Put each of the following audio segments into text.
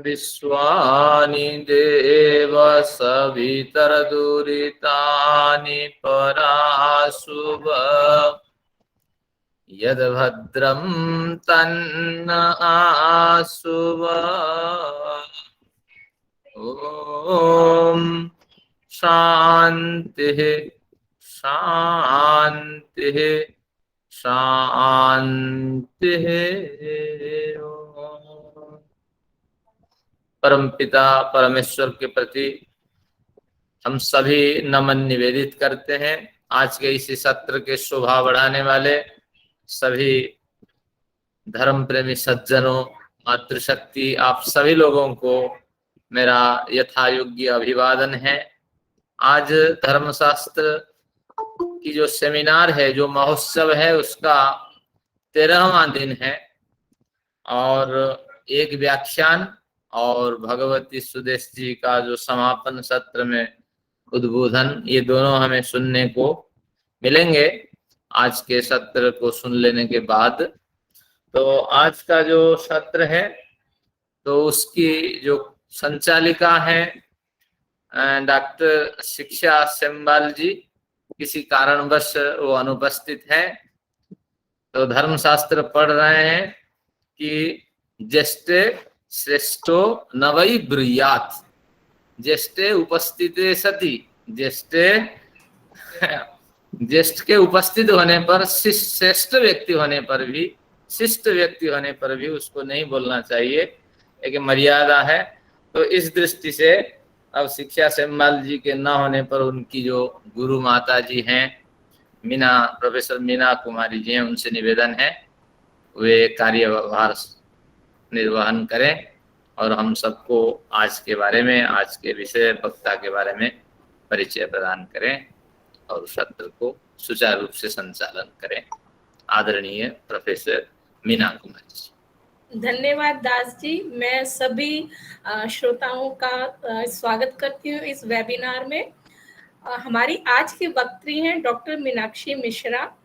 विश्वानि देव सवितरदुरितानि पराशुभ यद्भद्रं तन्न आशुभ। ओम शांति शांति शांति। परम पिता परमेश्वर के प्रति हम सभी नमन निवेदित करते हैं। आज के इस सत्र के शोभा बढ़ाने वाले सभी धर्म प्रेमी सज्जनों, मातृशक्ति, आप सभी लोगों को मेरा यथायोग्य अभिवादन है। आज धर्मशास्त्र की जो सेमिनार है, जो महोत्सव है, उसका 13वां दिन है और एक व्याख्यान और भगवती सुदेश जी का जो समापन सत्र में उद्बोधन, ये दोनों हमें सुनने को मिलेंगे आज के सत्र को सुन लेने के बाद। तो आज का जो सत्र है तो उसकी जो संचालिका है डॉक्टर शिक्षा सेम्बाल जी, किसी कारणवश वो अनुपस्थित है। तो धर्मशास्त्र पढ़ रहे हैं कि ज्येष्ठे श्रेष्ठो न वै ब्रूयात्, ज्येष्ठे उपस्थिते सति, ज्येष्ठ के उपस्थित होने पर, श्रेष्ठ व्यक्ति होने पर भी, शिष्ट व्यक्ति होने पर भी उसको नहीं बोलना चाहिए, एक मर्यादा है। तो इस दृष्टि से अब शिक्षा सेम्बाल जी के न होने पर उनकी जो गुरु माता जी हैं मीना, प्रोफेसर मीना कुमारी जी हैं, उनसे निवेदन है वे कार्यभार निर्वहन करें और हम सबको आज के बारे में, आज के विषय वक्ता के बारे में परिचय प्रदान करें और सत्र को सुचारू रूप से संचालन करें। आदरणीय प्रोफेसर मीना कुमारी जी। धन्यवाद दास जी। मैं सभी श्रोताओं का स्वागत करती हूँ इस वेबिनार में। हमारी आज की वक्त्री हैं डॉक्टर मीनाक्षी मिश्रा।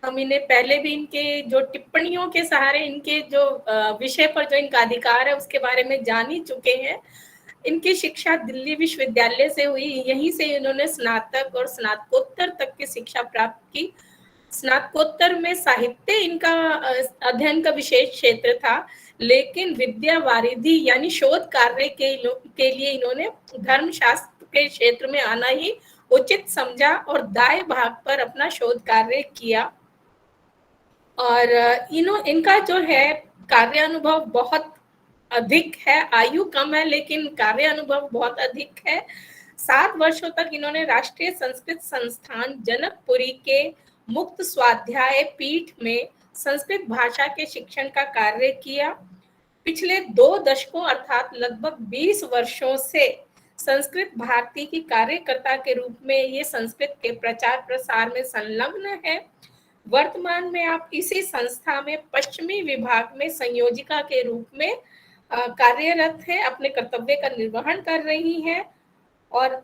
हम इन्हें पहले भी इनके जो टिप्पणियों के सहारे, इनके जो विषय पर जो इनका अधिकार है उसके बारे में जान ही चुके हैं। इनकी शिक्षा दिल्ली विश्वविद्यालय से हुई, यहीं से इन्होंने स्नातक और स्नातकोत्तर तक की शिक्षा प्राप्त की। स्नातकोत्तर में साहित्य इनका अध्ययन का विशेष क्षेत्र था, लेकिन विद्या वारिधि यानी शोध कार्य के लिए इन्होंने धर्मशास्त्र के क्षेत्र में आना ही उचित समझा और दाएं भाग पर अपना शोध कार्य किया। और इनका जो है कार्य अनुभव बहुत अधिक है, आयु कम है लेकिन कार्य अनुभव बहुत अधिक है। 7 वर्षों तक इन्होंने राष्ट्रीय संस्कृत संस्थान जनकपुरी के मुक्त स्वाध्याय पीठ में संस्कृत भाषा के शिक्षण का कार्य किया। पिछले 2 दशकों अर्थात लगभग 20 वर्षों से संस्कृत भारती की कार्यकर्ता के रूप में ये संस्कृत के प्रचार प्रसार में संलग्न है। वर्तमान में आप इसी संस्था में पश्चिमी विभाग में संयोजिका के रूप में कार्यरत हैं, अपने कर्तव्य का निर्वहन कर रही हैं। और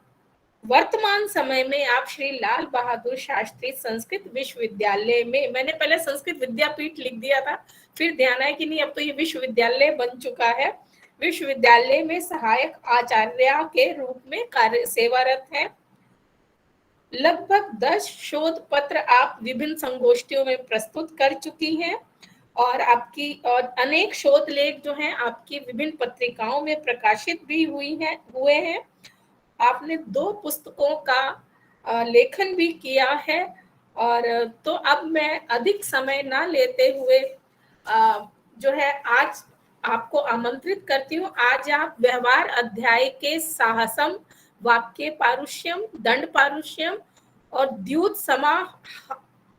वर्तमान समय में आप श्री लाल बहादुर शास्त्री संस्कृत विश्वविद्यालय में, मैंने पहले संस्कृत विद्यापीठ लिख दिया था, फिर ध्यान आया कि नहीं अब तो ये विश्वविद्यालय बन चुका है, विश्वविद्यालय में सहायक आचार्य के रूप में कार्य सेवारत है। लगभग 10 शोध पत्र आप विभिन्न संगोष्ठियों में प्रस्तुत कर चुकी हैं और अनेक शोध लेख जो हैं आपकी विभिन्न पत्रिकाओं में प्रकाशित भी हुए हैं। आपने 2 पुस्तकों का लेखन भी किया है। और तो अब मैं अधिक समय ना लेते हुए जो है आज आपको आमंत्रित करती हूँ। आज आप व्यवहार अध्याय के साहसम, वाक्य पारुष्यम, दंड पारुष्यम और द्युत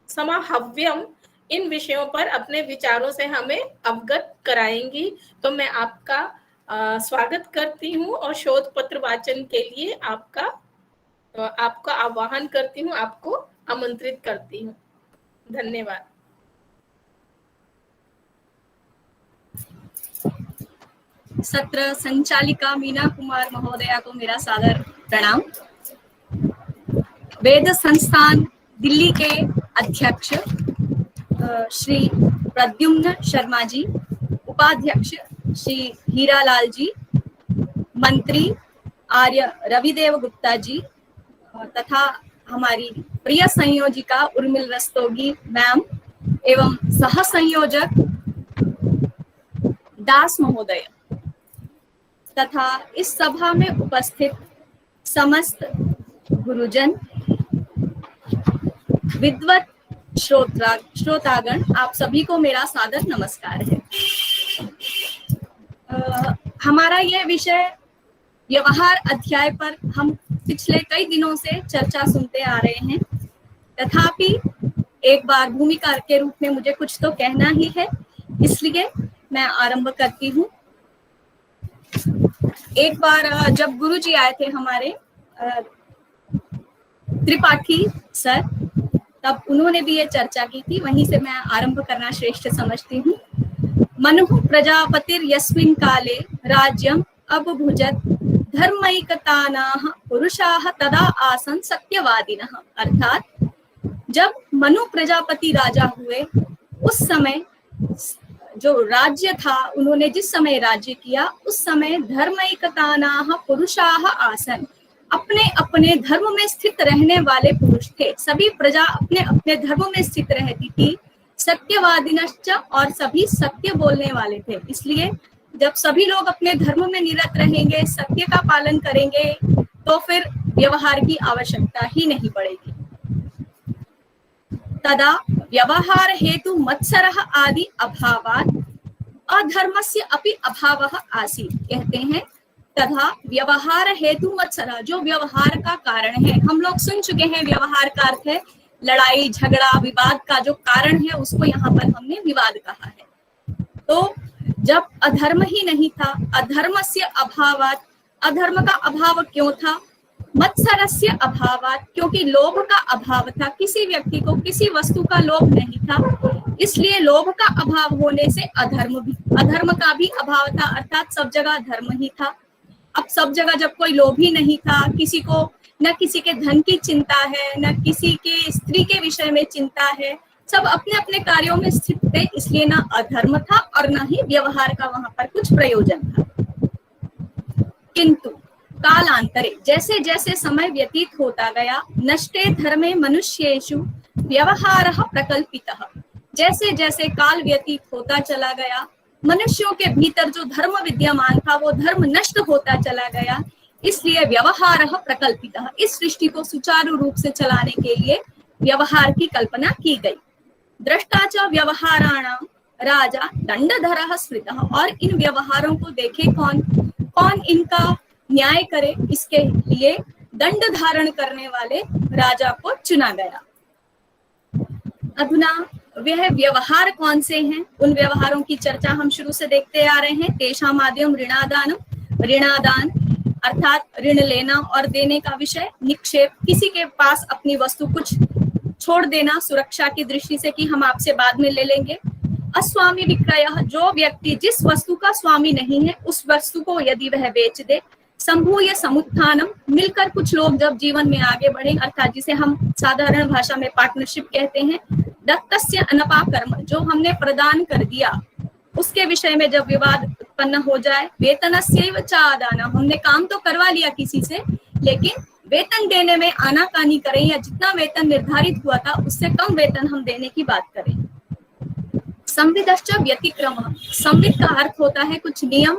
समाहव्यम, इन विषयों पर अपने विचारों से हमें अवगत कराएंगी। तो मैं आपका स्वागत करती हूँ और शोध पत्र वाचन के लिए आपका आह्वान करती हूँ, आपको आमंत्रित करती हूँ। धन्यवाद। सत्र संचालिका मीना कुमार महोदया को मेरा सादर प्रणाम। वेद संस्थान दिल्ली के अध्यक्ष श्री प्रद्युम्न शर्मा जी, उपाध्यक्ष श्री हीरालाल जी, मंत्री आर्य रविदेव गुप्ता जी तथा हमारी प्रिय संयोजिका उर्मिल रस्तोगी मैम एवं सह संयोजक दास महोदय तथा इस सभा में उपस्थित समस्त गुरुजन, विद्वत श्रोतागण, आप सभी को मेरा सादर नमस्कार है। हमारा यह विषय व्यवहार अध्याय पर हम पिछले कई दिनों से चर्चा सुनते आ रहे हैं, तथापि एक बार भूमिका के रूप में मुझे कुछ तो कहना ही है, इसलिए मैं आरंभ करती हूँ। एक बार जब गुरुजी आए थे हमारे त्रिपाठी सर, तब उन्होंने भी ये चर्चा की थी, वहीं से मैं आरंभ करना श्रेष्ठ समझती हूँ। मनुः प्रजापतिर यस्मिन् काले राज्यम अबभुजत धर्मैकतानाः पुरुषाः तदा आसन सत्यवादिनः। अर्थात जब मनु प्रजापति राजा हुए उस समय जो राज्य था, उन्होंने जिस समय राज्य किया उस समय धर्मैकतानाः पुरुषाः आसन, अपने अपने धर्म में स्थित रहने वाले पुरुष थे। सभी प्रजा अपने अपने धर्म में स्थित रहती थी। सत्यवादिनश्च, और सभी सत्य बोलने वाले थे। इसलिए जब सभी लोग अपने धर्म में निरत रहेंगे, सत्य का पालन करेंगे, तो फिर व्यवहार की आवश्यकता ही नहीं पड़ेगी। तदा व्यवहार हेतु मत्सरः आदि अभावात् अधर्मस्य अपि अभावः आसीत्। कहते हैं तथा व्यवहार हेतु मत्सरः, जो व्यवहार का कारण है। हम लोग सुन चुके हैं व्यवहार का अर्थ है लड़ाई झगड़ा विवाद का जो कारण है, उसको यहाँ पर हमने विवाद कहा है। तो जब अधर्म ही नहीं था, अधर्मस्य अभावात्, अधर्म का अभाव क्यों था? मत्सरस्य अभावात्, क्योंकि लोभ का अभाव था। किसी व्यक्ति को किसी वस्तु का लोभ नहीं था, इसलिए लोभ का अभाव होने से अधर्म का भी अभाव था, अर्थात सब जगह धर्म ही था। अब सब जगह जब कोई लोभी नहीं था, किसी को न किसी के धन की चिंता है, न किसी के स्त्री के विषय में चिंता है, सब अपने अपने कार्यों में स्थित थे, इसलिए ना अधर्म था और ना ही व्यवहार का वहां पर कुछ प्रयोजन था। किंतु कालांतरे, जैसे जैसे समय व्यतीत होता गया, नष्टे धर्मे मनुष्येषु व्यवहारः प्रकल्पितः, जैसे जैसे काल व्यतीत होता चला गया, मनुष्यों के भीतर जो धर्म विद्यमान था वो धर्म नष्ट होता चला गया, इसलिए व्यवहारः प्रकल्पितः, इस सृष्टि को सुचारू रूप से चलाने के लिए व्यवहार की कल्पना की गई। दृष्टाच व्यवहाराणां राजा दंडधरः स्मृतः, और इन व्यवहारों को देखे कौन कौन इनका न्याय करे, इसके लिए दंड धारण करने वाले राजा को चुना गया। अधुना वह व्यवहार कौन से हैं, उन व्यवहारों की चर्चा हम शुरू से देखते आ रहे हैं। तेषामाद्यम ऋणादानम, ऋणादान अर्थात ऋण लेना और देने का विषय। निक्षेप, किसी के पास अपनी वस्तु कुछ छोड़ देना सुरक्षा की दृष्टि से कि हम आपसे बाद में ले लेंगे। अस्वामी विक्रय, जो व्यक्ति जिस वस्तु का स्वामी नहीं है उस वस्तु को यदि वह बेच दे। संभूय समुत्थानम, मिलकर कुछ लोग जब जीवन में आगे बढ़े, अर्थात जिसे हम साधारण भाषा में पार्टनरशिप कहते हैं। दत्तस्य अनपाकर्म, जो हमने प्रदान कर दिया उसके विषय में जब विवाद उत्पन्न हो जाए। वेतनस्यैव च आदान, हमने काम तो करवा लिया किसी से, लेकिन वेतन देने में आनाकानी करें या जितना वेतन निर्धारित हुआ था उससे कम वेतन हम देने की बात करें। संविदश्च व्यतिक्रमः, संविद का अर्थ होता है कुछ नियम,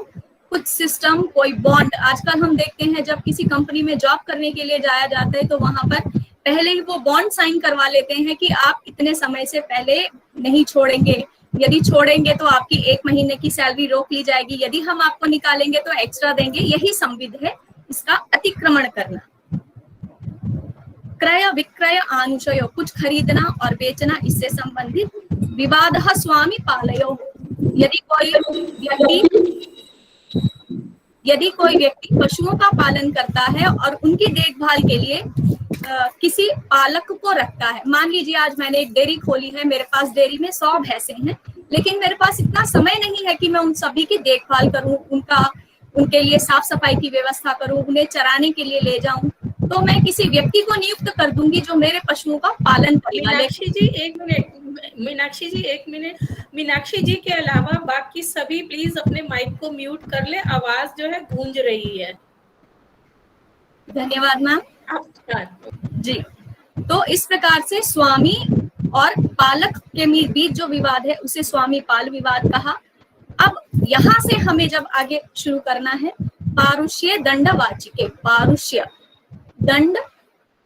कुछ सिस्टम, कोई बॉन्ड। आजकल हम देखते हैं जब किसी कंपनी में जॉब करने के लिए जाया जाता है तो वहां पर पहले ही वो बॉन्ड साइन करवा लेते हैं कि आप इतने समय से पहले नहीं छोड़ेंगे, यदि छोड़ेंगे तो आपकी 1 महीने की सैलरी रोक ली जाएगी, यदि हम आपको निकालेंगे तो एक्स्ट्रा देंगे। यही संविद है, इसका अतिक्रमण करना। क्रय विक्रय आनुषयो, कुछ खरीदना और बेचना, इससे संबंधित। विवादः स्वामी पालयो, यदि कोई व्यक्ति पशुओं का पालन करता है और उनकी देखभाल के लिए किसी पालक को रखता है। मान लीजिए आज मैंने एक डेयरी खोली है, मेरे पास डेयरी में 100 भैंसें हैं, लेकिन मेरे पास इतना समय नहीं है कि मैं उन सभी की देखभाल करूं, उनके लिए साफ सफाई की व्यवस्था करूं, उन्हें चराने के लिए ले जाऊं, तो मैं किसी व्यक्ति को नियुक्त कर दूंगी जो मेरे पशुओं का पालन करे। मीनाक्षी जी, 1 मिनट, मीनाक्षी जी एक मिनट, मीनाक्षी जी के अलावा बाकी सभी प्लीज अपने माइक को म्यूट कर ले, आवाज जो है गूंज रही है। धन्यवाद मैम। अच्छा जी, तो इस प्रकार से स्वामी और पालक के बीच जो विवाद है उसे स्वामी पाल विवाद कहा। अब यहाँ से हमें जब आगे शुरू करना है, पारुष्य दंड वाचिके, पारुष्य दंड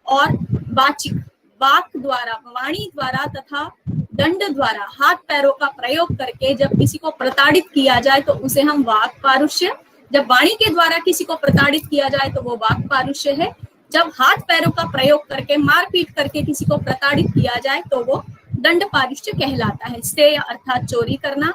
और वाचिक, वाक द्वारा, वाणी द्वारा तथा दंड द्वारा, हाथ पैरों का प्रयोग करके जब किसी को प्रताड़ित किया जाए तो उसे हम वाक पारुष्य, जब वाणी के द्वारा किसी को प्रताड़ित किया जाए तो वो वाक पारुष्य है, जब हाथ पैरों का प्रयोग करके मारपीट करके किसी को प्रताड़ित किया जाए तो वो दंड पारुष्य कहलाता है। स्तेय अर्थात चोरी करना,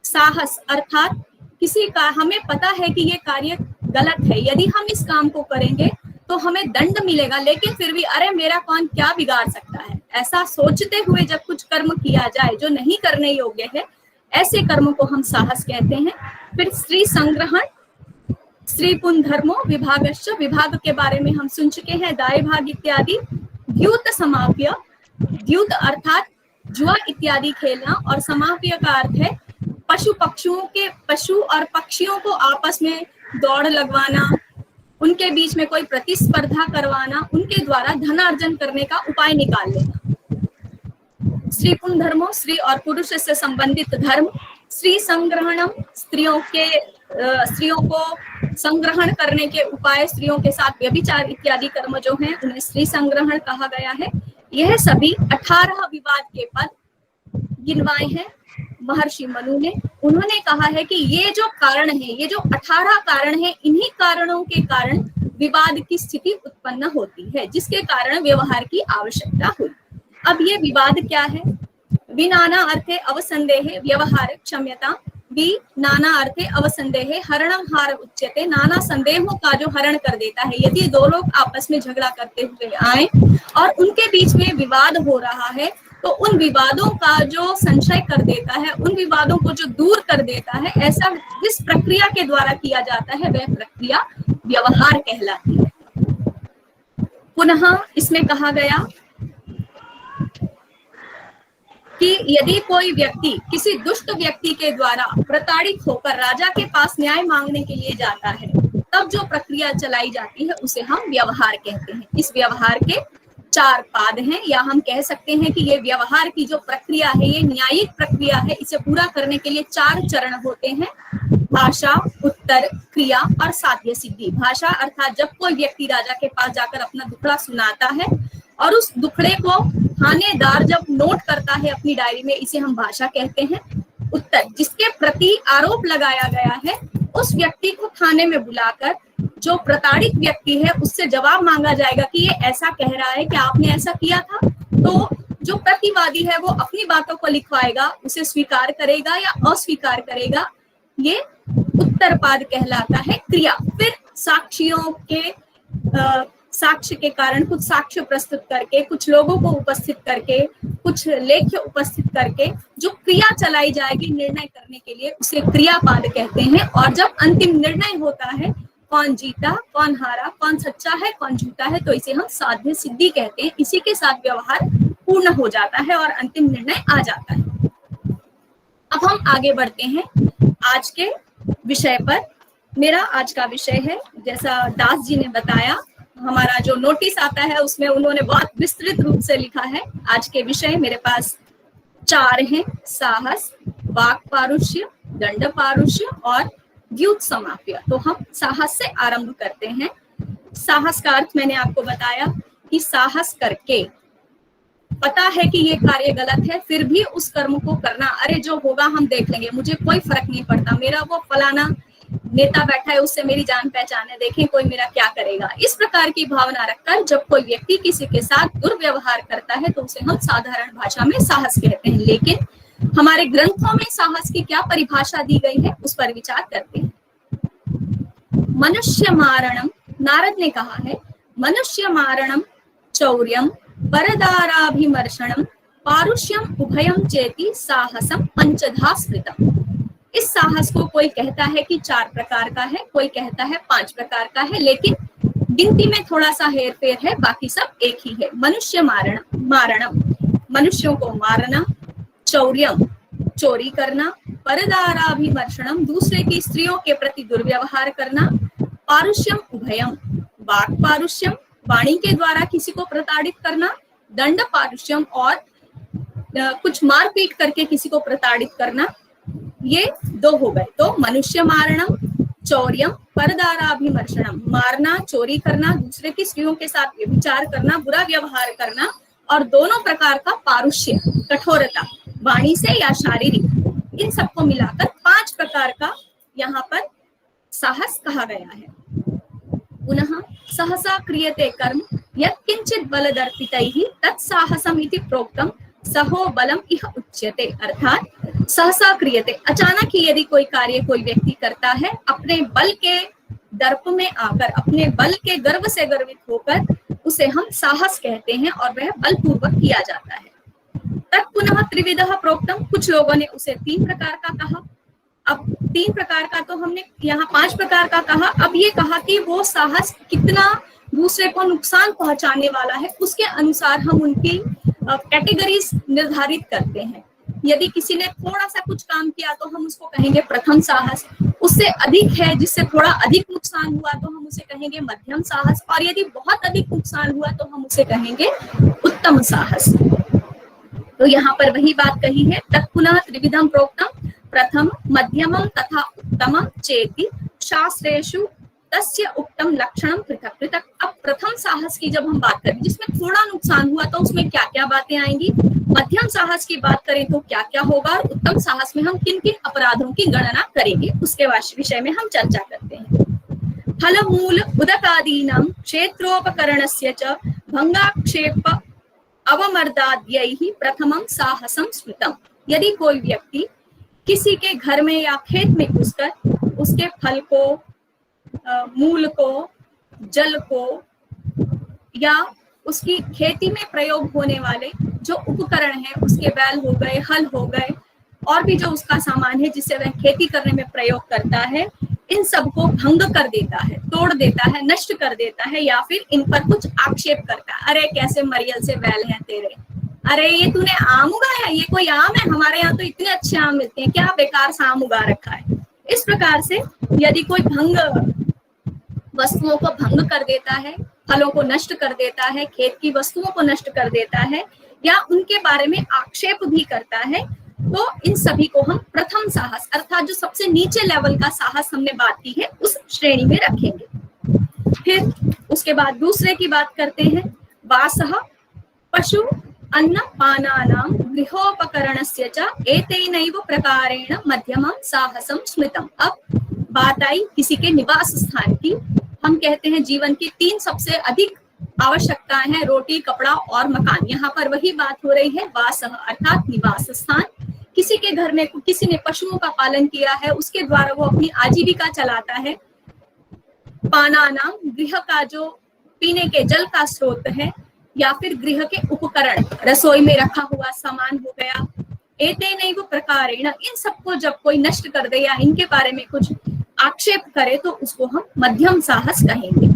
साहस अर्थात किसी का, हमें पता है कि ये कार्य गलत है, यदि हम इस काम को करेंगे तो हमें दंड मिलेगा, लेकिन फिर भी अरे मेरा कौन क्या बिगाड़ सकता है, ऐसा सोचते हुए जब कुछ कर्म किया जाए जो नहीं करने योग्य है, ऐसे कर्म को हम साहस कहते हैं। फिर स्त्री संग्रहण, स्त्री पुन धर्मो विभागश्च, विभाग के बारे में हम सुन चुके हैं, दाय भाग इत्यादि। द्यूत समाप्य, द्यूत अर्थात जुआ इत्यादि खेलना, और समाप्य का अर्थ है पशु पक्षियों के, पशु और पक्षियों को आपस में दौड़ लगवाना, उनके बीच में कोई प्रतिस्पर्धा करवाना, उनके द्वारा धनार्जन करने का उपाय निकाल लेना। स्त्री पुन धर्मो, स्त्री और पुरुष से संबंधित धर्म। स्त्री संग्रहणम, स्त्रियों को संग्रहण करने के उपाय, स्त्रियों के साथ व्यभिचार इत्यादि कर्म जो हैं उन्हें स्त्री संग्रहण कहा गया है। यह सभी 18 विवाद के पद गिनवाए हैं महर्षि मनु ने। उन्होंने कहा है कि ये जो कारण है, ये जो 18 कारण है, इन्हीं कारणों के कारण विवाद की स्थिति उत्पन्न होती है, जिसके कारण व्यवहार की आवश्यकता हुई। अब ये विवाद क्या है? विनाना अर्थे अवसंदेहे व्यवहार क्षम्यता, वि नाना अर्थे अवसंदेहे हरणम हार उच्यते, नाना संदेहों का जो हरण कर देता है। यदि दो लोग आपस में झगड़ा करते हुए आए और उनके बीच में विवाद हो रहा है तो उन विवादों का जो संशय कर देता है, उन विवादों को जो दूर कर देता है, ऐसा जिस प्रक्रिया के द्वारा किया जाता है वह प्रक्रिया व्यवहार कहलाती है। पुनः इसमें कहा गया कि यदि कोई व्यक्ति किसी दुष्ट व्यक्ति के द्वारा प्रताड़ित होकर राजा के पास न्याय मांगने के लिए जाता है, तब जो प्रक्रिया चलाई जाती है उसे हम व्यवहार कहते हैं। इस व्यवहार के 4 पाद हैं, या हम कह सकते हैं कि ये व्यवहार की जो प्रक्रिया है, ये न्यायिक प्रक्रिया है। इसे पूरा करने के लिए 4 चरण होते हैं: भाषा, उत्तर, क्रिया और साध्य सिद्धि। भाषा अर्थात जब कोई व्यक्ति राजा के पास जाकर अपना दुखड़ा सुनाता है और उस दुखड़े को थानेदार जब नोट करता है अपनी डायरी में, इसे हम भाषा कहते हैं। उत्तर, जिसके प्रति आरोप लगाया गया है उस व्यक्ति को थाने में बुलाकर जो प्रताड़ित व्यक्ति है उससे जवाब मांगा जाएगा कि ये ऐसा कह रहा है कि आपने ऐसा किया था। तो जो प्रतिवादी है वो अपनी बातों को लिखवाएगा, उसे स्वीकार करेगा या अस्वीकार करेगा, ये उत्तर पाद कहलाता है। क्रिया, फिर साक्षियों के साक्ष्य के कारण कुछ साक्ष्य प्रस्तुत करके, कुछ लोगों को उपस्थित करके, कुछ लेख्य उपस्थित करके जो क्रिया चलाई जाएगी निर्णय करने के लिए, उसे क्रियापाद कहते हैं। और जब अंतिम निर्णय होता है, कौन जीता, कौन हारा, कौन सच्चा है, कौन झूठा है, तो इसे हम साध्य सिद्धि कहते हैं। इसी के साथ व्यवहार पूर्ण हो जाता है और अंतिम निर्णय आ जाता है। अब हम आगे बढ़ते हैं आज के विषय पर। मेरा आज का विषय है, जैसा दास जी ने बताया, हमारा जो नोटिस आता है उसमें उन्होंने बहुत विस्तृत रूप से लिखा है। आज के विषय मेरे पास 4 हैं: साहस, वाक पारुष्य, दंड पारुष्य और द्यूत समाप्य। तो हम साहस से आरंभ करते हैं। साहस का अर्थ मैंने आपको बताया कि साहस करके, पता है कि ये कार्य गलत है, फिर भी उस कर्म को करना। अरे जो होगा हम देख लेंगे, मुझे कोई फर्क नहीं पड़ता, मेरा वो फलाना नेता बैठा है उससे मेरी जान पहचान है, देखें कोई मेरा क्या करेगा। इस प्रकार की भावना रखकर जब कोई व्यक्ति किसी के साथ दुर्व्यवहार करता है तो उसे हम साधारण भाषा में साहस कहते हैं। लेकिन हमारे ग्रंथों में साहस की क्या परिभाषा दी गई है उस पर विचार करते हैं। मनुष्य मारणम, नारद ने कहा है, मनुष्य मारणम चौर्यम परदाराभिमर्शनम पारुष्यम उभयम चेति साहसम पंचधा स्मृतम। इस साहस को कोई कहता है कि 4 प्रकार का है, कोई कहता है 5 प्रकार का है, लेकिन गिनती में थोड़ा सा हेर फेर है, बाकी सब एक ही है। मनुष्य मारणम, मनुष्यों को मारना, चौर्यम चोरी करना, परदाराभिमर्शनम दूसरे की स्त्रियों के प्रति दुर्व्यवहार करना, पारुष्यम उभयम वाक् पारुष्यम वाणी के द्वारा किसी को प्रताड़ित करना, दंड पारुष्यम और कुछ मारपीट करके किसी को प्रताड़ित करना, ये दो हो गए। तो मनुष्य मारणम, चौर्यम, परदाराभिमर्शनम मारना, चोरी करना, दूसरे की स्त्रियों के साथ व्यभिचार करना, बुरा व्यवहार करना, और दोनों प्रकार का पारुष्य कठोरता वाणी से या शारीरिक, इन सबको मिलाकर 5 प्रकार का यहाँ पर साहस कहा गया है। पुनः सहसा क्रियते कर्म यत् किंचित बलदर्पितैः तत्साहसम् इति प्रोक्तम सहो बलम इह उच्यते। अर्थात सहसा क्रियते, अचानक ही यदि कोई कार्य कोई व्यक्ति करता है अपने बल के दर्प में आकर, अपने बल के गर्व से गर्वित होकर, उसे हम साहस कहते हैं और वह बलपूर्वक किया जाता है। तत् पुनः त्रिविधः प्रोक्तम, कुछ लोगों ने उसे 3 प्रकार का कहा। अब 3 प्रकार का तो हमने यहाँ 5 प्रकार का कहा, अब ये कहा कि वो साहस कितना दूसरे को नुकसान पहुंचाने वाला है, उसके अनुसार हम उनकी कैटेगरीज निर्धारित करते हैं। यदि किसी ने थोड़ा सा कुछ काम किया तो हम उसको कहेंगे प्रथम साहस, उससे अधिक है जिससे थोड़ा अधिक नुकसान हुआ तो हम उसे कहेंगे मध्यम साहस, और यदि बहुत अधिक नुकसान हुआ तो हम उसे कहेंगे उत्तम साहस। तो यहाँ पर वही बात कही है, तत्पुनः त्रिविधम प्रोक्तम प्रथम मध्यमम तथा उत्तमम चेति शास्त्रेषु तस्य उक्तम लक्षणम पृथक पृथक। अब प्रथम साहस की जब हम बात करें जिसमें थोड़ा नुकसान हुआ तो उसमें क्या क्या बातें आएंगी, मध्यम साहस की बात करें तो क्या क्या होगा, और उत्तम साहस में हम किन किन अपराधों की गणना करेंगे उसके विषय में हम चर्चा करते हैं। फल मूल उदकादीनां क्षेत्रोपकरणस्य च भंगाक्षेप अवमर्दाद्यैः प्रथमं साहसं स्मृतम्। यदि कोई व्यक्ति किसी के घर में या खेत में घुसकर उसके फल को, मूल को, जल को या उसकी खेती में प्रयोग होने वाले जो उपकरण है, उसके बैल हो गए, हल हो गए, और भी जो उसका सामान है जिससे वह खेती करने में प्रयोग करता है, इन सबको भंग कर देता है, तोड़ देता है, नष्ट कर देता है, या फिर इन पर कुछ आक्षेप करता है। अरे कैसे मरियल से बैल हैं तेरे, अरे ये तूने आम उगाया, ये कोई आम है, हमारे यहाँ तो इतने अच्छे आम मिलते हैं, क्या बेकार सा आम उगा रखा है। इस प्रकार से यदि कोई भंग वस्तुओं को भंग कर देता है, फलों को नष्ट कर देता है, खेत की वस्तुओं को नष्ट कर देता है, या उनके बारे में आक्षेप भी करता है, तो इन सभी को हम प्रथम साहस अर्थात जो सबसे नीचे लेवल का साहस हमने बात की है उस श्रेणी में रखेंगे। फिर उसके बाद दूसरे की बात करते हैं, वासः पशु अन्न पानानां गृहोपकरणस्य च एतैनैव प्रकारेण मध्यमं साहसं स्मृतम्। अब बात आई किसी के निवास स्थान की। हम कहते हैं जीवन की 3 सबसे अधिक आवश्यकताएं हैं, रोटी, कपड़ा और मकान। यहाँ पर वही बात हो रही है, वासः अर्थात निवास स्थान। किसी के घर में किसी ने पशुओं का पालन किया है, उसके द्वारा वो अपनी आजीविका चलाता है। पानानां गृह का जो पीने के जल का स्रोत है, या फिर गृह के उपकरण, रसोई में रखा हुआ सामान हो गया। एतेनैव प्रकारेण, इन सबको जब कोई नष्ट कर दे या इनके बारे में कुछ आक्षेप करे तो उसको हम मध्यम साहस कहेंगे।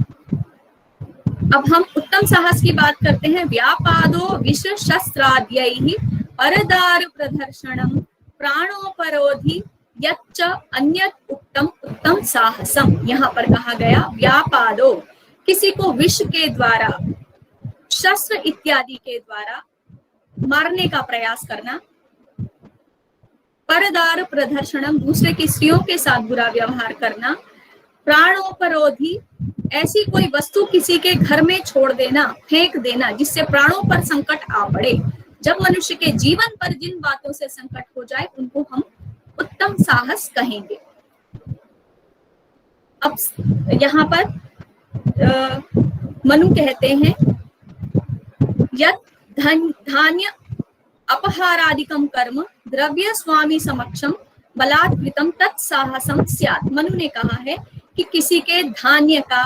अब हम उत्तम साहस की बात करते हैं। व्यापादो विष शस्त्राद्यैः परदार प्रदर्शनम प्राणोपरोधि यच्च अन्यत् उक्तम उत्तम साहसम। यहाँ पर कहा गया व्यापादो, किसी को विष के द्वारा, शस्त्र इत्यादि के द्वारा मारने का प्रयास करना, परदार प्रदर्शनम दूसरे की स्त्रियों के साथ बुरा व्यवहार करना, प्राणोपरोधि ऐसी कोई वस्तु किसी के घर में छोड़ देना, फेंक देना जिससे प्राणों पर संकट आ पड़े। जब मनुष्य के जीवन पर जिन बातों से संकट हो जाए उनको हम उत्तम साहस कहेंगे। अब यहाँ पर मनु कहते हैं यत् धान्य अपहारादिकम कर्म द्रव्य स्वामी समक्षम बलात् कृतं तत्साहसं स्यात्। मनु ने कहा है कि किसी के धान्य का,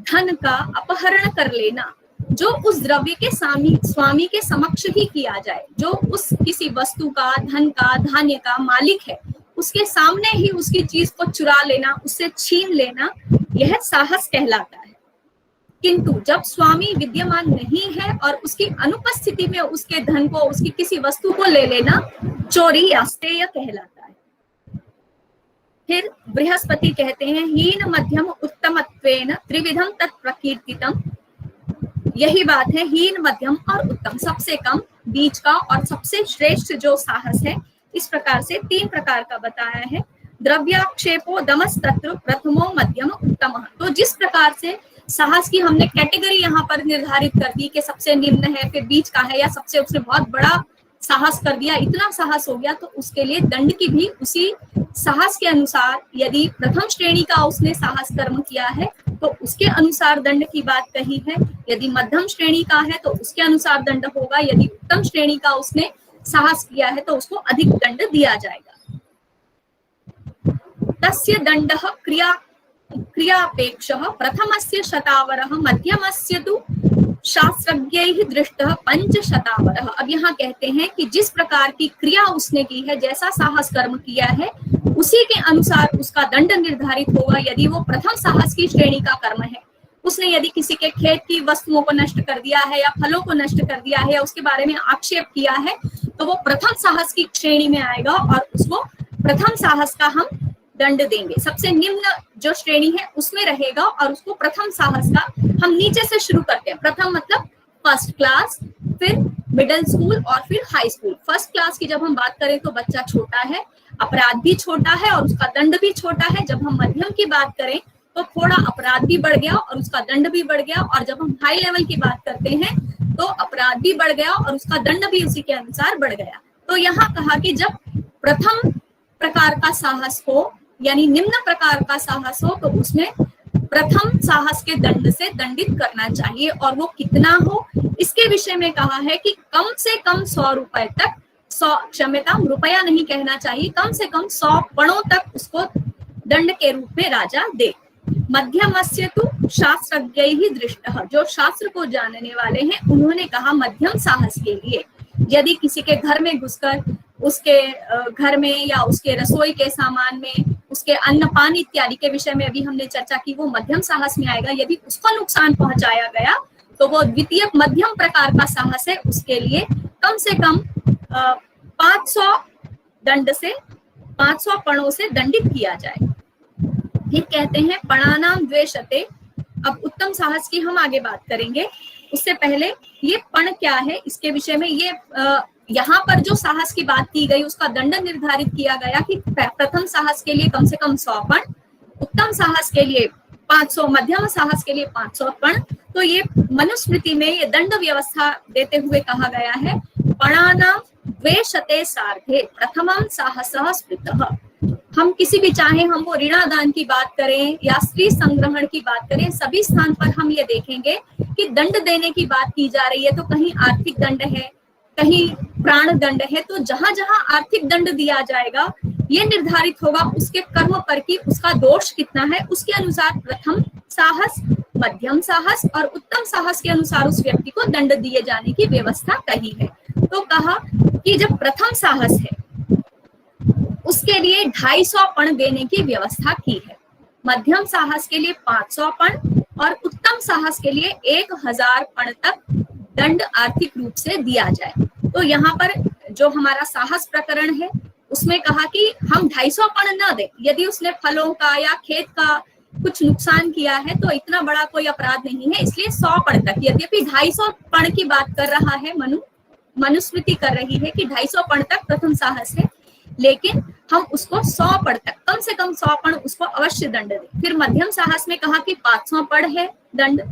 धन का अपहरण कर लेना जो उस द्रव्य के स्वामी के समक्ष ही किया जाए, जो उस किसी वस्तु का, धन का, धान्य का मालिक है, उसके सामने ही उसकी चीज को चुरा लेना, उससे छीन लेना, यह साहस कहलाता है। किंतु जब स्वामी विद्यमान नहीं है और उसकी अनुपस्थिति में उसके धन को, उसकी किसी वस्तु को ले लेना, चोरी या स्तेय कहलाता है। फिर बृहस्पति कहते हैं हीन मध्यम उत्तमत्वेन त्रिविधम तत्प्रकीर्तितम। यही बात है, हीन मध्यम और उत्तम, सबसे कम, बीच का और सबसे श्रेष्ठ जो साहस है, इस प्रकार से 3 प्रकार का बताया है। द्रव्याक्षेपो दमस्तत्र प्रथमो मध्यम उत्तम। तो जिस प्रकार से साहस की हमने कैटेगरी यहाँ पर निर्धारित कर दी कि सबसे निम्न है, फिर बीच का है, या सबसे उसने बहुत बड़ा साहस कर दिया, इतना साहस हो गया, तो उसके लिए दंड की भी उसी साहस के अनुसार, यदि प्रथम श्रेणी का उसने साहस कर्म किया है तो उसके अनुसार दंड की बात कही है। यदि मध्यम श्रेणी का है तो उसके अनुसार दंड होगा। यदि उत्तम श्रेणी का उसने साहस किया है तो उसको अधिक दंड दिया जाएगा। तस्य दंडः क्रियापेक्षः प्रथमस्य शतावरः मध्यमस्य तु शास्त्रज्ञैः दृष्टः 5 शतावरः। अब यहाँ कहते हैं कि जिस प्रकार की क्रिया उसने की है, जैसा साहस कर्म किया है, उसी के अनुसार उसका दंड निर्धारित होगा। यदि वो प्रथम साहस की श्रेणी का कर्म है, उसने यदि किसी के खेत की वस्तुओं को नष्ट कर दिया है या फलों को नष्ट कर दिया है या उसके बारे में आक्षेप किया है, तो वो प्रथम साहस की श्रेणी में आएगा और उसको प्रथम साहस का हम दंड देंगे। सबसे निम्न जो श्रेणी है उसमें रहेगा और उसको प्रथम साहस का हम नीचे से शुरू करते हैं। प्रथम मतलब फर्स्ट क्लास, फिर मिडिल स्कूल और फिर हाई स्कूल। फर्स्ट क्लास की जब हम बात करें तो बच्चा छोटा है, अपराध भी छोटा है और उसका दंड भी छोटा है। जब हम मध्यम की बात करें तो थोड़ा अपराध भी बढ़ गया और उसका दंड भी बढ़ गया, और जब हम हाई लेवल की बात करते हैं तो अपराध भी बढ़ गया और उसका दंड भी उसी के अनुसार बढ़ गया। तो यहाँ कहा कि जब प्रथम प्रकार का साहस हो यानी निम्न प्रकार का साहस हो तो उसमें प्रथम साहस के दंड से दंडित करना चाहिए, और वो कितना हो इसके विषय में कहा है कि कम से कम 100 रुपए तक, 100 क्षमता रुपया नहीं कहना चाहिए, कम से कम 100 पणों तक उसको दंड के रूप में राजा दे। मध्यमस्य तु शास्त्रज्ञैः दृष्टः। जो शास्त्र को जानने वाले हैं उन्होंने कहा मध्यम साहस के लिए यदि किसी के घर में घुसकर उसके घर में या उसके रसोई के सामान में, उसके अन्न पान इत्यादि के विषय में अभी हमने चर्चा की, वो मध्यम साहस में आएगा। यदि उसको नुकसान पहुंचाया गया तो वो द्वितीय मध्यम प्रकार का साहस है, उसके लिए कम से कम 500 दंड से 500 पणों से दंडित किया जाए। फिर कहते हैं पणानाम द्वेषते। अब उत्तम साहस की हम आगे बात करेंगे, उससे पहले ये पण क्या है इसके विषय में, ये यहाँ पर जो साहस की बात की गई उसका दंड निर्धारित किया गया कि प्रथम साहस के लिए कम से कम 100 पण, उत्तम साहस के लिए 500, मध्यम साहस के लिए 500 पण। तो ये मनुस्मृति में ये दंड व्यवस्था देते हुए कहा गया है पणानाम द्वेषते सार्धे प्रथमम साहसः स्मृतः। हम किसी भी चाहे हम वो ऋणादान की बात करें या स्त्री संग्रहण की बात करें, सभी स्थान पर हम ये देखेंगे कि दंड देने की बात की जा रही है। तो कहीं आर्थिक दंड है, कहीं प्राण दंड है, तो जहां जहां आर्थिक दंड दिया जाएगा ये निर्धारित होगा उसके कर्म पर कि उसका दोष कितना है, उसके अनुसार प्रथम साहस, मध्यम साहस और उत्तम साहस के अनुसार उस व्यक्ति को दंड दिए जाने की व्यवस्था कही है। तो कहा कि जब प्रथम साहस है उसके लिए 250 पण देने की व्यवस्था की है, मध्यम साहस के लिए 500 पण और उत्तम साहस के लिए 1000 पण तक दंड आर्थिक रूप से दिया जाए। तो यहाँ पर जो हमारा साहस प्रकरण है उसमें कहा कि हम 250 पण न दें। यदि उसने फलों का या खेत का कुछ नुकसान किया है तो इतना बड़ा कोई अपराध नहीं है, इसलिए 100 पण तक। यद्यपि 250 पण की बात कर रहा है, मनुस्मृति कर रही है कि 250 पण तक प्रथम साहस है, लेकिन हम उसको 100 पण तक, कम से कम 100 पण उसको अवश्य दंड दें। फिर मध्यम साहस में कहा कि 500 पण है दंड,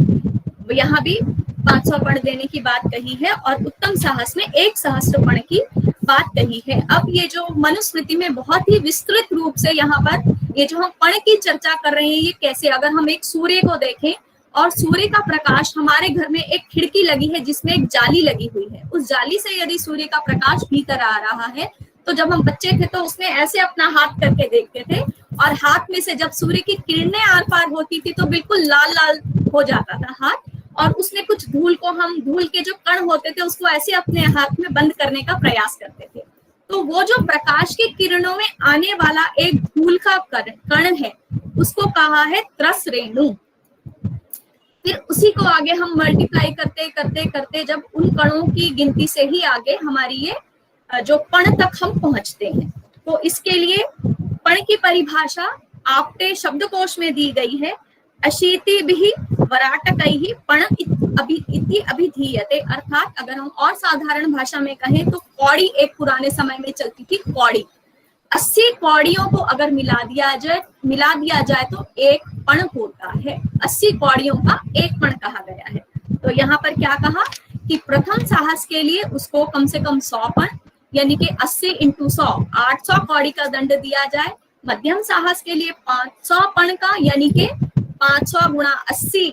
यहाँ भी 500 पण देने की बात कही है, और उत्तम साहस में 1 सहस्त्र पण की बात कही है। अब ये जो मनुस्मृति में बहुत ही विस्तृत रूप से यहाँ पर ये जो हम पण की चर्चा कर रहे हैं, ये कैसे, अगर हम एक सूर्य को देखें और सूर्य का प्रकाश, हमारे घर में एक खिड़की लगी है जिसमें एक जाली लगी हुई है, उस जाली से यदि सूर्य का प्रकाश भीतर आ रहा है तो जब हम बच्चे थे तो उसमें ऐसे अपना हाथ करके देखते थे और हाथ में से जब सूर्य की किरणें आर पार होती थी तो बिल्कुल लाल लाल हो जाता था हाथ, और उसमें कुछ धूल को हम, धूल के जो कण होते थे उसको ऐसे अपने हाथ में बंद करने का प्रयास करते थे। तो वो जो प्रकाश की किरणों में आने वाला एक धूल का कण है उसको कहा है त्रस रेणु। फिर उसी को आगे हम मल्टीप्लाई करते करते करते जब उन कणों की गिनती से ही आगे हमारी ये जो पण तक हम पहुंचते हैं। तो इसके लिए पण की परिभाषा आपटे शब्दकोश में दी गई है। अशीतिभिः वराटकैः पण इति अभिधीयते। अर्थात अगर हम और साधारण भाषा में कहें तो कौड़ी एक पुराने समय में चलती थी कौड़ी। 80 कौड़ियों को अगर मिला दिया जाए तो एक पण होता है। 80 कौड़ियों का एक पण कहा गया है। तो यहाँ पर क्या कहा कि प्रथम साहस के लिए उसको कम से कम 100 पण यानी कि 80 × 100 800 कौड़ी का दंड दिया जाए। मध्यम साहस के लिए 500 पण का यानी कि 500 × 80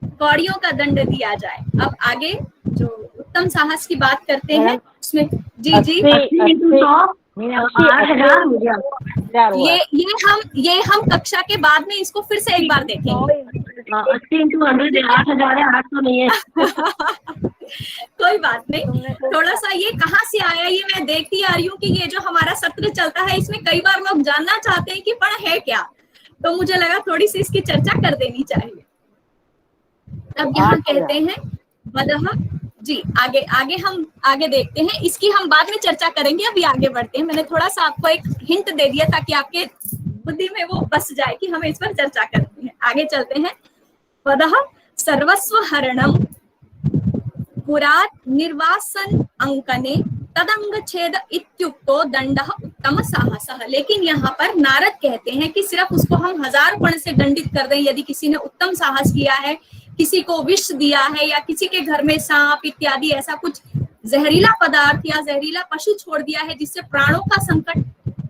कौड़ियों का दंड दिया जाए। अब आगे जो उत्तम साहस की बात करते हैं उसमें जी 80 × 100 ये हम कक्षा के बाद में इसको फिर से एक बार देखेंगे। 80 × 100 8,000 है, 800 नहीं है। कोई बात नहीं, थोड़ा सा ये कहाँ से आया ये मैं देखती आ रही हूँ कि ये जो हमारा सत्र चलता है इसमें कई बार लोग जानना चाहते हैं कि पण है क्या, तो मुझे लगा थोड़ी सी इसकी चर्चा कर देनी चाहिए। अब यहाँ कहते हैं वदह जी, आगे हम देखते हैं, इसकी हम बाद में चर्चा करेंगे, अभी आगे बढ़ते हैं। मैंने थोड़ा सा आपको एक हिंट दे दिया ताकि आपके बुद्धि में वो बस जाए कि हमें इस पर चर्चा करनी है। आगे चलते हैं। वदह सर्वस्व हरणम पुरात निर्वासन अंकने तदंग छेद इत्युक्तो दंडः उत्तम साहसः। लेकिन यहाँ पर नारद कहते हैं कि सिर्फ उसको हम 1000 पण से दंडित कर दें यदि किसी ने उत्तम साहस किया है, किसी को विष दिया है या किसी के घर में सांप इत्यादि ऐसा कुछ जहरीला पदार्थ या जहरीला पशु छोड़ दिया है जिससे प्राणों का संकट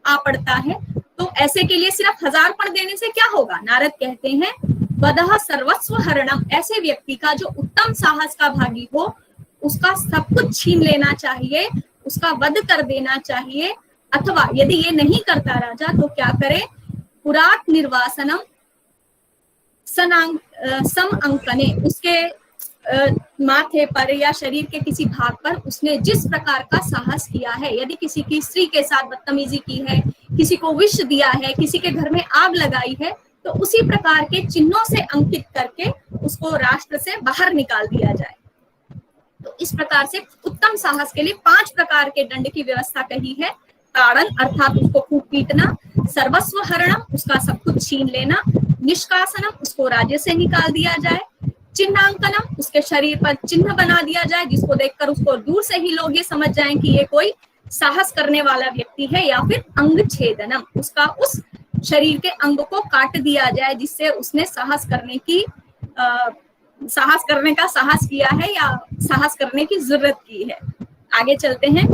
आ पड़ता है, तो ऐसे के लिए सिर्फ 1000 पण देने से क्या होगा। नारद कहते हैं वदह सर्वस्व हरणम, ऐसे व्यक्ति का जो उत्तम साहस का भागी हो उसका सब कुछ छीन लेना चाहिए, उसका वध कर देना चाहिए। अथवा यदि ये नहीं करता राजा तो क्या करे, पुरात निर्वासनम सम अंकने, उसके माथे पर या शरीर के किसी भाग पर उसने जिस प्रकार का साहस किया है, यदि किसी की स्त्री के साथ बदतमीजी की है, किसी को विष दिया है, किसी के घर में आग लगाई है, तो उसी प्रकार के चिन्हों से अंकित करके उसको राष्ट्र से बाहर निकाल दिया जाए। तो इस प्रकार से उत्तम साहस के लिए 5 प्रकार के दंड की व्यवस्था कही है। ताड़न अर्थात उसको खूब पीटना, सर्वस्व हरणम उसका सब कुछ छीन लेना, निष्कासनम उसको राज्य से निकाल दिया जाए, चिन्हांकनम उसके शरीर पर चिन्ह बना दिया जाए जिसको देखकर उसको दूर से ही लोग ये समझ जाएं कि ये कोई साहस करने वाला व्यक्ति है, या फिर अंग छेदनम उसका उस शरीर के अंग को काट दिया जाए जिससे उसने साहस करने का साहस किया है या साहस करने की जरूरत की है। आगे चलते हैं।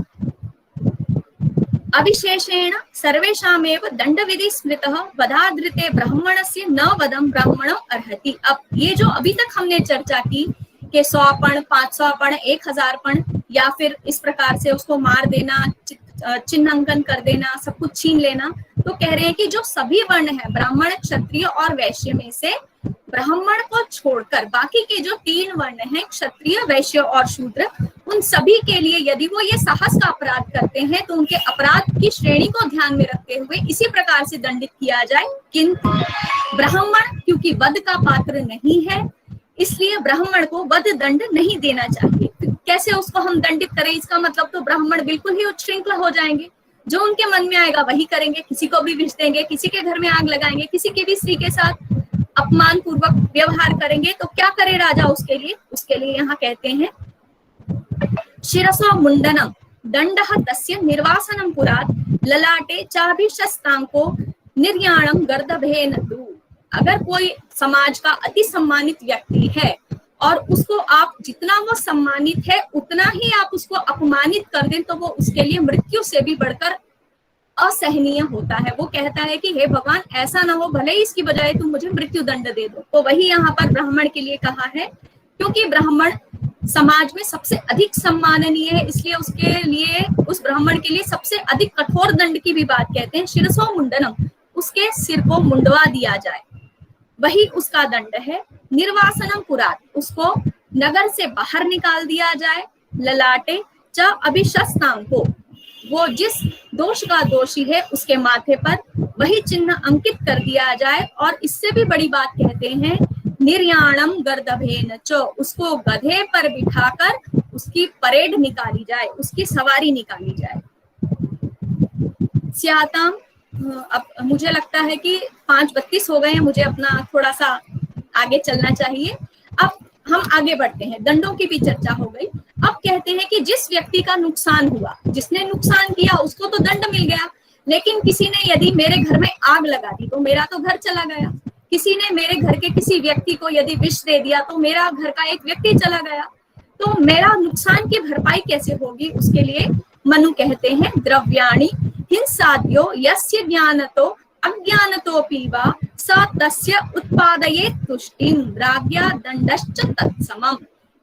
अविशेषेण सर्वेषामेव दंड विधि स्मृतः वधाधृते ब्राह्मणस्य न वदम ब्राह्मणो अर्हति। अब ये जो अभी तक हमने चर्चा की कि 100 पण 500 पण 1000 पण या फिर इस प्रकार से उसको मार देना, चिन्हांकन कर देना, सब कुछ छीन लेना, तो कह रहे हैं कि जो सभी वर्ण है ब्राह्मण क्षत्रिय और वैश्य में से ब्राह्मण को छोड़कर बाकी के जो 3 वर्ण हैं क्षत्रिय वैश्य और शूद्र, उन सभी के लिए यदि वो ये साहस का अपराध करते हैं तो उनके अपराध की श्रेणी को ध्यान में रखते हुए इसी प्रकार से दंडित किया जाए। किंतु ब्राह्मण क्योंकि वध का पात्र नहीं है इसलिए ब्राह्मण को वध दंड नहीं देना चाहिए। कैसे उसको हम दंडित करें, इसका मतलब तो ब्राह्मण बिल्कुल ही उच्छृंखल हो जाएंगे, जो उनके मन में आएगा वही करेंगे, किसी को भी विष देंगे, किसी के घर में आग लगाएंगे, किसी की भी स्त्री के साथ अपमान पूर्वक व्यवहार करेंगे। तो क्या करे राजा उसके लिए यहाँ कहते हैं शिरसो मुंडनम दंडः तस्य निर्वासनम पुरात ललाटे चाभिशस्तांको निर्याणम गर्दभेन दू। अगर कोई समाज का अति सम्मानित व्यक्ति है और उसको आप जितना वो सम्मानित है उतना ही आप उसको अपमानित कर दें तो वो उसके लिए मृत्यु से भी बढ़कर असहनीय होता है। वो कहता है कि हे भगवान ऐसा ना हो, भले ही इसकी बजाय तुम मुझे मृत्यु दंड दे दो। तो वही यहाँ पर ब्राह्मण के लिए कहा है, क्योंकि ब्राह्मण समाज में सबसे अधिक सम्माननीय है, इसलिए उसके लिए उस ब्राह्मण के लिए सबसे अधिक कठोर दंड की भी बात कहते हैं। शिरसो मुंडनम उसके सिर को मुंडवा दिया जाए, वही उसका दंड है। निर्वासनम पुरात उसको नगर से बाहर निकाल दिया जाए। ललाटे च अभिशस्तांग को वो जिस दोष का दोषी है उसके माथे पर वही चिन्ह अंकित कर दिया जाए। और इससे भी बड़ी बात कहते हैं निर्याणम गर्दभेन च उसको गधे पर बिठाकर उसकी परेड निकाली जाए, उसकी सवारी निकाली जाए। स्याताम, अब मुझे लगता है कि 5:32 हो गए हैं, मुझे अपना थोड़ा सा आगे चलना चाहिए। अब हम आगे बढ़ते हैं, दंडों की भी चर्चा हो गई। अब कहते हैं कि जिस व्यक्ति का नुकसान हुआ, जिसने नुकसान किया उसको तो दंड मिल गया, लेकिन किसी ने यदि मेरे घर में आग लगा दी तो मेरा तो घर चला गया। किसी ने मेरे घर के किसी व्यक्ति को यदि विष दे दिया तो मेरा घर का एक व्यक्ति चला गया। तो मेरा नुकसान की भरपाई कैसे होगी? उसके लिए मनु कहते हैं द्रव्याणि हिंसाद्यो यस्य ज्ञानतो अज्ञानतोऽपि वा स तस्य उत्पादयेत् तुष्टिं राज्ञा दंडश्च तत्समम्।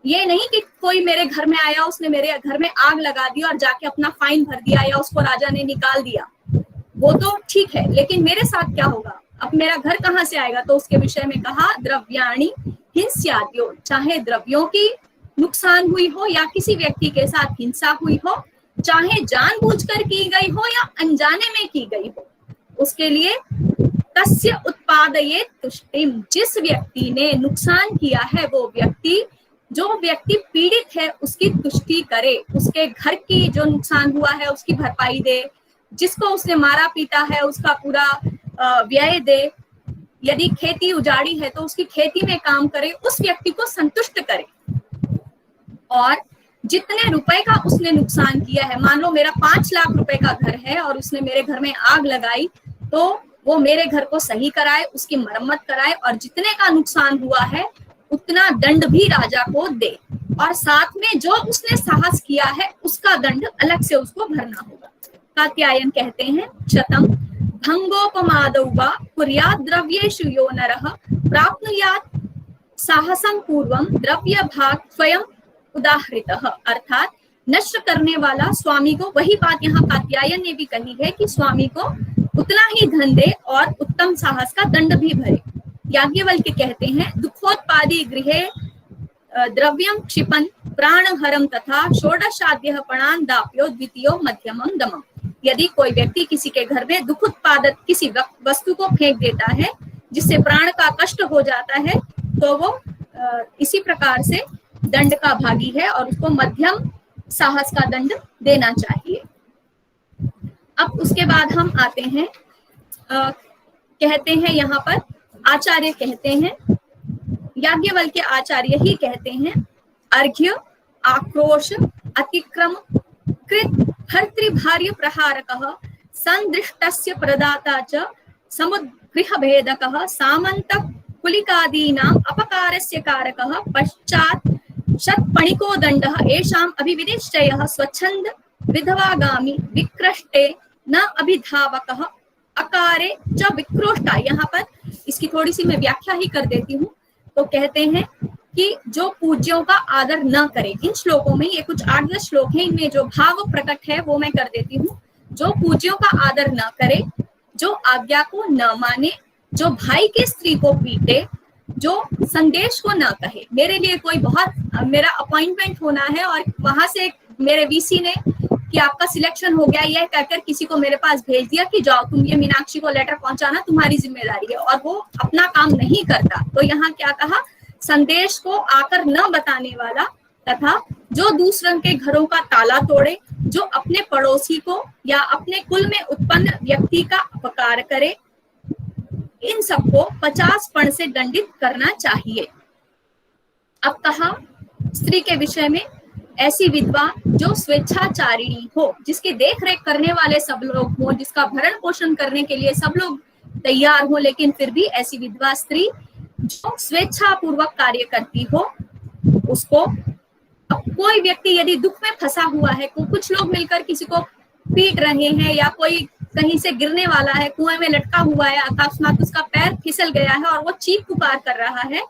ये नहीं कि कोई मेरे घर में आया, उसने मेरे घर में आग लगा दी और जाके अपना फाइन भर दिया या उसको राजा ने निकाल दिया, वो तो ठीक है, लेकिन मेरे साथ क्या होगा? अब मेरा घर कहाँ से आएगा? तो उसके विषय में कहा द्रव्याणि हिंस्याद्यो, चाहे द्रव्यों की नुकसान हुई हो या किसी व्यक्ति के साथ हिंसा हुई हो, चाहे जानबूझकर की गई हो या अनजाने में की गई हो, उसके लिए तस्य उत्पादयेत् तुष्टिम, जिस व्यक्ति ने नुकसान किया है वो व्यक्ति, जो व्यक्ति पीड़ित है उसकी तुष्टि करे, उसके घर की जो नुकसान हुआ है उसकी भरपाई दे, जिसको उसने मारा पीटा है उसका पूरा व्यय दे, यदि खेती उजाड़ी है तो उसकी खेती में काम करे, उस व्यक्ति को संतुष्ट करे। और जितने रुपए का उसने नुकसान किया है, मान लो मेरा 5 लाख रुपए का घर है और उसने मेरे घर में आग लगाई, तो वो मेरे घर को सही कराए, उसकी मरम्मत कराए और जितने का नुकसान हुआ है उतना दंड भी राजा को दे, और साथ में जो उसने साहस किया है उसका दंड अलग से उसको भरना होगा। कात्यायन कहते हैं शतम भंगोपमादौ वा कुर्यात् द्रव्येषु यो नरः प्राप्नुयात् साहसं पूर्वं द्रव्य भाग स्वयं उदाहृतः, अर्थात नष्ट करने वाला स्वामी को, वही बात यहाँ कात्यायन ने भी कही है कि स्वामी को उतना ही धन दे और उत्तम साहस का दंड भी भरे। याज्ञवल्क्य कहते हैं दुखोत्पादी गृहे द्रव्यम क्षिपन प्राणहरम तथा षोडशाद्यः पणान् दाप्यो द्वितीयो मध्यमं दमम्। यदि कोई व्यक्ति किसी के घर में दुख उत्पादक किसी वस्तु को फेंक देता है जिससे प्राण का कष्ट हो जाता है, तो वो इसी प्रकार से दंड का भागी है और उसको मध्यम साहस का दंड देना चाहिए। अब उसके बाद हम आते हैं, कहते हैं यहाँ पर आचार्य कहते हैं, याज्ञवल्क्य आचार्य ही कहते हैं, अर्घ्य आक्रोश अतिक्रम कृत भर्तृभार्य प्रहारकः संदृष्टस्य प्रदाता च समुद्गृह भेदकः सामंत कुलिकादीनां अपकारस्य कारकः पश्चात् शतपणिको दंडः एषाम् अभिविनिश्चयः स्वच्छंद विधवागामी विक्रष्टे न अभिधावकः अकारे च विक्रोष्टा। यहाँ पर इसकी थोड़ी सी मैं व्याख्या ही कर देती हूँ। तो कहते हैं कि जो पूज्यों का आदर न करे, इन श्लोकों में ये कुछ 8-10 श्लोक हैं, इनमें जो भाव प्रकट है वो मैं कर देती हूँ। जो पूज्यों का आदर न करे, जो आज्ञा को न माने, जो भाई की स्त्री को पीटे, जो संदेश को न कहे, मेरे लिए कोई बहुत, मेरा अपॉइंटमेंट होना है और वहां से मेरे वीसी ने कि आपका सिलेक्शन हो गया, यह कहकर किसी को मेरे पास भेज दिया कि जाओ तुम ये मीनाक्षी को लेटर पहुंचाना, तुम्हारी जिम्मेदारी है, और वो अपना काम नहीं करता। तो यहाँ क्या कहा, संदेश को आकर न बताने वाला तथा जो दूसरों के घरों का ताला तोड़े, जो अपने पड़ोसी को या अपने कुल में उत्पन्न व्यक्ति का अपकार करे, इन सबको 50 पण से दंडित करना चाहिए। अब कहा स्त्री के विषय में, ऐसी विधवा जो स्वेच्छाचारिणी हो, जिसकी देख रेख करने वाले सब लोग हो, जिसका भरण पोषण करने के लिए सब लोग तैयार हो, लेकिन फिर भी ऐसी विधवा स्त्री जो स्वेच्छा पूर्वक कार्य करती हो, उसको, अब कोई व्यक्ति यदि दुख में फंसा हुआ है, कुछ लोग मिलकर किसी को पीट रहे हैं या कोई कहीं से गिरने वाला है, कुएं में लटका हुआ है, अकस्मात उसका पैर फिसल गया है और वो चीख पुकार कर रहा है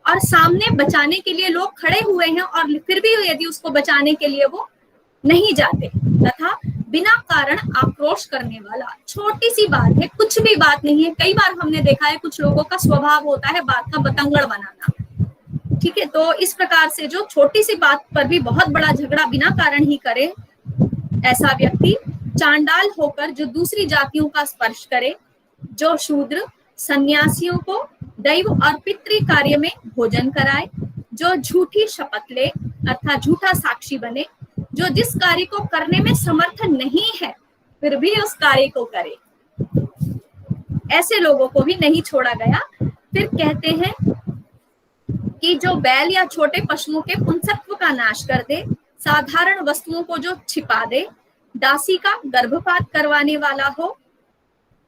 और सामने बचाने के लिए लोग खड़े हुए हैं, और फिर भी यदि उसको बचाने के लिए वो नहीं जाते, तथा बिना कारण आक्रोश करने वाला, छोटी सी बात है, कुछ भी बात नहीं है। कई बार हमने देखा है कुछ लोगों का स्वभाव होता है बात का बतंगड़ बनाना, ठीक है। तो इस प्रकार से जो छोटी सी बात पर भी बहुत बड़ा झगड़ा बिना कारण ही करे, ऐसा व्यक्ति चांडाल होकर जो दूसरी जातियों का स्पर्श करे, जो शूद्र सन्यासियों को दैव और पितृ कार्य में भोजन कराए, जो झूठी शपथ ले, अर्थात झूठा साक्षी बने, जो जिस कार्य को करने में समर्थ नहीं है फिर भी उस कार्य को करे, ऐसे लोगों को भी नहीं छोड़ा गया। फिर कहते हैं कि जो बैल या छोटे पशुओं के पुंसत्व का नाश कर दे, साधारण वस्तुओं को जो छिपा दे, दासी का गर्भपात करवाने वाला हो,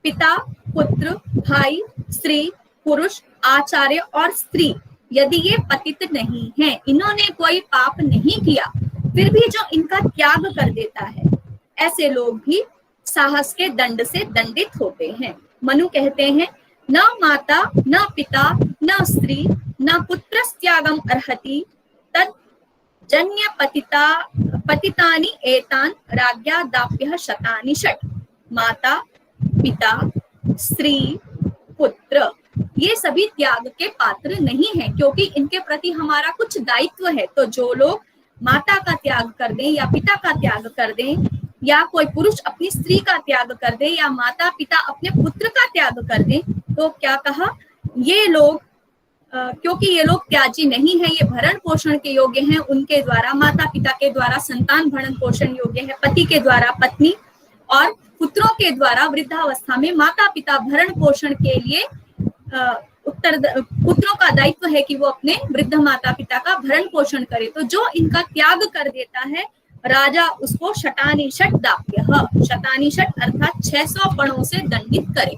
पिता, पुत्र, भाई, स्त्री, पुरुष, आचार्य और स्त्री यदि ये पतित नहीं हैं, इन्होंने कोई पाप नहीं किया, फिर भी जो इनका त्याग कर देता है, ऐसे लोग भी साहस के दंड से दंडित होते हैं। मनु कहते हैं, न माता न पिता न स्त्री न पुत्रस्त्यागम अर्हति तद जन्य पतितानि एतान राज्ञा दाप्यः शतानि षट्। माता, पिता, स्त्री, पुत्र ये सभी त्याग के पात्र नहीं है, क्योंकि इनके प्रति हमारा कुछ दायित्व है। तो जो लोग माता का त्याग कर दें या पिता का त्याग कर दें, या कोई पुरुष अपनी स्त्री का त्याग कर दे, या माता पिता अपने पुत्र का त्याग कर दें, तो क्या कहा, ये लोग क्योंकि ये लोग त्याजी नहीं है, ये भरण पोषण के योग्य हैं, उनके द्वारा माता पिता के द्वारा संतान भरण पोषण योग्य है, पति के द्वारा पत्नी और पुत्रों के द्वारा वृद्धावस्था में माता पिता भरण पोषण के लिए पुत्रों का दायित्व है कि वो अपने वृद्ध माता पिता का भरण पोषण करे। तो जो इनका त्याग कर देता है, राजा उसको शतानि षट् दाप्यः, शतानि षट् अर्थात 600 पणों से दंडित करे।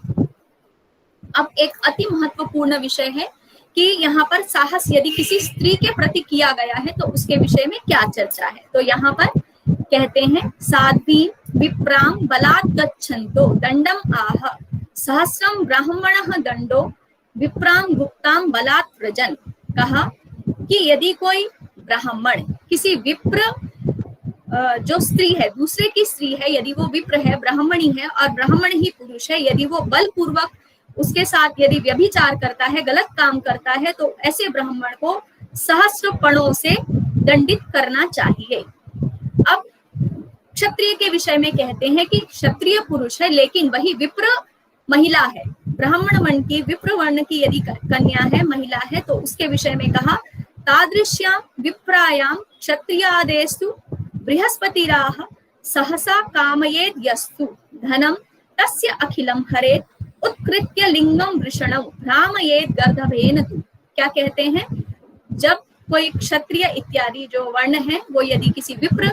अब एक अति महत्वपूर्ण विषय है कि यहाँ पर साहस यदि किसी स्त्री के प्रति किया गया है तो उसके विषय में क्या चर्चा है। तो यहाँ पर कहते हैं, साध्वी विप्राम बलात् गच्छन्तो दंडम आह सहस्रम ब्राह्मणः दंडो विप्राम गुप्ताम बलात् व्रजन्। कहा कि यदि कोई ब्राह्मण किसी विप्र जो स्त्री है, दूसरे की स्त्री है, यदि वो विप्र है, ब्राह्मणी है और ब्राह्मण ही पुरुष है, यदि वो बलपूर्वक उसके साथ यदि व्यभिचार करता है, गलत काम करता है, तो ऐसे ब्राह्मण को सहस्र पणों से दंडित करना चाहिए। अब क्षत्रिय के विषय में कहते हैं कि क्षत्रिय पुरुष है लेकिन वही विप्र महिला है, ब्राह्मण वर्ण की विप्र वर्ण की यदि कन्या है, महिला है, तो उसके विषय में कहा, तादृश्यां विप्रायां क्षत्रियादेषु बृहस्पतिराह सहसा कामयेद यस्तु धनम तस्य अखिलम हरेत उत्कृत्य लिंगम वृषणम भ्रामयेद गर्दभेन तु। क्या कहते हैं, जब कोई क्षत्रिय इत्यादि जो वर्ण है वो यदि किसी विप्र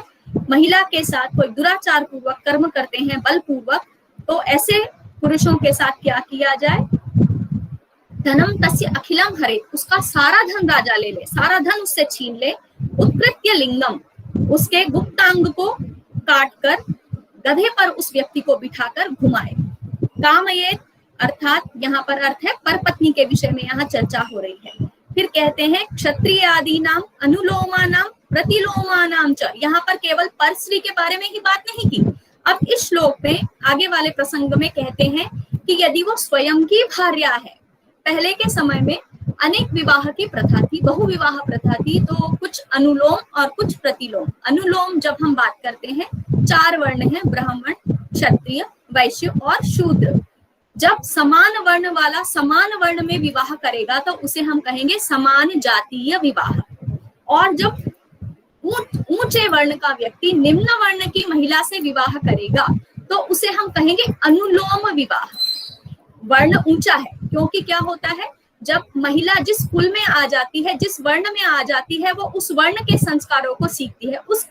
महिला के साथ कोई दुराचार पूर्वक कर्म करते हैं बलपूर्वक, तो ऐसे पुरुषों के साथ क्या किया जाए, धनम तस्य अखिलम हरेत, उसका सारा धन राजा ले ले, सारा धन उससे छीन ले, उत्कृत्य लिंगम, उसके गुप्तांग को काट कर गधे पर उस व्यक्ति को बिठाकर घुमाए। कामयेत अर्थात यहाँ पर अर्थ है परपत्नी के विषय में यहाँ चर्चा हो रही है। फिर कहते हैं, क्षत्रिय आदि नाम अनुलोमा नाम प्रतिलोमा नाम च। यहाँ पर केवल पर स्त्री के बारे में ही बात नहीं की। अब इस श्लोक में आगे वाले प्रसंग में कहते हैं कि यदि वो स्वयं की भार्या है, पहले के समय में अनेक विवाह की प्रथा थी, बहुविवाह प्रथा थी, तो कुछ अनुलोम और कुछ प्रतिलोम। अनुलोम जब हम बात करते हैं, 4 वर्ण हैं, ब्राह्मण, क्षत्रिय, वैश्य और शूद्र। जब समान वर्ण वाला समान वर्ण में विवाह करेगा तो उसे हम कहेंगे समान जातीय विवाह, और जब ऊंचे वर्ण का व्यक्ति निम्न वर्ण की महिला से विवाह करेगा तो उसे हम कहेंगे अनुलोम विवाह। वर्ण ऊंचा है क्योंकि क्या होता है, जब महिला जिस कुल में आ जाती है, जिस वर्ण में आ जाती है, वो उस वर्ण के संस्कारों को सीखती है, उस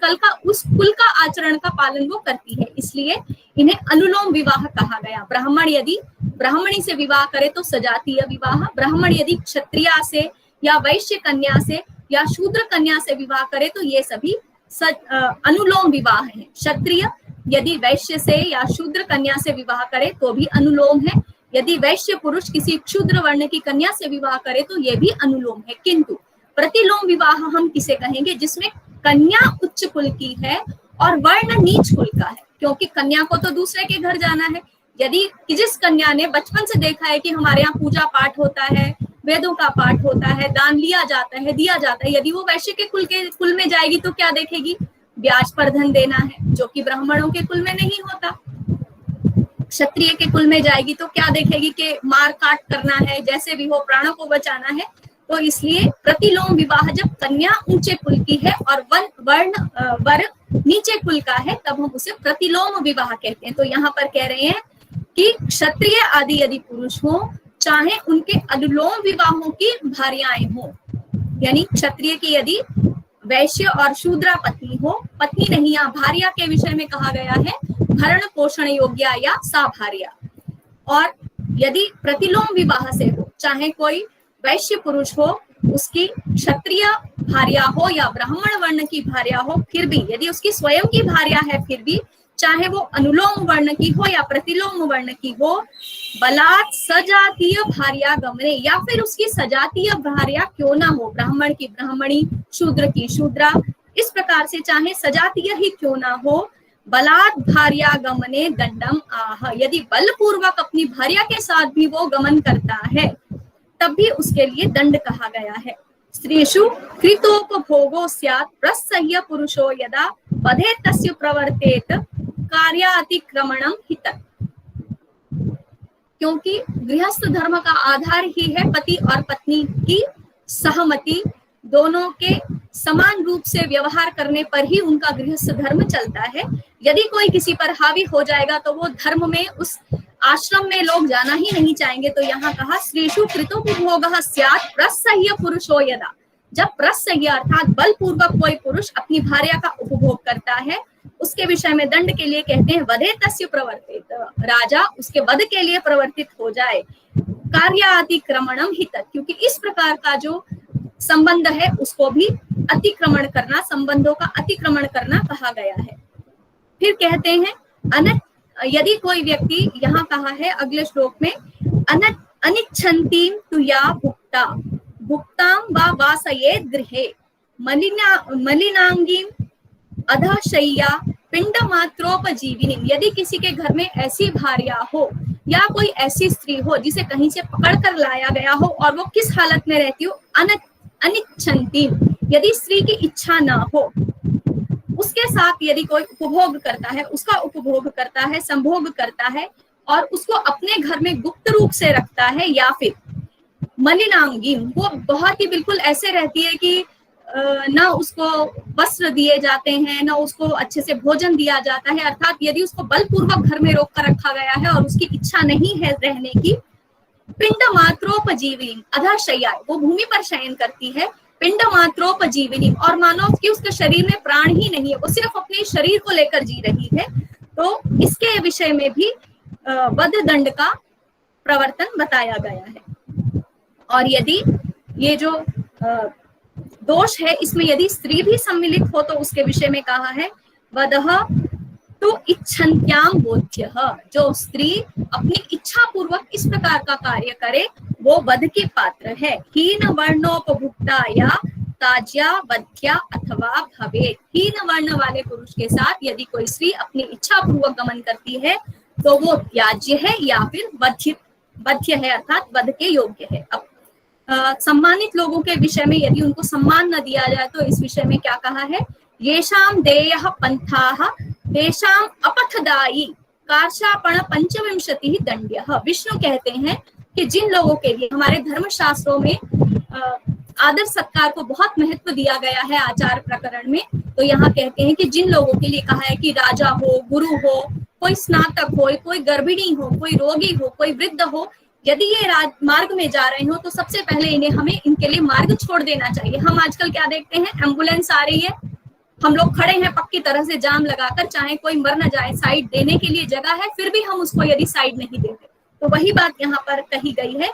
कुल का आचरण का पालन वो करती है, इसलिए इन्हें अनुलोम विवाह कहा गया। ब्राह्मण यदि ब्राह्मणी से विवाह करे तो सजातीय विवाह, ब्राह्मण यदि क्षत्रिया से या वैश्य कन्या से या शूद्र कन्या से विवाह करे तो ये सभी अनुलोम विवाह है। क्षत्रिय यदि वैश्य से या शूद्र कन्या से विवाह करे तो भी अनुलोम है, यदि वैश्य पुरुष किसी क्षुद्र वर्ण की कन्या से विवाह करे तो ये भी अनुलोम है। किंतु प्रतिलोम विवाह हम किसे कहेंगे, जिसमें कन्या उच्च कुल की है और वर्ण नीच कुल का है, क्योंकि कन्या को तो दूसरे के घर जाना है। यदि जिस कन्या ने बचपन से देखा है कि हमारे यहाँ पूजा पाठ होता है, वेदों का पाठ होता है, दान लिया जाता है, दिया जाता है, यदि वो वैश्य के कुल में जाएगी तो क्या देखेगी, ब्याज पर धन देना है, जो कि ब्राह्मणों के कुल में नहीं होता। क्षत्रिय के कुल में जाएगी तो क्या देखेगी कि मार काट करना है, जैसे भी हो प्राणों को बचाना है, तो इसलिए प्रतिलोम विवाह जब कन्या ऊंचे कुल की है और वर नीचे कुल का है तब हम उसे प्रतिलोम विवाह कहते हैं। तो यहाँ पर कह रहे हैं कि क्षत्रिय आदि यदि पुरुष हो, चाहे उनके अनुलोम विवाहों की भार्याएं हो, यानी क्षत्रिय की यदि वैश्य और शूद्रा पत्नी हो, पत्नी नहीं, यहाँ भार्या के विषय में कहा गया है भरण पोषण योग्य या सा भार्या, और यदि प्रतिलोम विवाह से हो, चाहे कोई वैश्य पुरुष हो, उसकी क्षत्रिय भार्या हो या ब्राह्मण वर्ण की भार्या हो, फिर भी यदि उसकी स्वयं की भार्या है, फिर भी चाहे वो अनुलोम वर्ण की हो या प्रतिलोम वर्ण की हो, बलात् सजातीय भार्या गमने, या फिर उसकी सजातीय भार्या क्यों ना हो, ब्राह्मण की ब्राह्मणी, शूद्र की शूद्रा, इस प्रकार से चाहे सजातीय ही क्यों ना हो, बलात् भार्या गमने दंडम आह, यदि बलपूर्वक अपनी भार्या के साथ भी वो गमन करता है तब भी उसके लिए दंड कहा गया है। स्त्रीषु कृतोपभोगो स्यात् प्रसह्य पुरुषो यदा वधे तस्य प्रवर्तेत कार्यातिक्रमणम हित, क्योंकि गृहस्थ धर्म का आधार ही है पति और पत्नी की सहमति, दोनों के समान रूप से व्यवहार करने पर ही उनका गृहस्थ धर्म चलता है। यदि कोई किसी पर हावी हो जाएगा तो वो धर्म में, उस आश्रम में लोग जाना ही नहीं चाहेंगे। तो यहाँ कहा स्त्रीषु कृतोपभोगः स्यात् प्रसह्य पुरुषो यदा, जब प्रसह्य अर्थात बलपूर्वक कोई पुरुष अपनी भार्या का उपभोग करता है, उसके विषय में दंड के लिए कहते हैं वधे तस्य प्रवर्तित, राजा उसके वध के लिए प्रवर्तित हो जाए, कार्यातिक्रमणम हित, क्योंकि इस प्रकार का जो संबंध है उसको भी अतिक्रमण करना, संबंधों का अतिक्रमण करना कहा गया है। फिर कहते हैं यदि कोई व्यक्ति, यहाँ कहा है अगले श्लोक में, अनिच्छन्तीं तु या भुक्ता भुक्तां वा वासयेत् गृहे मलिनांगीं अधशय्या पिंड मात्रोपजीविनी, यदि किसी के घर में ऐसी भार्या हो या कोई ऐसी स्त्री हो जिसे कहीं से पकड़ कर लाया गया हो और वो किस हालत में रहती हो, अनिच्छन्तीं, यदि स्त्री की इच्छा ना हो, उसके साथ यदि कोई उपभोग करता है, उसका उपभोग करता है, संभोग करता है और उसको अपने घर में गुप्त रूप से रखता है, या फिर मलिनांगी, वो बहुत ही बिल्कुल ऐसे रहती है कि ना उसको वस्त्र दिए जाते हैं, ना उसको अच्छे से भोजन दिया जाता है, अर्थात यदि उसको बलपूर्वक घर में रोक कर रखा गया है और उसकी इच्छा नहीं है रहने की, पिंड मात्रोपजीविनी अधशय्या, वो भूमि पर शयन करती है, पिंड मात्रोपजीविनी, और मानो कि उसके शरीर में प्राण ही नहीं है, वो सिर्फ अपने शरीर को लेकर जी रही है। तो इसके विषय में भी वध दंड का प्रवर्तन बताया गया है। और यदि ये जो दोष है इसमें यदि स्त्री भी सम्मिलित हो तो उसके विषय में कहा है वदह तो इच्छन्त्याम बोध्यः, जो स्त्री अपनी इच्छा पूर्वक इस प्रकार का कार्य करे वो वध के पात्र है। हीन वर्णोपभुक्ता या ताज्या वध्या अथवा भवेत्, हीन वर्ण वाले पुरुष के साथ यदि कोई स्त्री अपनी इच्छा पूर्वक गमन करती है तो वो त्याज्य है या फिर वध्य है, अर्थात वध के योग्य है। अब सम्मानित लोगों के विषय में यदि उनको सम्मान न दिया जाए तो इस विषय में क्या कहा है, येषां देयः पंथाः तेषां अपथदायी कार्षापण पंचविंशतिः दंड्यः। विष्णु कहते हैं कि जिन लोगों के लिए, हमारे धर्म शास्त्रों में आदर सत्कार को बहुत महत्व दिया गया है आचार प्रकरण में, तो यहाँ कहते हैं कि जिन लोगों के लिए कहा है कि राजा हो, गुरु हो, कोई स्नातक हो, कोई गर्भिणी हो, कोई रोगी हो, कोई वृद्ध हो, यदि ये मार्ग में जा रहे हो तो सबसे पहले हमें इनके लिए मार्ग छोड़ देना चाहिए। हम आजकल क्या देखते हैं, एम्बुलेंस आ रही है, हम लोग खड़े हैं पक्की तरह से जाम लगाकर, चाहे कोई मर न जाए, साइड देने के लिए जगह है, फिर भी हम उसको यदि साइड नहीं देते। तो वही बात यहाँ पर कही गई है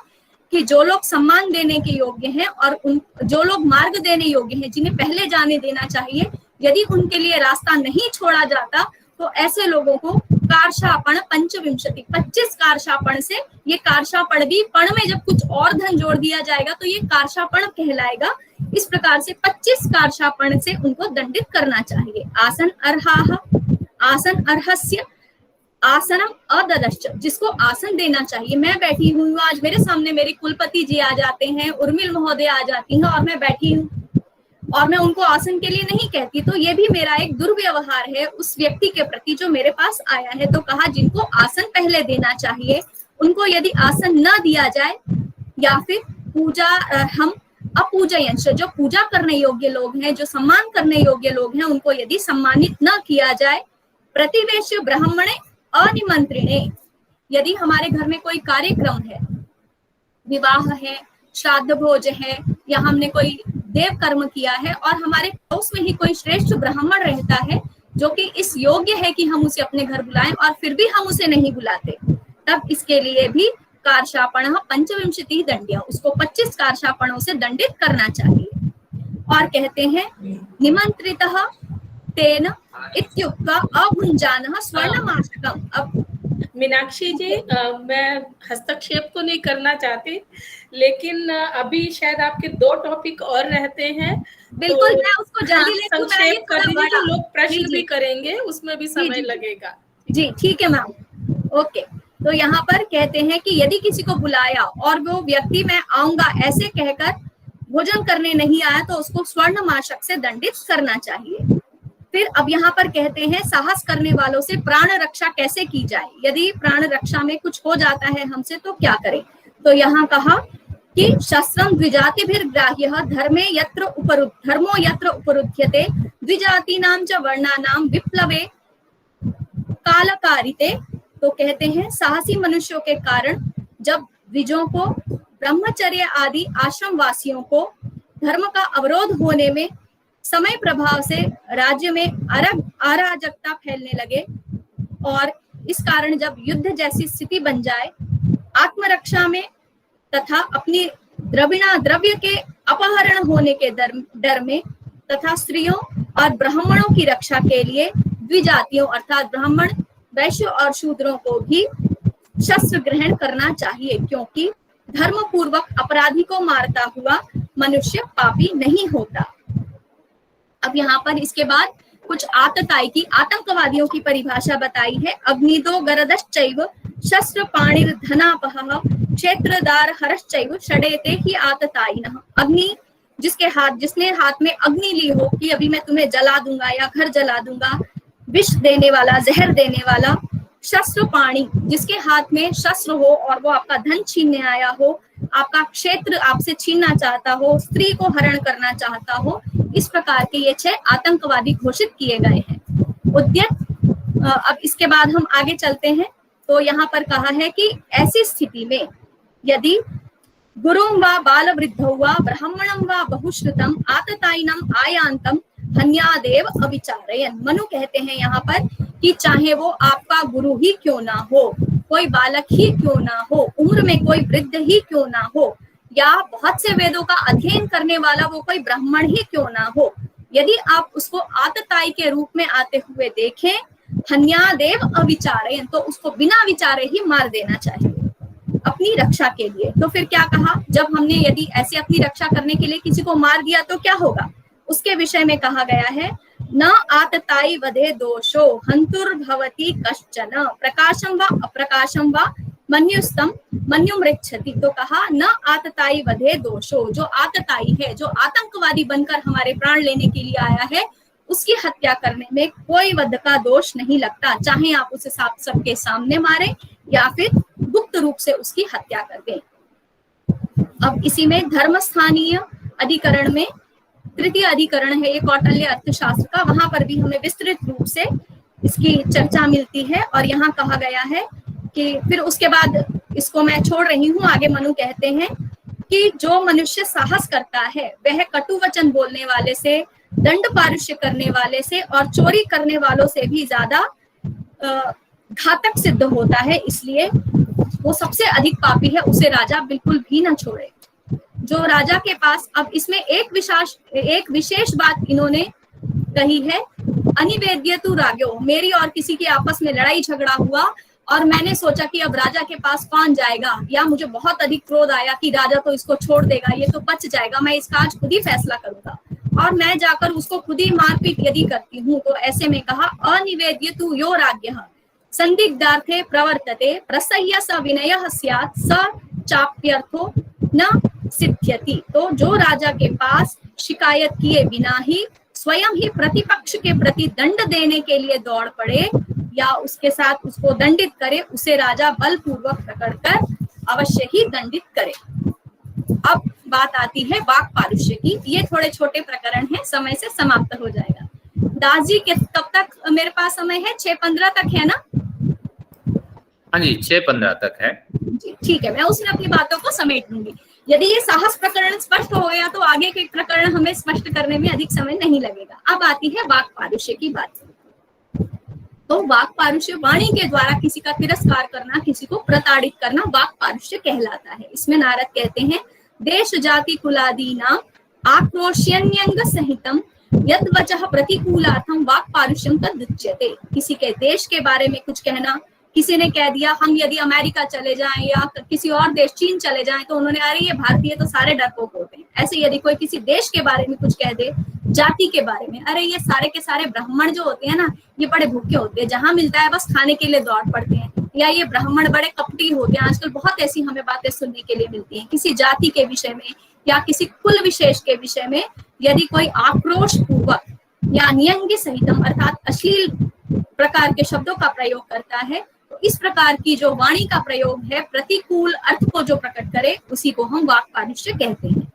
कि जो लोग सम्मान देने के योग्य हैं और जो लोग मार्ग देने योग्य हैं, जिन्हें पहले जाने देना चाहिए, यदि उनके लिए रास्ता नहीं छोड़ा जाता तो ऐसे लोगों को कार्षापण पंचविंशति 25 कार्षापण से, ये कार्षापण भी पण में जब कुछ और धन जोड़ दिया जाएगा तो ये कार्षापण कहलाएगा। इस प्रकार से 25 कार्षापण से उनको दंडित करना चाहिए। आसन अर्हाः, आसन अर्हस्य आसनम अददश्च, जिसको आसन देना चाहिए। मैं बैठी हूँ, आज मेरे सामने मेरे कुलपति जी आ जाते हैं, उर्मिल महोदय आ जाती हैं और मैं बैठी हूँ और मैं उनको आसन के लिए नहीं कहती, तो ये भी मेरा एक दुर्व्यवहार है उस व्यक्ति के प्रति जो मेरे पास आया है। तो कहा जिनको आसन पहले देना चाहिए उनको यदि आसन न दिया जाए या फिर पूजा हम अपूजयंश, जो पूजा करने योग्य लोग हैं, जो सम्मान करने योग्य लोग हैं, उनको यदि सम्मानित न किया जाए, प्रतिवेश्य ब्राह्मणे अनिमंत्रिणे, यदि हमारे घर में कोई कार्यक्रम है, विवाह है, श्राद्ध भोज है, या हमने कोई देव कर्म किया है और हमारे पड़ोस में ही कोई श्रेष्ठ ब्राह्मण रहता है जो कि इस योग्य है कि हम उसे अपने घर बुलाएं और फिर भी हम उसे नहीं बुलाते, तब इसके लिए भी कार्शापण पंचविंशति दंड्य, उसको 25 कार्शापणों से दंडित करना चाहिए। और कहते हैं निमंत्रितः तेन इत्युक्त्वा अभुञ्जानः स्वर्णमाशकम्। अब मीनाक्षी जी, मैं हस्तक्षेप तो नहीं करना चाहती, लेकिन अभी शायद आपके 2 टॉपिक और रहते हैं। बिल्कुल, तो मैं उसको जल्दी लेती हूँ, संक्षेप कर दीजिए, तो लोग प्रश्न जी, भी करेंगे, उसमें भी समय लगेगा। जी ठीक है मैम, ओके। तो यहाँ पर कहते हैं कि यदि किसी को बुलाया और वो व्यक्ति मैं आऊंगा ऐसे कहकर भोजन करने नहीं आया, तो उसको स्वर्ण माशक से दंडित करना चाहिए। फिर अब यहाँ पर कहते हैं साहस करने वालों से प्राण रक्षा कैसे की जाए, यदि प्राण रक्षा में कुछ हो जाता है हमसे तो क्या करें। तो यहाँ कहा कि शस्त्रं द्विजातिभिर्ग्राह्यः धर्मो यत्र उपरुध्यते द्विजातीनां च वर्णानां विप्लवे कालकारिते। तो कहते हैं साहसी मनुष्यों के कारण जब द्विजों को, ब्रह्मचर्य आदि आश्रम वासियों को धर्म का अवरोध होने में समय प्रभाव से राज्य में अराजकता फैलने लगे, और इस कारण जब युद्ध जैसी स्थिति बन जाए, आत्मरक्षा में तथा अपनी द्रव्य के अपहरण होने के डर में तथा स्त्रियों और ब्राह्मणों की रक्षा के लिए द्विजातियों अर्थात ब्राह्मण, वैश्य और शूद्रों को भी शस्त्र ग्रहण करना चाहिए, क्योंकि धर्म पूर्वक अपराधी को मारता हुआ मनुष्य पापी नहीं होता। अब यहाँ पर इसके बाद कुछ आतताई की, आतंकवादियों की परिभाषा बताई है। अग्निदो गरदश्चैव शस्त्र पाणिर धनापहः क्षेत्रदार हरश्चैव षडेते ही आततायिनः। अग्नि, जिसने हाथ में अग्नि ली हो कि अभी मैं तुम्हें जला दूंगा या घर जला दूंगा, विष देने वाला, जहर देने वाला। शस्त्र पाणी, जिसके हाथ में शस्त्र हो और वो आपका धन छीनने आया हो, आपका क्षेत्र आपसे छीनना चाहता हो, स्त्री को हरण करना चाहता हो, इस प्रकार के ये 6 आतंकवादी घोषित किए गए हैं। उद्यत। अब इसके बाद हम आगे चलते हैं, तो यहाँ पर कहा है कि ऐसी स्थिति में यदि गुरुं वा बाल वृद्धौ वा ब्राह्मणं वा बहुश्रुतम आततायिनम आयांतम हन्यादेव अविचारयन्। मनु कहते हैं यहाँ पर कि चाहे वो आपका गुरु ही क्यों ना हो, कोई बालक ही क्यों ना हो, उम्र में कोई वृद्ध ही क्यों ना हो, या बहुत से वेदों का अध्ययन करने वाला वो कोई ब्राह्मण ही क्यों ना हो, यदि आप उसको आतताई के रूप में आते हुए देखें, हन्यादेव अविचारयन्, तो उसको बिना विचारे ही मार देना चाहिए अपनी रक्षा के लिए। तो फिर क्या कहा, जब हमने यदि ऐसे अपनी रक्षा करने के लिए किसी को मार दिया तो क्या होगा, उसके विषय में कहा गया है न आतताई वधे दोषो हंतुर्भवति कश्चन प्रकाशम व अप्रकाशम व मन्युस्तम मन्युमृच्छति। तो कहा न आतताई वधे दोषो, जो आतताई है, जो आतंकवादी बनकर हमारे प्राण लेने के लिए आया है, उसकी हत्या करने में कोई वध का दोष नहीं लगता, चाहे आप उसे सबके सामने मारे या फिर गुप्त रूप से उसकी हत्या कर दें। अब इसी में धर्मस्थानीय अधिकरण में तृतीय अधिकरण है ये कौटिल्य अर्थशास्त्र का, वहां पर भी हमें विस्तृत रूप से इसकी चर्चा मिलती है। और यहाँ कहा गया है कि फिर उसके बाद, इसको मैं छोड़ रही हूँ, आगे मनु कहते हैं कि जो मनुष्य साहस करता है वह कटु वचन बोलने वाले से, दंड पारुष्य करने वाले से और चोरी करने वालों से भी ज्यादा घातक सिद्ध होता है, इसलिए वो सबसे अधिक पापी है, उसे राजा बिल्कुल भी न छोड़े। जो राजा के पास, अब इसमें एक विशेष बात इन्होंने कही है, अनिवेद्य तु राग्यो, मेरी और किसी की आपस में लड़ाई झगड़ा हुआ और मैंने सोचा कि अब राजा के पास कौन जाएगा, या मुझे बहुत अधिक क्रोध आया कि राजा तो इसको छोड़ देगा, ये तो बच जाएगा, मैं इसका आज खुद ही फैसला करूंगा, और मैं जाकर उसको खुद ही मारपीट यदि करती हूँ, तो ऐसे में कहा अनिवेद्य तु यो राज्ञः संदिग्धार्थे प्रवर्तते प्रसह्य स विनयः स्यात् स चाप्यर्थो न सिद्ध्यति। तो जो राजा के पास शिकायत किए बिना ही स्वयं ही प्रतिपक्ष के प्रति दंड देने के लिए दौड़ पड़े या उसके साथ उसको दंडित करे, उसे राजा बलपूर्वक पकड़कर अवश्य ही दंडित करे। अब बात आती है वाक पारुष्य की। ये थोड़े छोटे प्रकरण हैं, समय से समाप्त हो जाएगा। दास जी कब तक मेरे पास समय है? 6:15 तक है ना? हाँ जी, 6:15 तक है जी, ठीक है, मैं उसमें अपनी बातों को समेट लूंगी। यदि ये साहस प्रकरण स्पष्ट हो गया तो आगे के प्रकरण हमें स्पष्ट करने में अधिक समय नहीं लगेगा। अब आती है वाक पारुष्य की बात। तो वाक पारुष्य वाणी के द्वारा किसी का तिरस्कार करना, किसी को प्रताड़ित करना वाक पारुष्य कहलाता है। इसमें नारद कहते हैं देश जाति कुलादीनां आक्रोश्यन्यंग सहितम यद वचः प्रतिकूलार्थम वाक पारुष्यम तदुच्यते। किसी के देश के बारे में कुछ कहना, किसी ने कह दिया हम यदि अमेरिका चले जाएं या किसी और देश चीन चले जाएं तो उन्होंने अरे ये भारतीय तो सारे डरपोक होते हैं। ऐसे यदि कोई किसी देश के बारे में कुछ कह दे, जाति के बारे में, अरे ये सारे के सारे ब्राह्मण जो होते हैं ना ये बड़े भूखे होते हैं, जहां मिलता है बस खाने के लिए दौड़ पड़ते हैं, या ये ब्राह्मण बड़े कपटी होते हैं। आजकल बहुत ऐसी हमें बातें सुनने के लिए मिलती हैं। किसी जाति के विषय में या किसी कुल विशेष के विषय में यदि कोई आक्रोश पूर्वक या नियंगी सहितम अर्थात अश्लील प्रकार के शब्दों का प्रयोग करता है तो इस प्रकार की जो वाणी का प्रयोग है प्रतिकूल अर्थ को जो प्रकट करे उसी को हम वाक पारुष्य कहते हैं।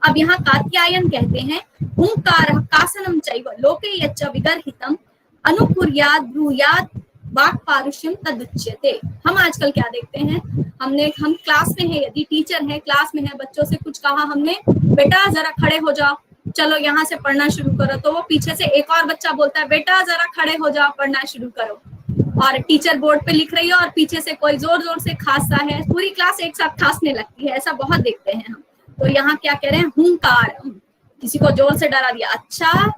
अब यहाँ कात्यायन कहते हैं हुंकारः कासनम चैव लोके यच्च विगर्हितम अनुकुर्यात् ब्रूयात् वाक पारुष्यम तदुच्यते। हम आजकल क्या देखते हैं, हम क्लास में है, यदि टीचर है क्लास में है, बच्चों से कुछ कहा हमने, बेटा जरा खड़े हो जाओ, चलो यहाँ से पढ़ना शुरू करो, तो वो पीछे से एक और बच्चा बोलता है बेटा जरा खड़े हो जाओ पढ़ना शुरू करो, और टीचर बोर्ड पे लिख रही है और पीछे से कोई जोर जोर से खांसता है, पूरी क्लास एक साथ खांसने लगती है। ऐसा बहुत देखते हैं हम। तो यहाँ क्या कह रहे हैं, हुंकार, किसी को जोर से डरा दिया, अच्छा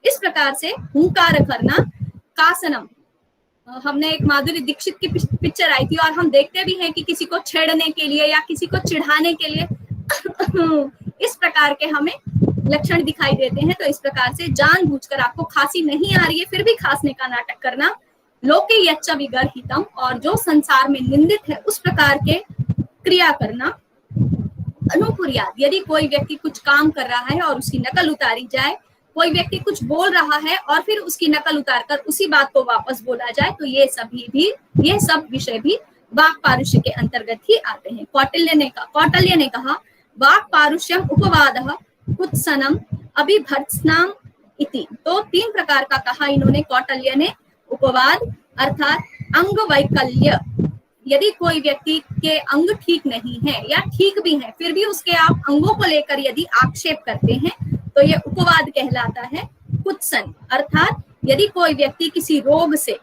इस प्रकार से हुंकार करना। कासनम, हमने एक माधुरी दीक्षित की पिक्चर आई थी और हम देखते भी हैं कि किसी को छेड़ने के लिए या किसी को चिढ़ाने के लिए इस प्रकार के हमें लक्षण दिखाई देते हैं। तो इस प्रकार से जानबूझकर आपको खांसी नहीं आ रही है फिर भी खांसने का नाटक करना, लोके यच्च विगर्हितम, और जो संसार में निंदित है उस प्रकार के क्रिया करना। अनुकुर्यात्, यदि कोई व्यक्ति कुछ काम कर रहा है और उसकी नकल उतारी जाए, कोई व्यक्ति कुछ बोल रहा है और फिर उसकी नकल उतारकर उसी बात को वापस बोला जाए, तो ये सब विषय भी वाक पारुष्य के अंतर्गत ही आते हैं। कौटिल्य ने कहा वाक पारुष्यम उपवादः कुत्सनम अभिभर्त्सनाम इति। तो 3 प्रकार का कहा इन्होंने कौटिल्य ने। उपवाद अर्थात अंग वैकल्य, यदि कोई व्यक्ति के अंग ठीक नहीं है या ठीक भी है फिर भी उसके आप अंगों को लेकर यदि आक्षेप करते हैं तो ये उपवाद कहलाता है। कुत्सन अर्थात यदि कोई व्यक्ति किसी रोग से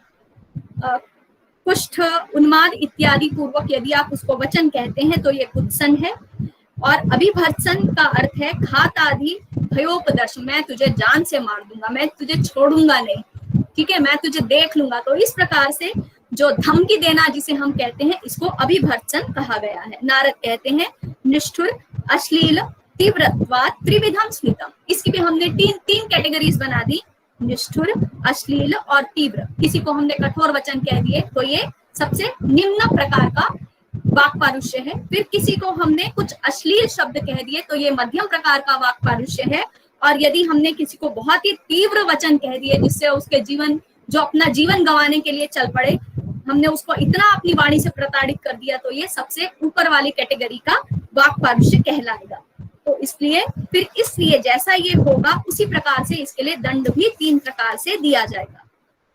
कुष्ठ, उन्माद इत्यादि पूर्वक यदि आप उसको वचन कहते हैं तो ये कुत्सन है। और अभिभर्त्सन का अर्थ है घात आदि भयोपदर्श, मैं तुझे जान से मार दूंगा, मैं तुझे छोड़ूंगा नहीं, ठीक है, मैं तुझे देख लूंगा। तो इस प्रकार से जो धमकी देना जिसे हम कहते हैं इसको अभिभर्त्सन कहा गया है। नारद कहते हैं निष्ठुर, अश्लील, तीव्रत्वात् त्रिविधम स्मितम। इसकी भी हमने तीन कैटेगरीज बना दी, निष्ठुर, अश्लील और तीव्र। किसी को हमने कठोर वचन कह दिए तो ये सबसे निम्न प्रकार का वाक पारुष्य है। फिर किसी को हमने कुछ अश्लील शब्द कह दिए तो ये मध्यम प्रकार का वाक पारुष्य है। और यदि हमने किसी को बहुत ही तीव्र वचन कह दिए जिससे उसके जीवन, जो अपना जीवन गंवाने के लिए चल पड़े, हमने उसको इतना अपनी वाणी से प्रताड़ित कर दिया तो ये सबसे ऊपर वाली कैटेगरी का वाक पारुष्य कहलाएगा। तो इसलिए जैसा ये होगा उसी प्रकार से इसके लिए दंड भी 3 प्रकार से दिया जाएगा।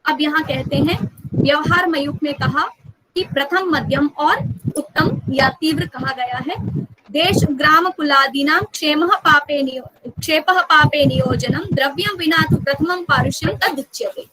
अब यहाँ कहते हैं व्यवहार मयूख में कहा कि प्रथम, मध्यम और उत्तम या तीव्र कहा गया है। देश ग्राम कुलादीनां क्षेमः पापे नियोजनम द्रव्यम विना तु प्रथमं पारुष्यम तदुच्यते।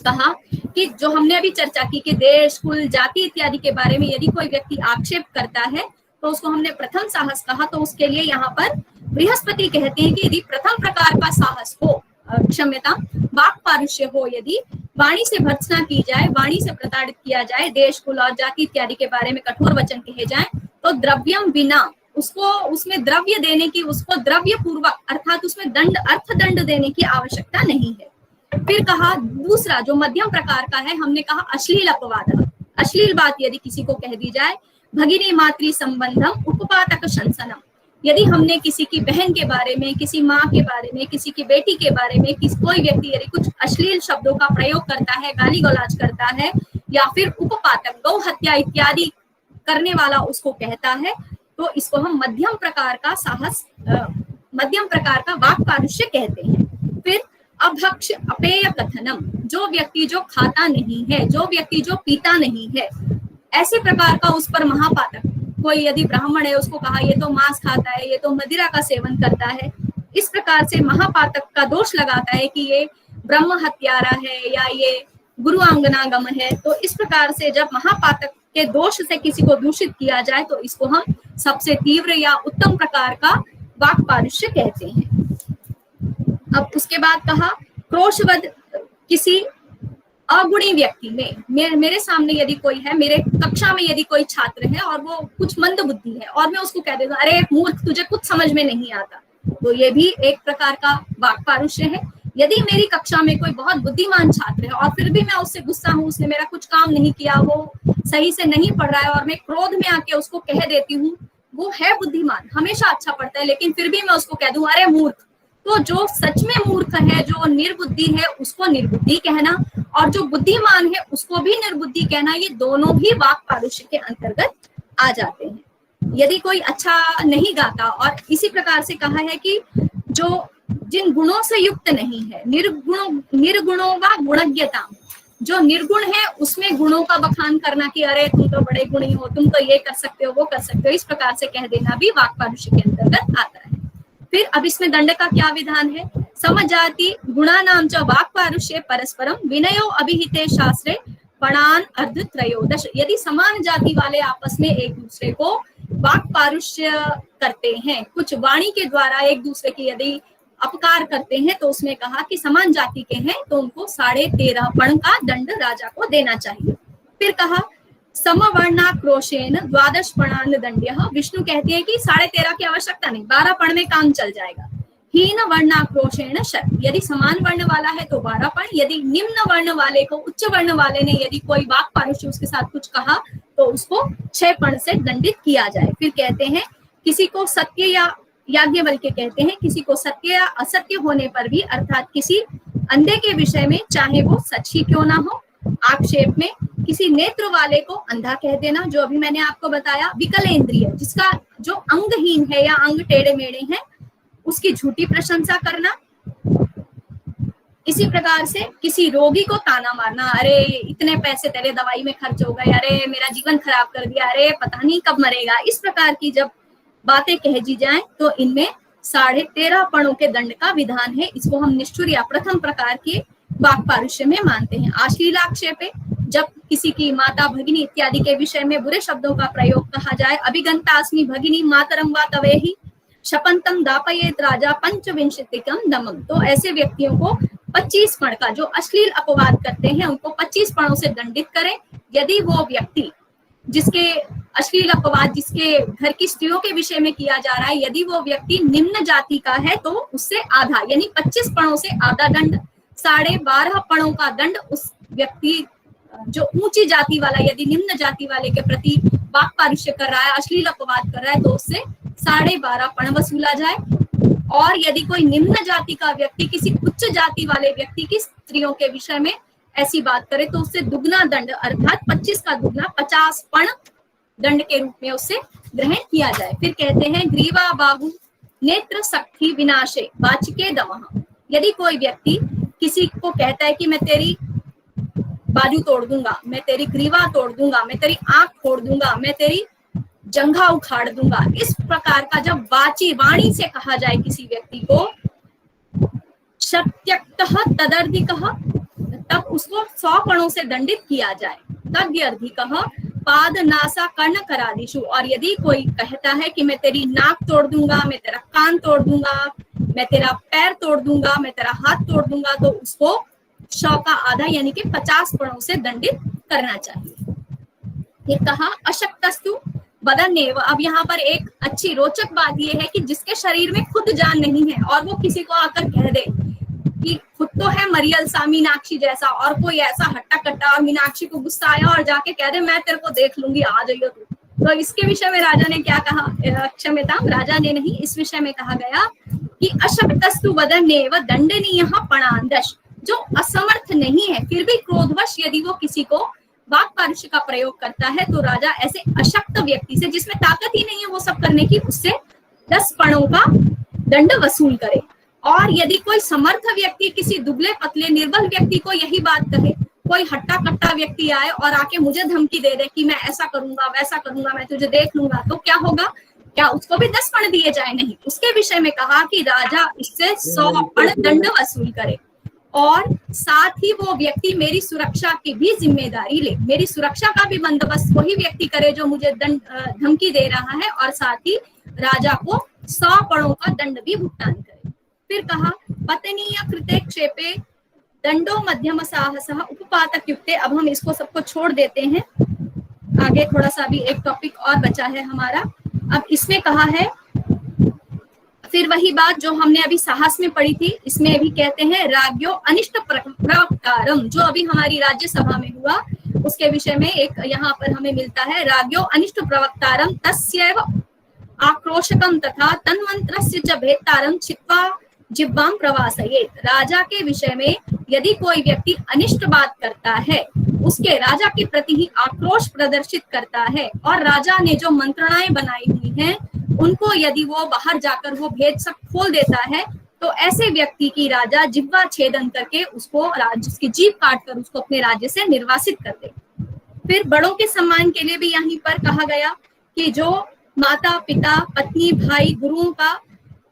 कहा कि जो हमने अभी चर्चा की कि देश, कुल, जाति इत्यादि के बारे में यदि कोई व्यक्ति आक्षेप करता है तो उसको हमने प्रथम साहस कहा। तो उसके लिए यहाँ पर बृहस्पति कहते हैं कि यदि प्रथम प्रकार का साहस हो, क्षम्यता, वाक पारुष्य हो, यदि वाणी से भर्त्सना की जाए, वाणी से प्रताड़ित किया जाए, देश, कुल और जाति इत्यादि के बारे में कठोर वचन कहे जाए, तो द्रव्यम बिना, उसको उसमें द्रव्य देने की, उसको द्रव्य पूर्वक अर्थात उसमें दंड, अर्थ दंड देने की आवश्यकता नहीं है। फिर कहा दूसरा जो मध्यम प्रकार का है, हमने कहा अश्लील अपवाद, अश्लील बात यदि किसी को कह दी जाए, भगिनी मातृ संबंधम उपपातक शंसनम, यदि हमने किसी की बहन के बारे में, किसी माँ के बारे में, किसी की बेटी के बारे में, कोई व्यक्ति यदि कुछ अश्लील शब्दों का प्रयोग करता है, गाली गलौज करता है, या फिर उपपातक, गौ हत्या इत्यादि करने वाला उसको कहता है, तो इसको हम मध्यम प्रकार का साहस, मध्यम प्रकार का वाक् पारुष्य कहते हैं। फिर अभक्ष अपेय कथनम, जो व्यक्ति जो खाता नहीं है, जो व्यक्ति जो पीता नहीं है, ऐसे प्रकार का उस पर महापातक, कोई यदि ब्राह्मण है उसको कहा ये तो मांस खाता है, ये तो मदिरा का सेवन करता है, इस प्रकार से महापातक का दोष लगाता है कि ये ब्रह्म हत्यारा है या ये गुरु आंगनागम है। तो इस प्रकार से जब महापातक के दोष से किसी को दूषित किया जाए तो इसको हम सबसे तीव्र या उत्तम प्रकार का वाक् पारुष्य कहते हैं। अब उसके बाद कहा क्रोशवद, किसी अगुणी व्यक्ति में, मेरे सामने यदि कोई है, मेरे कक्षा में यदि कोई छात्र है और वो कुछ मंद बुद्धि है और मैं उसको कह देता हूँ अरे मूर्ख तुझे कुछ समझ में नहीं आता, तो ये भी एक प्रकार का वाक् पारुष्य है। यदि मेरी कक्षा में कोई बहुत बुद्धिमान छात्र है और फिर भी मैं उससे गुस्सा हूँ, उसने मेरा कुछ काम नहीं किया, वो सही से नहीं पढ़ रहा है और मैं क्रोध में आके उसको कह देती हूँ, वो है बुद्धिमान, हमेशा अच्छा पढ़ता है, लेकिन फिर भी मैं उसको कह दूं अरे मूर्ख, तो जो सच में मूर्ख है, जो निर्बुद्धि है, उसको निर्बुद्धि कहना और जो बुद्धिमान है उसको भी निर्बुद्धि कहना, ये दोनों भी वाक् पारुष्य के अंतर्गत आ जाते हैं। यदि कोई अच्छा नहीं गाता, और इसी प्रकार से कहा है कि जो जिन गुणों से युक्त नहीं है, निर्गुणों व गुणज्ञता, जो निर्गुण है उसमें गुणों का बखान करना कि अरे तुम तो बड़े गुणी हो, तुम तो ये कर सकते हो, वो कर सकते हो, इस प्रकार से कह देना भी वाक् पारुष्य के अंतर्गत आता है। फिर अब इसमें दंड का क्या विधान है? समजाति गुणानां च वाक् पारुष्ये परस्परम विनयो अभिहिते शास्त्रे पणान अर्ध त्रयोदश। यदि समान जाति वाले आपस में एक दूसरे को वाक् पारुष्य करते हैं, कुछ वाणी के द्वारा एक दूसरे की यदि अपकार करते हैं, तो उसमें कहा कि समान जाति के हैं तो उनको 13.5 पण का दंड राजा को देना चाहिए। फिर कहा समवर्णाक्रोशेन 12 पणान दंड्यः। विष्णु कहते हैं कि 13.5 की आवश्यकता नहीं, 12 पण में काम चल जाएगा। हीन वर्णाक्रोशेन शत, यदि समान वर्ण वाला है तो 12 पण, यदि निम्न वर्ण वाले को उच्च वर्ण वाले ने यदि कोई वाक् पारुष्य उसके साथ कुछ कहा तो उसको 6 पण से दंडित किया जाए। फिर कहते हैं किसी को सत्य, या याज्ञवल्क्य कहते हैं किसी को सत्य या असत्य होने पर भी, अर्थात किसी अंधे के विषय में चाहे वो सच ही क्यों ना हो, आक्षेप में किसी नेत्र वाले को अंधा कह देना, जो अभी मैंने आपको बताया, विकलेंद्रिय जिसका जो अंगहीन है या अंग टेढ़े मेढ़े हैं उसकी झूठी प्रशंसा करना। इसी प्रकार से किसी रोगी को ताना मारना, अरे इतने पैसे तेरे दवाई में खर्च हो गए, अरे मेरा जीवन खराब कर दिया, अरे पता नहीं कब मरेगा। इस प्रकार की जब बातें कह दी जाए तो इनमें 13.5 पणों के दंड का विधान है। इसको हम निष्ठुर या प्रथम प्रकार के वाक् पारुष्य में मानते हैं। अश्लीलाक्षेपे, जब किसी की माता, भगिनी इत्यादि के विषय में बुरे शब्दों का प्रयोग कहा जाए, अभिगंतास्मि भगिनी मातरम वा तवेहि शपंतम दापयेत राजा पंचविंशतिकम दमम। तो ऐसे व्यक्तियों को 25 पण का, जो अश्लील अपवाद करते हैं उनको 25 पणों से दंडित करें। यदि वो व्यक्ति जिसके अश्लील अपवाद जिसके घर की स्त्रियों के विषय में किया जा रहा है, यदि वो व्यक्ति निम्न जाति का है तो उससे आधा, यानी 25 पणों से आधा दंड। 12.5 पणों का दंड उस व्यक्ति जो ऊंची जाति वाला, यदि निम्न जाति वाले के प्रति वाक् पारुष्य कर रहा है, अश्लील अपवाद कर रहा है, तो उससे 12.5 पण वसूला जाए। और यदि कोई निम्न जाति का व्यक्ति किसी उच्च जाति वाले व्यक्ति की स्त्रियों के विषय में ऐसी बात करे तो उससे दुगना दंड, अर्थात 25 का दुगना 50 पण दंड के रूप में उससे ग्रहण किया जाए। फिर कहते हैं ग्रीवा बाहु नेत्र शक्ति विनाशे वाचिके दमः। यदि कोई व्यक्ति किसी को कहता है कि मैं तेरी बाजू तोड़ दूंगा, मैं तेरी ग्रीवा तोड़ दूंगा, मैं तेरी आंख फोड़ दूंगा, मैं तेरी जंघा उखाड़ दूंगा, इस प्रकार का जब वाणी से कहा जाए किसी व्यक्ति को, शक्त्यक्तः तदर्धिकः, तब उसको 100 पणों से दंडित किया जाए। तद्यर्धिकः पाद नासा कर्ण करादिशु। और यदि कोई कहता है कि मैं तेरी नाक तोड़ दूंगा, मैं तेरा कान तोड़ दूंगा, मैं तेरा पैर तोड़ दूंगा, मैं तेरा हाथ तोड़ दूंगा, तो उसको 100 का आधा यानी कि 50 पणों से दंडित करना चाहिए। ये कहा अशक्तस्तु बदनेव। अब यहाँ पर एक अच्छी रोचक बात यह है कि जिसके शरीर में खुद जान नहीं है और वो किसी को आकर कह दे कि खुद तो है मरियल सा मीनाक्षी जैसा, और कोई ऐसा हट्टा कट्टा और मीनाक्षी को गुस्सा आया और जाके कह दे मैं तेरे को देख लूंगी, आ जाइयो तू। तो इसके विषय में राजा ने क्या कहा, क्षम्यता, राजा ने नहीं, इस विषय में कहा गया कि अशक्तस्तु वदनेव दंडनीयः पणान दश। जो असमर्थ नहीं है फिर भी क्रोधवश यदि वो किसी को वाक पारुष्य का प्रयोग करता है तो राजा ऐसे अशक्त व्यक्ति से, जिसमें ताकत ही नहीं है वो सब करने की, उससे 10 पणों का दंड वसूल करे। और यदि कोई समर्थ व्यक्ति किसी दुबले पतले निर्बल व्यक्ति को यही बात कहे, कोई हट्टा कट्टा व्यक्ति आए और आके मुझे धमकी दे दे कि मैं ऐसा करूंगा वैसा करूंगा, मैं तुझे देख लूंगा, तो क्या होगा? क्या उसको भी 10 पण दिए जाए? नहीं। उसके विषय में कहा कि राजा इससे 100 पण दंड वसूल करे और साथ ही वो व्यक्ति मेरी सुरक्षा की भी जिम्मेदारी ले, मेरी सुरक्षा का भी बंदोबस्त वही व्यक्ति करे जो मुझे धमकी दे रहा है, और साथ ही राजा को 100 पणों का दंड भी भुगतान करे। फिर कहा पत्नीय कृते क्षेपे दंडो मध्यम साहसः उपपातक युक्ते। अब हम इसको सबको छोड़ देते हैं, आगे थोड़ा सा भी एक टॉपिक और बचा है हमारा। अब इसमें कहा है फिर वही बात जो हमने अभी साहस में पढ़ी थी, इसमें भी कहते हैं राज्ञो अनिष्ट प्रवक्तारम, जो अभी हमारी राज्यसभा में हुआ उसके विषय में एक यहाँ पर हमें मिलता है, राज्ञो अनिष्ट प्रवक्तारम तस्यैव आक्रोशकम तथा तन्मंत्रस्य च भेत्तारम छित्वा जिह्वाम प्रवासयेत्। राजा के विषय में यदि कोई व्यक्ति अनिष्ट बात करता है, उसके राजा के प्रति ही आक्रोश प्रदर्शित करता है और राजा ने जो मंत्रणाएं बनाई हुई हैं उनको यदि वो बाहर जाकर वो भेद सब खोल देता है, तो ऐसे व्यक्ति की राजा जिह्वा छेदन करके उसको उसकी जीभ काट कर उसको अपने राज्य से निर्वासित कर दे। फिर बड़ों के सम्मान के लिए भी यहीं पर कहा गया कि जो माता पिता पत्नी भाई गुरुओं का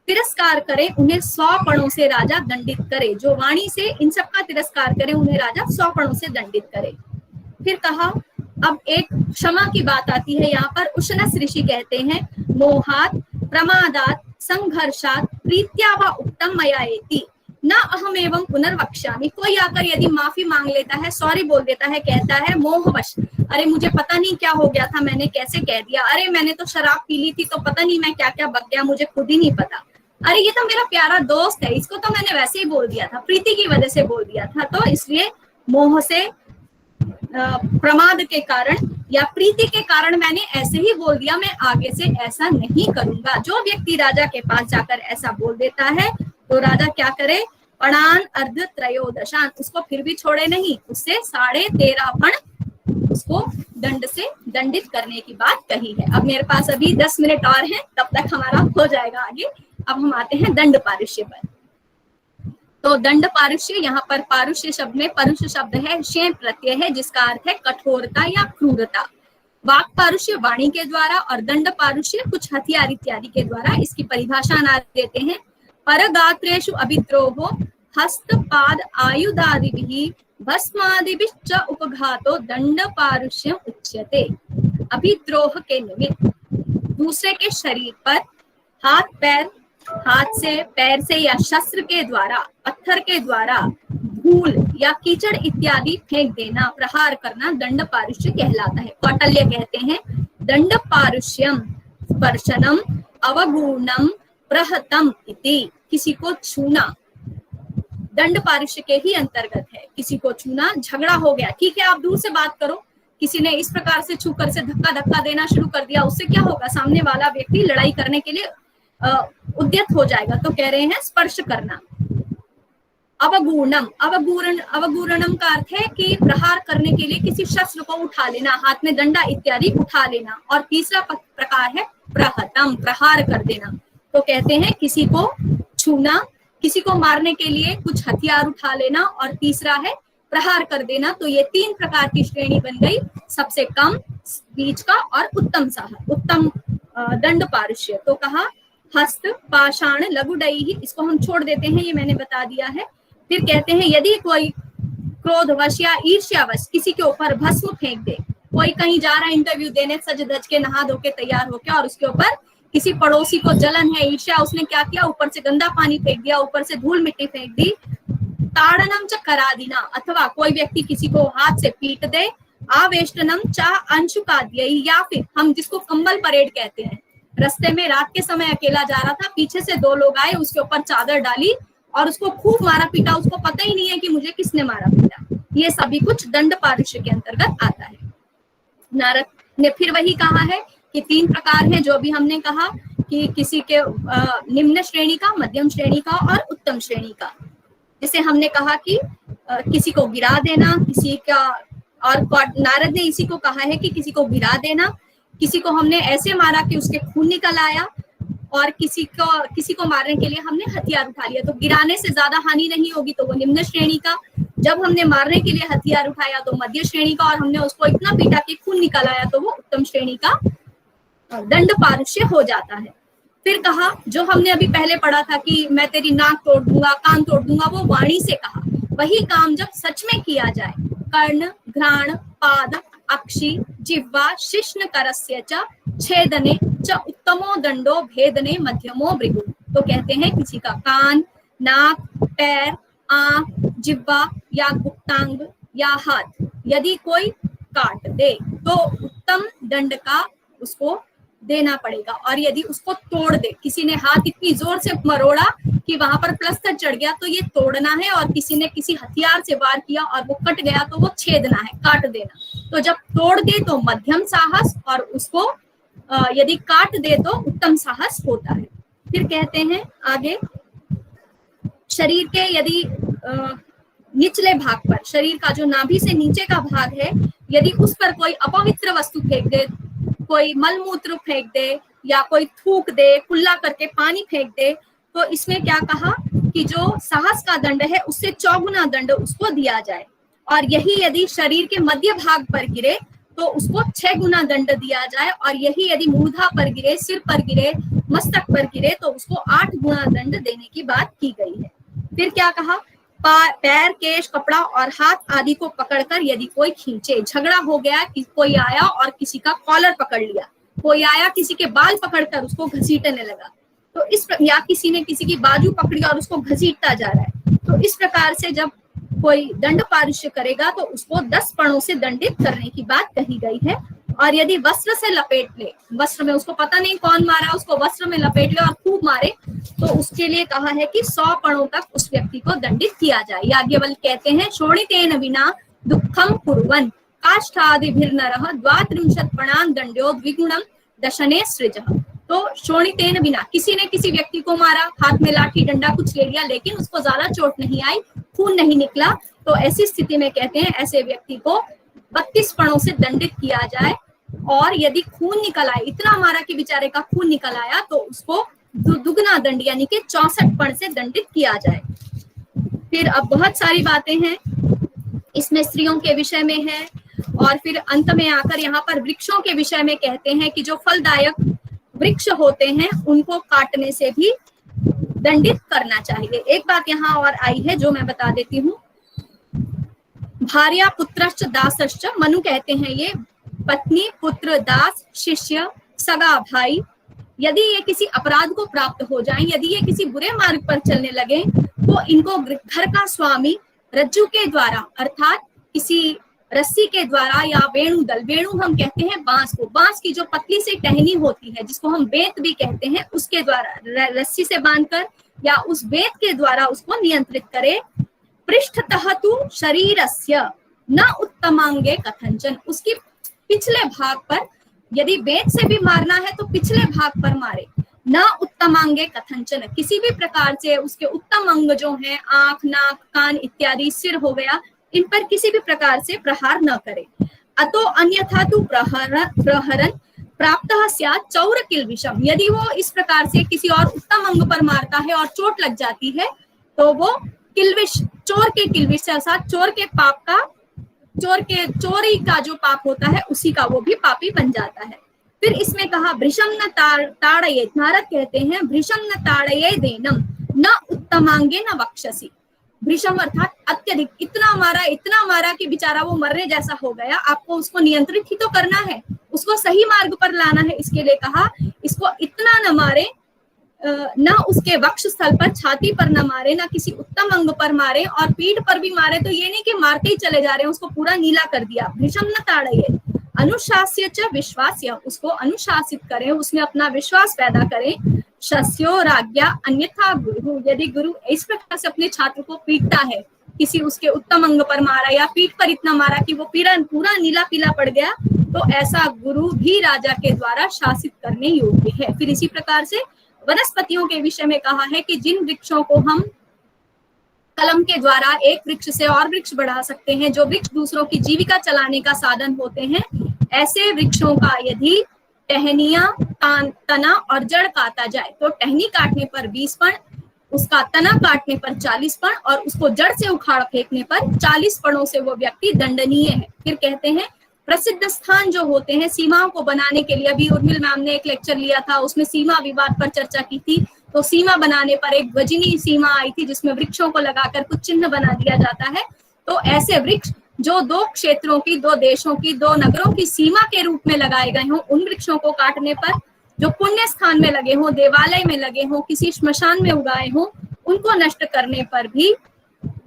तिरस्कार करे उन्हें 100 पणों से राजा दंडित करे, जो वाणी से इन सब का तिरस्कार करे उन्हें राजा 100 पणों से दंडित करे। फिर कहा अब एक क्षमा की बात आती है यहाँ पर। उशनस ऋषि कहते हैं मोहात प्रमादात संघर्षात प्रीत्या वा उत्तम मया एति न अहम एवं पुनर्वक्ष्यामि। कोई आकर यदि माफी मांग लेता है, सॉरी बोल देता है, कहता है मोहवश, अरे मुझे पता नहीं क्या हो गया था, मैंने कैसे कह दिया, अरे मैंने तो शराब पी ली थी तो पता नहीं मैं क्या क्या बक गया, मुझे खुद ही नहीं पता, अरे ये तो मेरा प्यारा दोस्त है, इसको तो मैंने वैसे ही बोल दिया था, प्रीति की वजह से बोल दिया था, तो इसलिए मोह से प्रमाद के कारण या प्रीति के कारण मैंने ऐसे ही बोल दिया, मैं आगे से ऐसा नहीं करूंगा। जो व्यक्ति राजा के पास जाकर ऐसा बोल देता है तो राजा क्या करे? पणान अर्ध त्रयोदशान, उसको फिर भी छोड़े नहीं, उससे 13.5 पण उसको दंड से दंडित करने की बात कही है। अब मेरे पास अभी 10 मिनट और हैं, तब तक हमारा हो जाएगा आगे। अब हम आते हैं दंड पारुष्य पर। तो दंड पारुष्य, यहाँ पर पारुष्य शब्द में परुष शब्द है, शें प्रत्यय है जिसका अर्थ है कठोरता या क्रूरता। वाक पारुष्य वाणी के द्वारा और दंड पारुष्य कुछ हथियार इत्यादि के द्वारा। इसकी परिभाषा ना देते हैं। परगात्रेषु अभिद्रोहो हस्त पाद आयुधादिभिः भस्मादिभिश्च उपघातो दंड पारुष्यम उच्यते। अभिद्रोह के निमित्त दूसरे के शरीर पर हाथ से पैर से या शस्त्र के द्वारा, पत्थर के द्वारा धूल या कीचड़ इत्यादि फेंक देना, प्रहार करना दंड पारुष्य कहलाता है। कौटिल्य कहते हैं दंड पारुष्यम स्पर्शनम अवगुणम प्रहतम इति। किसी को छूना दंड पारुष्य के ही अंतर्गत है। किसी को छूना, झगड़ा हो गया, ठीक है आप दूर से बात करो, किसी ने इस प्रकार से छू कर से धक्का देना शुरू कर दिया, उससे क्या होगा? सामने वाला व्यक्ति लड़ाई करने के लिए उद्यत हो जाएगा। तो कह रहे हैं स्पर्श करना। अवगूर्णम, अवगूर्णम का अर्थ है कि प्रहार करने के लिए किसी शस्त्र को उठा लेना, हाथ में डंडा इत्यादि उठा लेना। और तीसरा प्रकार है प्रहतम, प्रहार कर देना। तो कहते हैं किसी को छूना, किसी को मारने के लिए कुछ हथियार उठा लेना, और तीसरा है प्रहार कर देना। तो ये 3 प्रकार की श्रेणी बन गई, सबसे कम, बीच का और उत्तम दंड पारुष्य। तो कहा हस्त पाषाण लघुडैहि, इसको हम छोड़ देते हैं, ये मैंने बता दिया है। फिर कहते हैं यदि कोई क्रोधवश या ईर्ष्यावश किसी के ऊपर भस्म फेंक दे, कोई कहीं जा रहा है इंटरव्यू देने, सज धज के नहा धो के तैयार होके, और उसके ऊपर किसी पड़ोसी को जलन है, ईर्ष्या, उसने क्या किया, ऊपर से गंदा पानी फेंक दिया, ऊपर से धूल मिट्टी फेंक दी। ताड़नम च करादिना, अथवा कोई व्यक्ति किसी को हाथ से पीट दे। आवेष्टनम च अंशुकाद्य, या फिर हम जिसको कंबल परेड कहते हैं, रास्ते में रात के समय अकेला जा रहा था, पीछे से 2 लोग आए, उसके ऊपर चादर डाली और उसको खूब मारा पीटा, उसको पता ही नहीं है कि मुझे किसने मारा पीटा। ये सभी कुछ दंड पारुष्य के अंतर्गत आता है। नारद ने फिर वही कहा है कि 3 प्रकार हैं, जो भी हमने कहा कि किसी के निम्न श्रेणी का, मध्यम श्रेणी का और उत्तम श्रेणी का। जैसे हमने कहा कि किसी को गिरा देना, किसी का और नारद ने इसी को कहा है कि किसी को गिरा देना, किसी को हमने ऐसे मारा कि उसके खून निकल आया, और किसी को मारने के लिए हमने हथियार उठा लिया। तो गिराने से ज्यादा हानि नहीं होगी तो वो निम्न श्रेणी का, जब हमने मारने के लिए हथियार उठाया तो मध्य श्रेणी का, और हमने उसको इतना पीटा कि खून निकल आया तो वो उत्तम श्रेणी का दंड पारुष्य हो जाता है। फिर कहा, जो हमने अभी पहले पढ़ा था कि मैं तेरी नाक तोड़ दूंगा, कान तोड़ दूंगा, वो वाणी से कहा। वही काम जब सच में किया जाए, कर्ण, घ्राण, पाद, अक्षि, जिह्वा, शिश्न करस्य च छेदने च उत्तमो दंडो भेदने मध्यमो भृगु। तो कहते हैं किसी का कान, नाक, पैर, आंख, जिह्वा या गुप्तांग या हाथ यदि कोई काट दे तो उत्तम दंड का उसको देना पड़ेगा। और यदि उसको तोड़ दे, किसी ने हाथ इतनी जोर से मरोड़ा कि वहां पर प्लस्तर चढ़ गया तो ये तोड़ना है, और किसी ने किसी हथियार से वार किया और वो कट गया तो वो छेदना है, काट देना। तो जब तोड़ दे तो मध्यम साहस, और उसको यदि काट दे तो उत्तम साहस होता है। फिर कहते हैं आगे, शरीर के यदि निचले भाग पर, शरीर का जो नाभि से नीचे का भाग है, यदि उस पर कोई अपवित्र वस्तु फेंक दे, कोई मलमूत्र फेंक दे या कोई थूक दे, कुल्ला करके पानी फेंक दे, तो इसमें क्या कहा कि जो साहस का दंड है उससे 4 गुना दंड उसको दिया जाए। और यही यदि शरीर के मध्य भाग पर गिरे तो उसको 6 गुना दंड दिया जाए, और यही यदि मूर्धा पर गिरे, सिर पर गिरे, मस्तक पर गिरे तो उसको 8 गुना दंड देने की बात की गई है। फिर क्या कहा, पैर, केश, कपड़ा और हाथ आदि को पकड़कर यदि कोई खींचे, झगड़ा हो गया कि कोई आया और किसी का कॉलर पकड़ लिया, कोई आया किसी के बाल पकड़कर उसको घसीटने लगा, तो इस या किसी ने किसी की बाजू पकड़ी और उसको घसीटता जा रहा है, तो इस प्रकार से जब कोई दंड पारुष्य करेगा तो उसको 10 पणों से दंडित करने की बात कही गई है। और यदि वस्त्र से लपेट ले, वस्त्र में उसको पता नहीं कौन मारा, उसको वस्त्र में लपेट ले और खूब मारे, तो उसके लिए कहा है कि 100 पणों तक उस व्यक्ति को दंडित किया जाए। याज्ञवल्क्य कहते हैं, शोणितेन विना दुःखम कुर्वन् काष्ठादिभिर्नरः 32 पणान् दंड्यो द्विगुणं दशने सृजः। तो शोणितेन बिना, किसी ने किसी व्यक्ति को मारा, हाथ में लाठी डंडा कुछ ले लिया, लेकिन उसको ज्यादा चोट नहीं आई, खून नहीं निकला, तो ऐसी स्थिति में कहते हैं ऐसे व्यक्ति को 32 पणों से दंडित किया जाए। और यदि खून निकल आए, इतना मारा कि बेचारे का खून निकल आया, तो उसको दुगना दंड यानी कि 64 पण से दंडित किया जाए। फिर अब बहुत सारी बातें हैं इसमें, स्त्रियों के विषय में है, और फिर अंत में आकर यहाँ पर वृक्षों के विषय में कहते हैं कि जो फलदायक वृक्ष होते हैं उनको काटने से भी दंडित करना चाहिए। एक बात यहाँ और आई है जो मैं बता देती हूँ, भार्या पुत्रश्च दासश्च, मनु कहते हैं ये पत्नी, पुत्र, दास, शिष्य, सगा भाई, यदि ये किसी अपराध को प्राप्त हो जाएं, यदि ये किसी बुरे मार्ग पर चलने लगे, तो इनको घर का स्वामी रज्जू के द्वारा अर्थात किसी रस्सी के द्वारा, या वेणु दल, वेणु हम कहते हैं बांस को, बांस की जो पतली सी टहनी होती है जिसको हम बेत भी कहते हैं, उसके द्वारा रस्सी से बांधकर या उस बेत के द्वारा उसको नियंत्रित करे। पृष्ठतः तु शरीरस्य न उत्तमांगे कथंचन, उसकी पिछले भाग पर, यदि बेत से भी मारना है तो पिछले भाग पर मारे, न उत्तमांगे कथंचन, किसी भी प्रकार से उसके उत्तम अंग जो हैं, आंख, नाक, कान इत्यादि, सिर हो गया, इन पर किसी भी प्रकार से प्रहार न करे। अतो अन्यथा तु प्रहरन प्राप्तः स्यात् चौर किल्बिषम, यदि वो इस प्रकार से किसी और उत्तम अंग पर मारता है और चोट लग जाती है तो वो किल्बिष, चोर के किल्बिष से, अर्थात चोर के पाप का, चोरी का जो पाप होता है उसी का वो भी पापी बन जाता है। फिर इसमें कहा भृशम न ताड़येत्, नारद कहते हैं भृशम न ताड़येदेनम न उत्तमांगे न वक्षसि, भृशम अर्थात अत्यधिक, इतना मारा कि बेचारा वो मरने जैसा हो गया, आपको उसको नियंत्रित ही तो करना है, उसको सही मार्ग पर लाना है, इसके लिए कहा इसको इतना न मारे, न उसके वक्ष स्थल पर, छाती पर न मारे, न किसी उत्तम अंग पर मारे, और पीठ पर भी मारे तो ये नहीं कि मारते ही चले जा रहे हैं, उसको पूरा नीला कर दिया। भृशम न ताड़ये अनुशास्य च विश्वास्य, उसको अनुशासित करें, उसमें अपना विश्वास पैदा करें। शस्यो राज्ञा अन्यथा गुरु, यदि गुरु इस प्रकार से अपने छात्र को पीटता है, किसी उसके उत्तम अंग पर मारा या पीठ पर इतना मारा कि वो पूरा नीला पीला पड़ गया, तो ऐसा गुरु भी राजा के द्वारा शासित करने योग्य है। फिर इसी प्रकार से वनस्पतियों के विषय में कहा है कि जिन वृक्षों को हम कलम के द्वारा एक वृक्ष से और वृक्ष बढ़ा सकते हैं, जो वृक्ष दूसरों की जीविका चलाने का साधन होते हैं, ऐसे वृक्षों का यदि टहनियां, तना और जड़ काटा जाए तो टहनी काटने पर 20 पण, उसका तना काटने पर 40 पण और उसको जड़ से उखाड़ फेंकने पर 40 पणों से वो व्यक्ति दंडनीय है। फिर कहते हैं प्रसिद्ध स्थान जो होते हैं सीमाओं को बनाने के लिए, अभी उर्मिल मैम ने एक लेक्चर लिया था, उसमें सीमा विवाद पर चर्चा की थी, तो सीमा बनाने पर एक वजनी सीमा आई थी जिसमें वृक्षों को लगाकर कुछ चिन्ह बना दिया जाता है। तो ऐसे वृक्ष जो 2 क्षेत्रों की, 2 देशों की, 2 नगरों की सीमा के रूप में लगाए गए हों, उन वृक्षों को काटने पर, जो पुण्य स्थान में लगे हों, देवालय में लगे हों, किसी श्मशान में उगाए हों, उनको नष्ट करने पर भी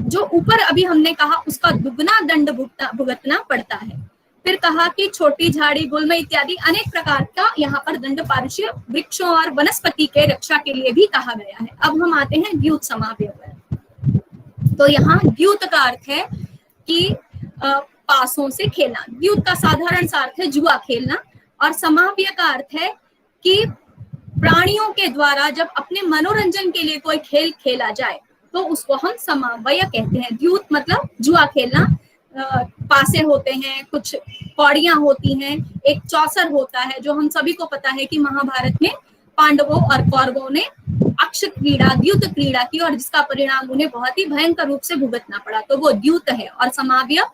जो ऊपर अभी हमने कहा उसका दुगना दंड भुगतना पड़ता है। फिर कहा कि छोटी झाड़ी, गुल्म इत्यादि अनेक प्रकार का यहाँ पर दंड पारुष्य वृक्षों और वनस्पति के रक्षा के लिए भी कहा गया है। अब हम आते हैं द्यूत समाव्य पर। तो यहाँ द्यूत का अर्थ है कि पासों से खेलना। द्यूत का साधारण सा अर्थ है जुआ खेलना, और समाव्य का अर्थ है कि प्राणियों के द्वारा जब अपने मनोरंजन के लिए कोई खेल खेला जाए तो उसको हम समाव्य कहते हैं। द्यूत मतलब जुआ खेलना। पासे होते हैं, कुछ कौड़ियां होती हैं, एक चौसर होता है, जो हम सभी को पता है कि महाभारत में पांडवों और कौरवों ने अक्ष क्रीड़ा, द्यूत क्रीड़ा की, और जिसका परिणाम उन्हें बहुत ही भयंकर रूप से भुगतना पड़ा, तो वो द्यूत है। और समाव्य,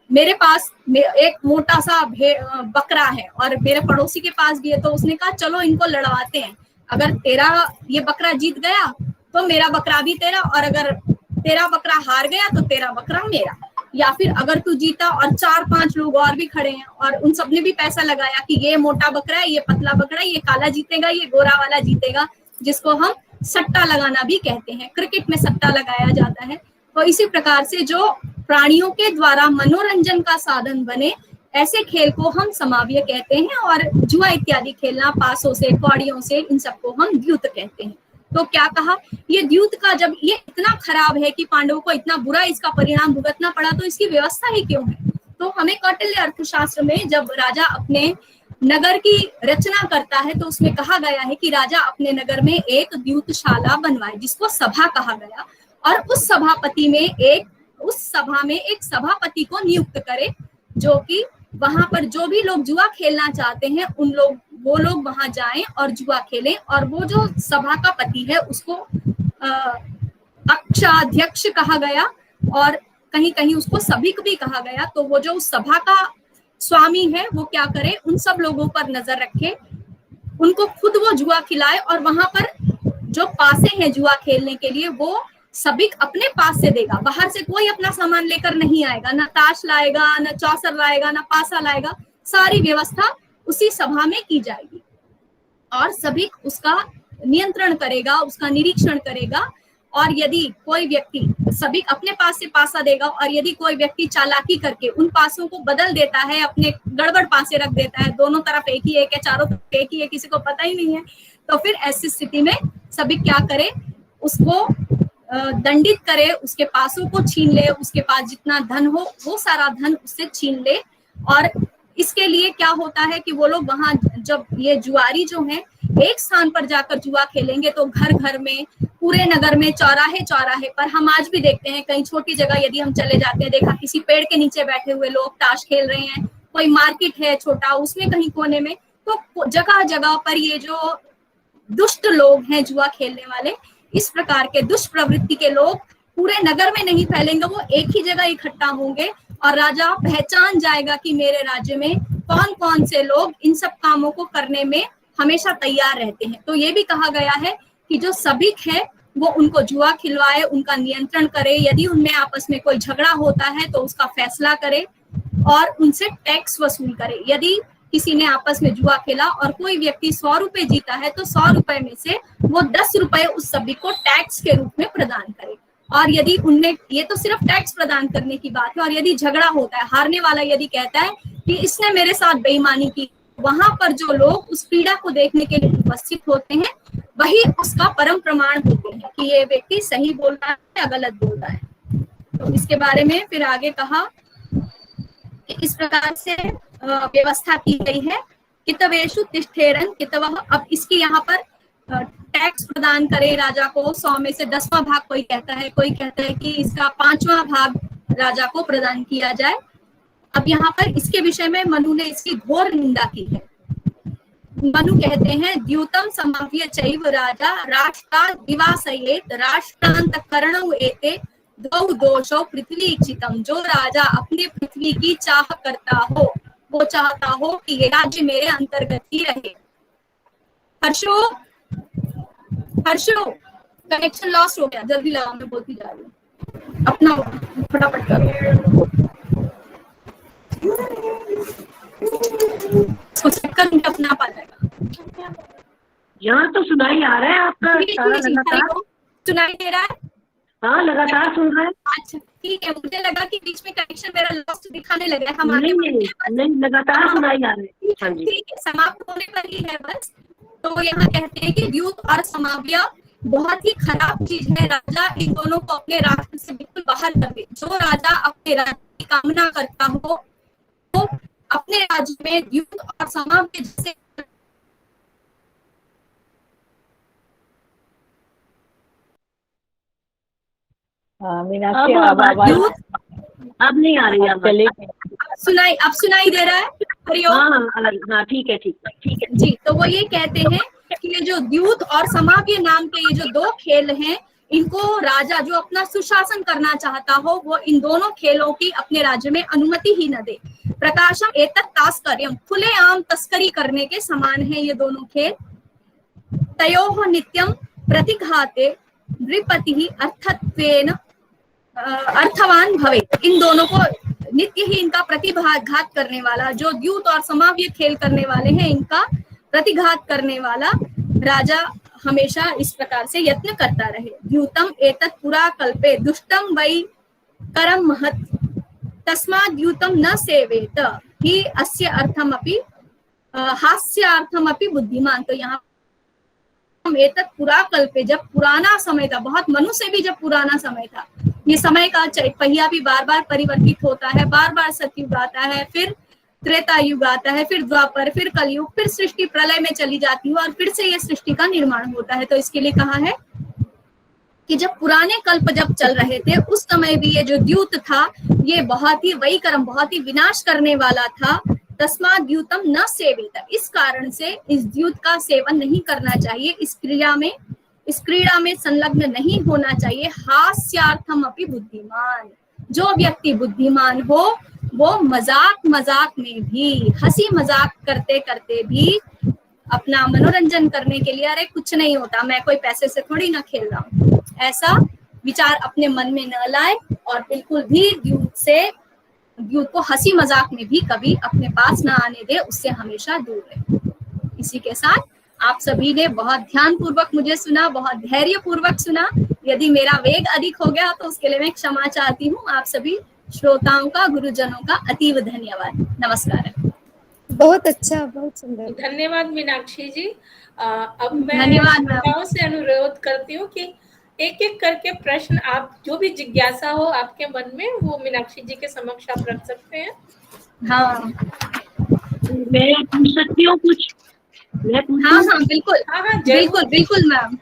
मेरे पास एक मोटा सा बकरा है और मेरे पड़ोसी के पास भी है, तो उसने कहा चलो इनको लड़वाते हैं, अगर तेरा ये बकरा जीत गया तो मेरा बकरा भी तेरा, और अगर तेरा बकरा हार गया तो तेरा बकरा मेरा। या फिर अगर तू जीता और 4-5 लोग और भी खड़े हैं और उन सबने भी पैसा लगाया कि ये मोटा बकरा है, ये पतला बकरा है, ये काला जीतेगा, ये गोरा वाला जीतेगा, जिसको हम सट्टा लगाना भी कहते हैं। क्रिकेट में सट्टा लगाया जाता है। तो इसी प्रकार से जो प्राणियों के द्वारा मनोरंजन का साधन बने, ऐसे खेल को हम समाव्य कहते हैं। और जुआ इत्यादि खेलना पासों से, कौड़ियों से, इन सबको हम द्यूत कहते हैं। तो क्या कहा, ये द्यूत का जब ये इतना खराब है कि पांडवों को इतना बुरा इसका परिणाम भुगतना पड़ा, तो इसकी व्यवस्था ही क्यों है? तो हमें कौटिल्य अर्थशास्त्र में जब राजा अपने नगर की रचना करता है तो उसमें कहा गया है कि राजा अपने नगर में एक द्यूतशाला बनवाए, जिसको सभा कहा गया, और उस सभा में एक सभापति को नियुक्त करे, जो कि वहां पर जो भी लोग जुआ खेलना चाहते हैं वो लोग वहां जाएं और जुआ खेलें। और वो जो सभा का पति है उसको अक्षाध्यक्ष कहा गया, और कहीं कहीं उसको सभिक भी कहा गया। तो वो जो उस सभा का स्वामी है वो क्या करे, उन सब लोगों पर नजर रखे, उनको खुद वो जुआ खिलाए, और वहां पर जो पासे हैं जुआ खेलने के लिए वो सभिक अपने पास से देगा। बाहर से कोई अपना सामान लेकर नहीं आएगा, ना ताश लाएगा, ना चौसर लाएगा, ना पासा लाएगा। सारी व्यवस्था उसी सभा में की जाएगी और सभिक उसका नियंत्रण करेगा, उसका निरीक्षण करेगा। और यदि कोई व्यक्ति, सभिक अपने पास से पासा देगा, और यदि कोई व्यक्ति चालाकी करके उन पासों को बदल देता है, अपने गड़बड़ पासे रख देता है, दोनों तरफ एक ही है क्या चारों तरफ एक ही है, किसी को पता ही नहीं है, तो फिर ऐसी स्थिति में सभिक क्या करे, उसको दंडित करे, उसके पासों को छीन ले, उसके पास जितना धन हो वो सारा धन उससे छीन ले। और इसके लिए क्या होता है कि वो लोग वहां, जब ये जुआरी जो हैं एक स्थान पर जाकर जुआ खेलेंगे तो घर घर में, पूरे नगर में, चौराहे चौराहे पर, हम आज भी देखते हैं कहीं छोटी जगह यदि हम चले जाते हैं, देखा किसी पेड़ के नीचे बैठे हुए लोग ताश खेल रहे हैं, कोई मार्केट है छोटा उसमें कहीं कोने में, तो जगह जगह पर ये जो दुष्ट लोग हैं जुआ खेलने वाले, इस प्रकार के दुष्ट प्रवृत्ति के लोग पूरे नगर में नहीं फैलेंगे, वो एक ही जगह इकट्ठा होंगे और राजा पहचान जाएगा कि मेरे राज्य में कौन कौन से लोग इन सब कामों को करने में हमेशा तैयार रहते हैं। तो ये भी कहा गया है कि जो सभिक है वो उनको जुआ खिलवाए, उनका नियंत्रण करे, यदि उनमें आपस में कोई झगड़ा होता है तो उसका फैसला करे और उनसे टैक्स वसूल करे। यदि किसी ने आपस में जुआ खेला और कोई व्यक्ति 100 रुपए जीता है तो 100 रुपए में से वो 10 रुपए उस सभिक को टैक्स के रूप में प्रदान करे। और यदि उनने, ये तो सिर्फ टैक्स प्रदान करने की बात है, और यदि झगड़ा होता है, हारने वाला यदि कहता है कि इसने मेरे साथ बेईमानी की, वहां पर जो लोग उस पीड़ा को देखने के लिए उपस्थित होते हैं वही उसका परम प्रमाण होते हैं कि ये व्यक्ति सही बोल रहा है या गलत बोल रहा है। तो इसके बारे में फिर आगे कहा कि इस प्रकार से व्यवस्था की गई है। कितवेषु तिष्ठेरन कितवः। अब इसकी यहाँ पर टैक्स प्रदान करे राजा को, 100 में से 10वां भाग कोई कहता है, कोई कहता है कि इसका 5वां भाग राजा को प्रदान किया जाए। अब यहाँ पर इसके विषय में मनु ने इसकी घोर निंदा की है। मनु कहते हैं द्यूतम समाव्य चैव राजा राष्ट्रा दिवासयेत राष्ट्रांतकरणौ एते द्वौ दोषौ पृथ्वी इच्छितम। जो राजा अपने पृथ्वी की चाह करता हो, वो चाहता हो कि ये राज्य मेरे अंतर्गत ही रहे। हर्षो कनेक्शन लॉस्ट हो गया, जल्दी लगाओ, मैं बोलती जा रही हूँ, अपना फटाफट करो। अपना पा जाएगा। यहाँ तो सुनाई आ रहा है आपका लगातार, सुनाई दे रहा है? हाँ लगातार सुन रहा है। अच्छा ठीक है, मुझे लगा कि बीच में कनेक्शन मेरा लॉस्ट दिखाने लगा है। नहीं लगातार सुनाई आ रहा है। हाँ जी ठीक है, समाप्त होने पर ही है बस। तो यहाँ कहते हैं कि द्यूत और समाव्य बहुत ही खराब चीज है। राजा इन दोनों को अपने राष्ट्र से बिल्कुल बाहर कर दे। जो राजा अपने राज्य की कामना करता हो तो अपने राज्य में द्यूत और समाव्य जैसे मीनाक्षी अब नहीं आ रही है। अब सुनाई दे रहा है? हरिओम। हाँ ठीक है जी। तो वो ये कहते हैं कि ये जो द्यूत और समाव्य नाम के ये जो दो खेल हैं, इनको राजा जो अपना सुशासन करना चाहता हो वो इन दोनों खेलों की अपने राज्य में अनुमति ही न दे। प्रकाशम एतत् तास्कर्यम, खुलेआम तस्करी करने के समान है ये दोनों खेल। तयोः नित्यम प्रतिघाते नृपति अर्थत्वेन अर्थवान भवेत्। इन दोनों को नित्य ही इनका प्रतिघात करने वाला, जो द्यूत और समाव्य खेल करने वाले हैं, इनका प्रतिघात करने वाला राजा हमेशा इस प्रकार से यत्न करता रहे। द्यूतम एतत् पुरा कल्पे दुष्टम वै करम महत् तस्मात् द्यूतम न सेवेत ही अस्य अर्थमपि हास्यार्थमपि बुद्धिमान। तो यहाँ एतत् पुरा कल्पे, जब पुराना समय था, बहुत मनुष्य भी जब पुराना समय था, ये समय का पहिया भी बार बार परिवर्तित होता है, बार बार सतयुग आता है, फिर त्रेता युग आता है, फिर द्वापर, फिर कलयुग, फिर सृष्टि प्रलय में चली जाती है और फिर से ये सृष्टि का निर्माण होता है। तो इसके लिए कहा है कि जब पुराने कल्प जब चल रहे थे उस समय भी ये जो द्यूत था ये बहुत ही वही कर्म, बहुत ही विनाश करने वाला था। तस्मात् द्यूतम न सेवेत, इस कारण से इस द्यूत का सेवन नहीं करना चाहिए, इस क्रीड़ा में संलग्न नहीं होना चाहिए। हास्यार्थम अपि बुद्धिमान, जो व्यक्ति बुद्धिमान हो वो मजाक में भी, हंसी मजाक करते करते भी अपना मनोरंजन करने के लिए, अरे कुछ नहीं होता, मैं कोई पैसे से थोड़ी ना खेल रहा हूँ, ऐसा विचार अपने मन में न लाए और बिल्कुल भी द्यूत को हंसी मजाक में भी कभी अपने पास ना आने दे, उससे हमेशा दूर रहे। इसी के साथ आप सभी ने बहुत ध्यान पूर्वक मुझे सुना, बहुत धैर्य पूर्वक सुना। यदि मेरा वेग अधिक हो गया तो उसके लिए मैं क्षमा चाहती हूँ। आप सभी श्रोताओं का, गुरुजनों का अतीव धन्यवाद। नमस्कार। बहुत अच्छा, बहुत सुंदर, धन्यवाद मीनाक्षी जी। अब मैं श्रोताओं से अनुरोध करती हूँ कि एक एक करके प्रश्न, आप जो भी जिज्ञासा हो आपके मन में, वो मीनाक्षी जी के समक्ष आप रख सकते हैं। हाँ मैं पूछ सकती हूँ कुछ? हाँ बिल्कुल, बिल्कुल मैम,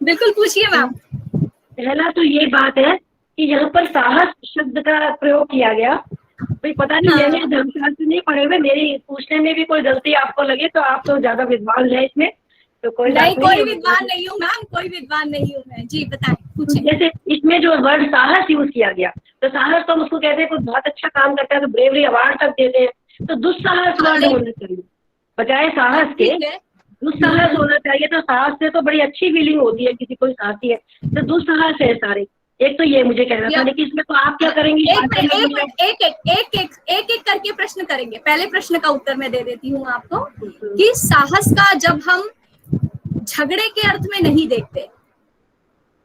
बिल्कुल पूछिए मैम। पहला तो ये बात है कि यहाँ पर साहस शब्द का प्रयोग किया गया। भाई पता नहीं, मैंने धर्मशास्त्र नहीं पढ़े हुए, मेरी पूछने में भी कोई गलती आपको लगे तो आप तो ज्यादा विद्वान है इसमें, तो कोई विद्वान नहीं हूँ मैम, कोई विद्वान नहीं हूँ मैं। जी बताएं, पूछिए। जैसे इसमें जो वर्ड साहस यूज किया गया, तो साहस तो हम उसको कहते हैं कोई बहुत अच्छा काम करता है तो ब्रेवरी अवार्ड तक देते हैं, तो दुस्साहस वर्ड होना चाहिए बजाय साहस के, दुस्साहस होना चाहिए। तो साहस से तो बड़ी अच्छी फीलिंग होती है, किसी को साहसी है, तो दुस्साहस है सारे। एक तो ये मुझे कहना था, लेकिन इसमें तो आप क्या करेंगी? एक करके प्रश्न करेंगे। पहले प्रश्न का उत्तर मैं दे देती हूँ आपको कि साहस का जब हम झगड़े के अर्थ में नहीं देखते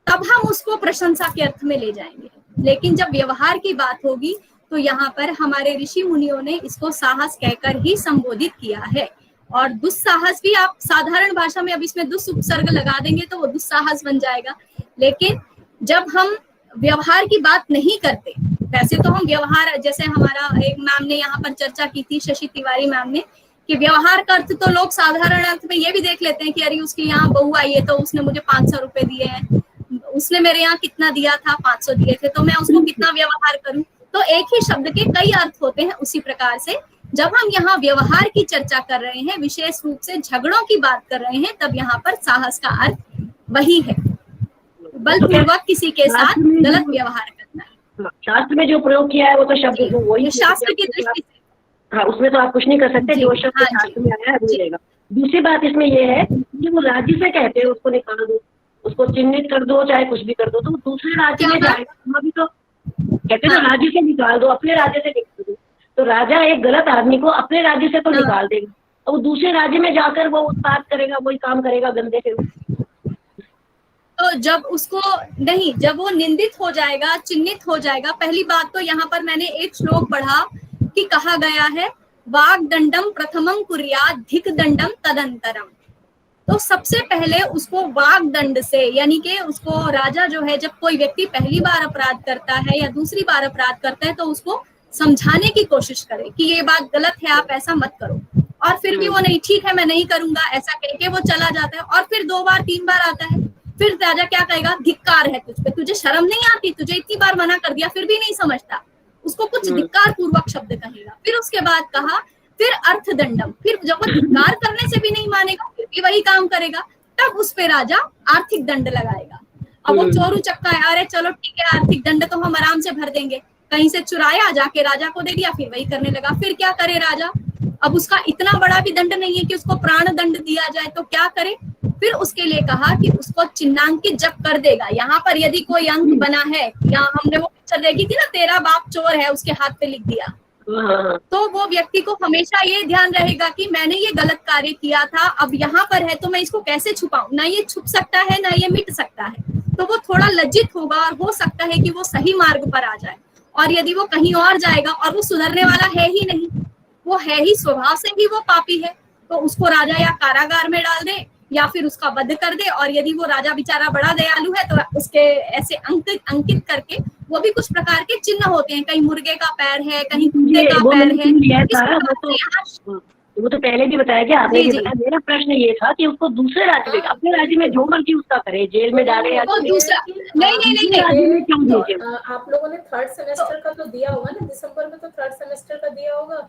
तब हम उसको प्रशंसा के अर्थ में ले जाएंगे, लेकिन जब व्यवहार की बात होगी तो यहाँ पर हमारे ऋषि मुनियों ने इसको साहस कहकर ही संबोधित किया है। और दुस्साहस भी आप साधारण भाषा में अब इसमें दुस उपसर्ग लगा देंगे तो वो दुस्साहस बन जाएगा, लेकिन जब हम व्यवहार की बात नहीं करते, वैसे तो हम व्यवहार, जैसे हमारा एक मैम ने यहाँ पर चर्चा की थी, शशि तिवारी मैम ने, कि व्यवहार का अर्थ तो लोग साधारण अर्थ में ये भी देख लेते हैं कि अरे उसकी यहाँ बहू आई है तो उसने मुझे 500 रुपए दिए हैं, उसने मेरे यहाँ कितना दिया था, 500 दिए थे, तो मैं उसको कितना व्यवहार करूं। तो एक ही शब्द के कई अर्थ होते हैं। उसी प्रकार से जब हम यहाँ व्यवहार की चर्चा कर रहे हैं, विशेष रूप से झगड़ों की बात कर रहे हैं, तब यहाँ पर साहस का अर्थ वही है, बलपूर्वक किसी के साथ गलत व्यवहार करना। शास्त्र में जो प्रयोग किया है वो तो शब्द वही शास्त्र की दृष्टि से, हाँ, उसमें तो आप कुछ नहीं कर सकते, जो शब्द शास्त्र में आया है वो मिलेगा। दूसरी बात इसमें ये है कि वो राज्य से कहते हैं उसको निकाल दो, उसको चिन्हित कर दो, चाहे कुछ भी कर दो, तो दूसरे राज्य में जाएगा। अभी तो कहते हैं ना, राज्य से निकाल दो, अपने राज्य से निकाल दो, तो राजा एक गलत आदमी को अपने राज्य से तो निकाल देगा, और वो दूसरे राज्य में जाकर वो उत्पाद करेगा, वही काम करेगा गंदे के। तो जब उसको नहीं, जब वो निंदित हो जाएगा, चिन्हित हो जाएगा, पहली बात तो यहाँ पर मैंने एक श्लोक पढ़ा कि कहा गया है वाग दंडम प्रथमं कुर्यात् धिक दंडम तदंतरम। तो सबसे पहले उसको वाग दंड से, यानी कि उसको राजा जो है, जब कोई व्यक्ति पहली बार अपराध करता है या दूसरी बार अपराध करता है तो उसको समझाने की कोशिश करे कि ये बात गलत है, आप ऐसा मत करो, और फिर भी वो नहीं, ठीक है मैं नहीं करूंगा ऐसा कह के वो चला जाता है, और फिर 2 बार 3 बार आता है, फिर राजा क्या कहेगा, धिक्कार है तुझ पे, तुझे शर्म नहीं आती, तुझे इतनी बार मना कर दिया फिर भी नहीं समझता, उसको कुछ धिक्कार पूर्वक शब्द कहेगा। फिर उसके बाद कहा फिर अर्थदंडम, फिर जब वो धिक्कार करने से भी नहीं मानेगा फिर भी वही काम करेगा, तब उस पे राजा आर्थिक दंड लगाएगा। अब वो चोर उचक्का है, अरे चलो ठीक है आर्थिक दंड तो हम आराम से भर देंगे, कहीं से चुराया जाके राजा को दे दिया, फिर वही करने लगा, फिर क्या करे राजा, अब उसका इतना बड़ा भी दंड नहीं है कि उसको प्राण दंड दिया जाए, तो क्या करे, फिर उसके लिए कहा कि उसको चिन्हांकित जब कर देगा। यहाँ पर यदि कोई अंक बना है, यहाँ हमने वो पिक्चर देखी थी ना, तेरा बाप चोर है, उसके हाथ पे लिख दिया, तो वो व्यक्ति को हमेशा ये ध्यान रहेगा कि मैंने ये गलत कार्य किया था, अब यहाँ पर है तो मैं इसको कैसे छुपाऊं, ना ये छुप सकता है ना ये मिट सकता है, तो वो थोड़ा लज्जित होगा और हो सकता है कि वो सही मार्ग पर आ जाए। और यदि वो कहीं और जाएगा और वो सुधरने वाला है ही नहीं, वो है ही स्वभाव से ही वो पापी है, तो उसको राजा या कारागार में डाल दे या फिर उसका वध कर दे। और यदि वो राजा बेचारा बड़ा दयालु है तो उसके ऐसे अंकित करके, वो भी कुछ प्रकार के चिन्ह होते हैं, कहीं मुर्गे का पैर है, कहीं कुत्ते का पैर है, वो तो पहले भी बताया गया, आपने भी बताया। मेरा प्रश्न ये था कि उसको दूसरे राज्य में, अपने राज्य में जो मर्जी उसका करे, जेल में डाले या दूसरा नहीं, राज्य में क्यों भेजे। आप लोगों ने 3rd सेमेस्टर का तो दिया होगा ना, दिसंबर में तो 3rd सेमेस्टर का दिया होगा,